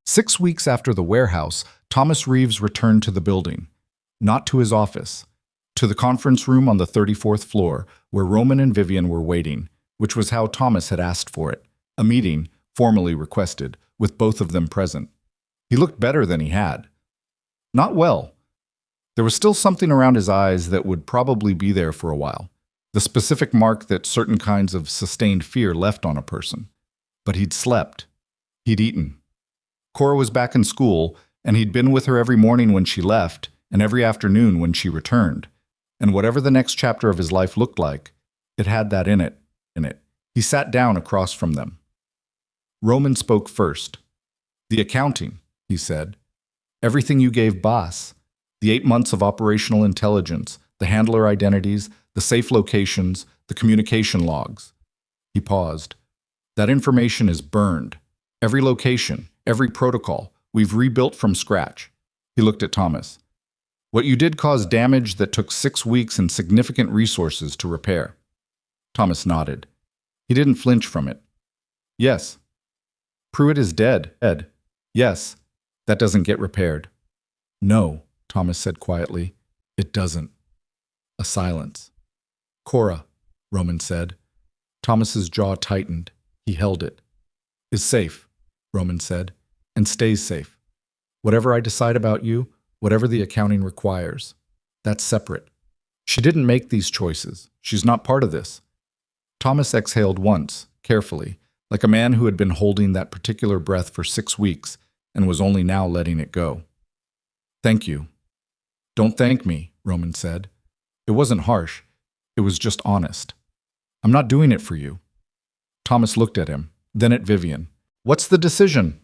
6 weeks after the warehouse, Thomas Reeves returned to the building. Not to his office. To the conference room on the 34th floor, where Roman and Vivian were waiting, which was how Thomas had asked for it. A meeting, formally requested, with both of them present. He looked better than he had. Not well. There was still something around his eyes that would probably be there for a while. The specific mark that certain kinds of sustained fear left on a person. But he'd slept. He'd eaten. Cora was back in school, and he'd been with her every morning when she left, and every afternoon when she returned. And whatever the next chapter of his life looked like, it had that in it. He sat down across from them. Roman spoke first. The accounting, he said. Everything you gave Boss. The 8 months of operational intelligence, the handler identities, the safe locations, the communication logs. He paused. That information is burned. Every location, every protocol, we've rebuilt from scratch. He looked at Thomas. What you did caused damage that took 6 weeks and significant resources to repair. Thomas nodded. He didn't flinch from it. Yes. Pruitt is dead, Ed. Yes. That doesn't get repaired. No, Thomas said quietly. It doesn't. A silence. Cora, Roman said. Thomas's jaw tightened. He held it. Is safe, Roman said, and stays safe. Whatever I decide about you, whatever the accounting requires, that's separate. She didn't make these choices. She's not part of this. Thomas exhaled once, carefully, like a man who had been holding that particular breath for 6 weeks and was only now letting it go. Thank you. Don't thank me, Roman said. It wasn't harsh. It was just honest. I'm not doing it for you. Thomas looked at him, then at Vivian. What's the decision?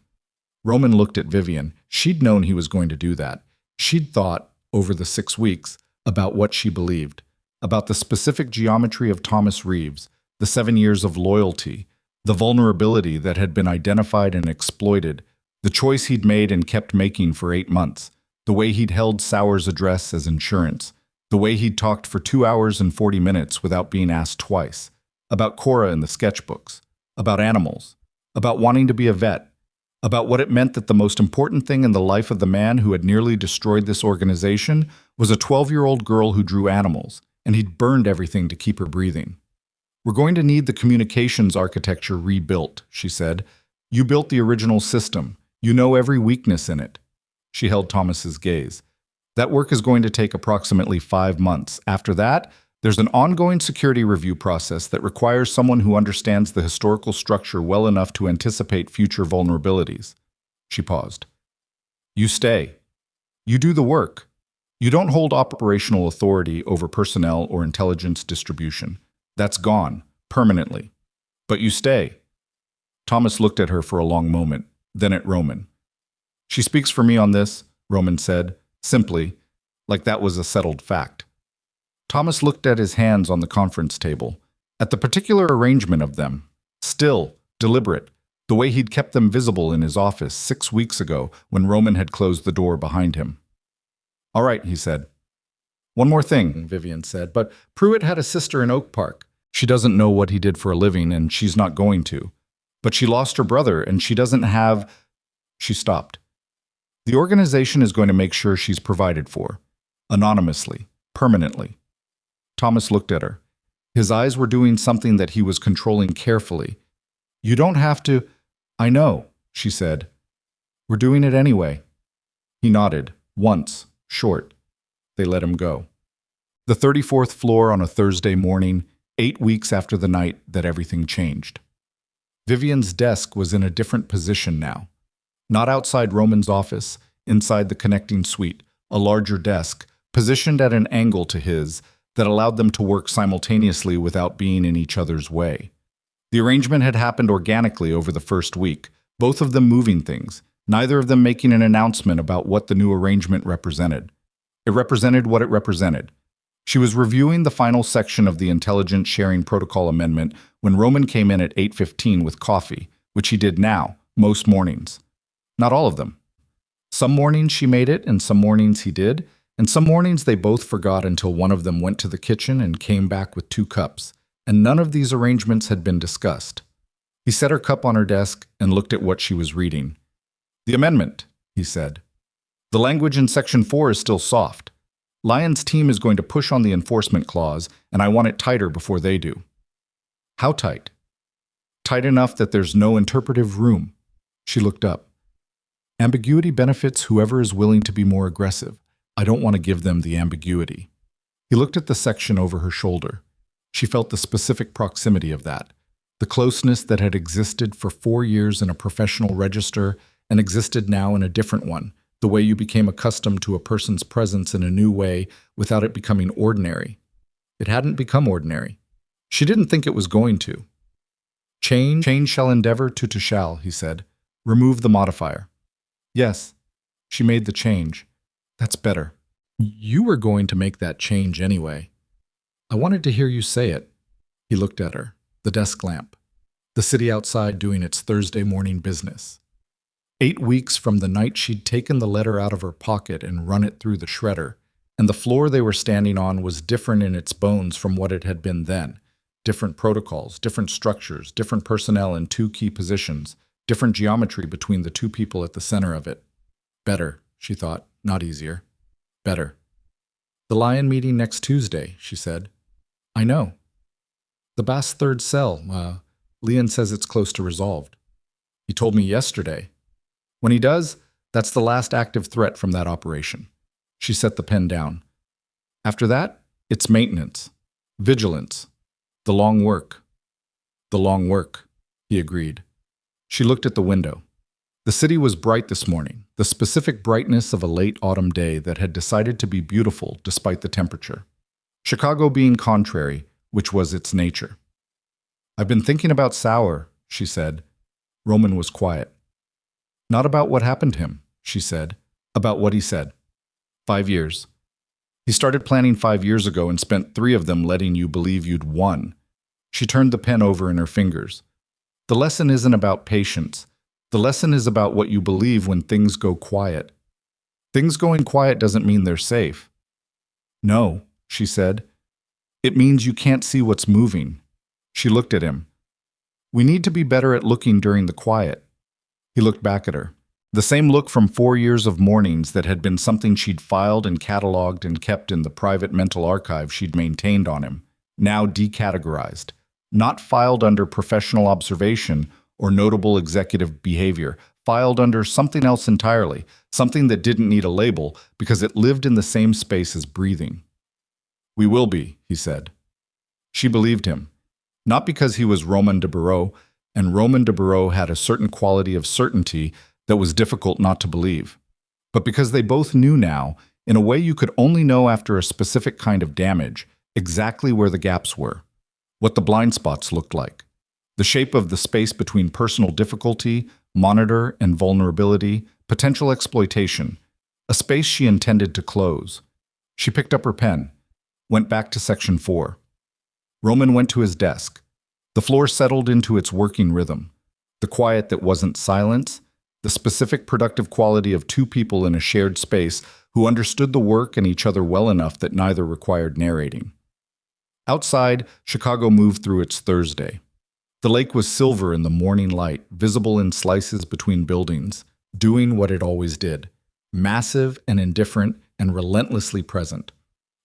Roman looked at Vivian. She'd known he was going to do that. She'd thought, over the 6 weeks, about what she believed, about the specific geometry of Thomas Reeves, the 7 years of loyalty, the vulnerability that had been identified and exploited, the choice he'd made and kept making for 8 months, the way he'd held Sauer's address as insurance, the way he'd talked for 2 hours and 40 minutes without being asked twice, about Cora in the sketchbooks, about animals, about wanting to be a vet, about what it meant that the most important thing in the life of the man who had nearly destroyed this organization was a 12-year-old girl who drew animals, and he'd burned everything to keep her breathing. We're going to need the communications architecture rebuilt, she said. You built the original system. You know every weakness in it. She held Thomas's gaze. That work is going to take approximately 5 months. After that, there's an ongoing security review process that requires someone who understands the historical structure well enough to anticipate future vulnerabilities. She paused. You stay. You do the work. You don't hold operational authority over personnel or intelligence distribution. That's gone, permanently. But you stay. Thomas looked at her for a long moment, then at Roman. She speaks for me on this, Roman said, simply, like that was a settled fact. Thomas looked at his hands on the conference table, at the particular arrangement of them, still, deliberate, the way he'd kept them visible in his office 6 weeks ago when Roman had closed the door behind him. "All right," he said. "One more thing," Vivian said, "but Pruitt had a sister in Oak Park. She doesn't know what he did for a living, and she's not going to. But she lost her brother, and she doesn't have—" She stopped. "The organization is going to make sure she's provided for. Anonymously. Permanently." Thomas looked at her. His eyes were doing something that he was controlling carefully. "You don't have to—" "I know," she said. "We're doing it anyway." He nodded, once, short. They let him go. The 34th floor on a Thursday morning, 8 weeks after the night that everything changed. Vivian's desk was in a different position now. Not outside Roman's office, inside the connecting suite, a larger desk, positioned at an angle to his, that allowed them to work simultaneously without being in each other's way. The arrangement had happened organically over the first week, both of them moving things, neither of them making an announcement about what the new arrangement represented. It represented what it represented. She was reviewing the final section of the Intelligence Sharing Protocol Amendment when Roman came in at 8:15 with coffee, which he did now, most mornings. Not all of them. Some mornings she made it, and some mornings he did, and some mornings they both forgot until one of them went to the kitchen and came back with 2 cups, and none of these arrangements had been discussed. He set her cup on her desk and looked at what she was reading. "The amendment," he said. "The language in Section 4 is still soft. Lyon's team is going to push on the enforcement clause, and I want it tighter before they do." "How tight?" "Tight enough that there's no interpretive room." She looked up. "Ambiguity benefits whoever is willing to be more aggressive. I don't want to give them the ambiguity." He looked at the section over her shoulder. She felt the specific proximity of that, the closeness that had existed for 4 years in a professional register and existed now in a different one, the way you became accustomed to a person's presence in a new way without it becoming ordinary. It hadn't become ordinary. She didn't think it was going to. Change shall endeavor to shall," he said. "Remove the modifier." "Yes." She made the change. "That's better. You were going to make that change anyway. I wanted to hear you say it." He looked at her, the desk lamp, the city outside doing its Thursday morning business. 8 weeks from the night she'd taken the letter out of her pocket and run it through the shredder, and the floor they were standing on was different in its bones from what it had been then. Different protocols, different structures, different personnel in 2 key positions, different geometry between the 2 people at the center of it. Better, she thought, not easier. Better. "The Lion meeting next Tuesday," she said. "I know. The Bass third cell, Leon says it's close to resolved. He told me yesterday. When he does, that's the last active threat from that operation." She set the pen down. "After that, it's maintenance, vigilance, the long work." "The long work," he agreed. She looked at the window. The city was bright this morning, the specific brightness of a late autumn day that had decided to be beautiful despite the temperature. Chicago being contrary, which was its nature. "I've been thinking about Sauer," she said. Roman was quiet. "Not about what happened to him," she said. "About what he said. 5 years. He started planning 5 years ago and spent 3 of them letting you believe you'd won." She turned the pen over in her fingers. "The lesson isn't about patience. The lesson is about what you believe when things go quiet. Things going quiet doesn't mean they're safe." "No," she said. "It means you can't see what's moving." She looked at him. "We need to be better at looking during the quiet." He looked back at her. The same look from 4 years of mornings that had been something she'd filed and cataloged and kept in the private mental archive she'd maintained on him, now decategorized, not filed under professional observation or notable executive behavior, filed under something else entirely, something that didn't need a label because it lived in the same space as breathing. "We will be," he said. She believed him, not because he was Roman de Barreau, and Roman de Barreau had a certain quality of certainty that was difficult not to believe, but because they both knew now, in a way you could only know after a specific kind of damage, exactly where the gaps were, what the blind spots looked like, the shape of the space between personal difficulty, monitor, and vulnerability, potential exploitation, a space she intended to close. She picked up her pen. went back to section 4. Roman went to his desk. The floor settled into its working rhythm. The quiet that wasn't silence, the specific productive quality of two people in a shared space who understood the work and each other well enough that neither required narrating. Outside, Chicago moved through its Thursday. The lake was silver in the morning light, visible in slices between buildings, doing what it always did, massive and indifferent and relentlessly present.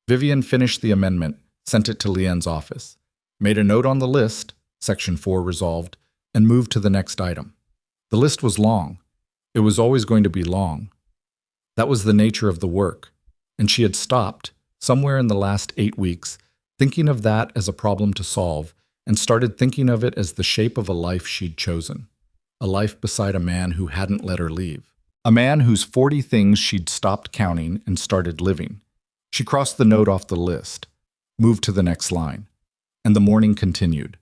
Vivian finished the amendment, sent it to Leanne's office, made a note on the list, section 4 resolved, and moved to the next item. The list was long. It was always going to be long. That was the nature of the work, and she had stopped, somewhere in the last 8 weeks, thinking of that as a problem to solve, and started thinking of it as the shape of a life she'd chosen. A life beside a man who hadn't let her leave. A man whose 40 things she'd stopped counting and started living. She crossed the note off the list, moved to the next line, and the morning continued.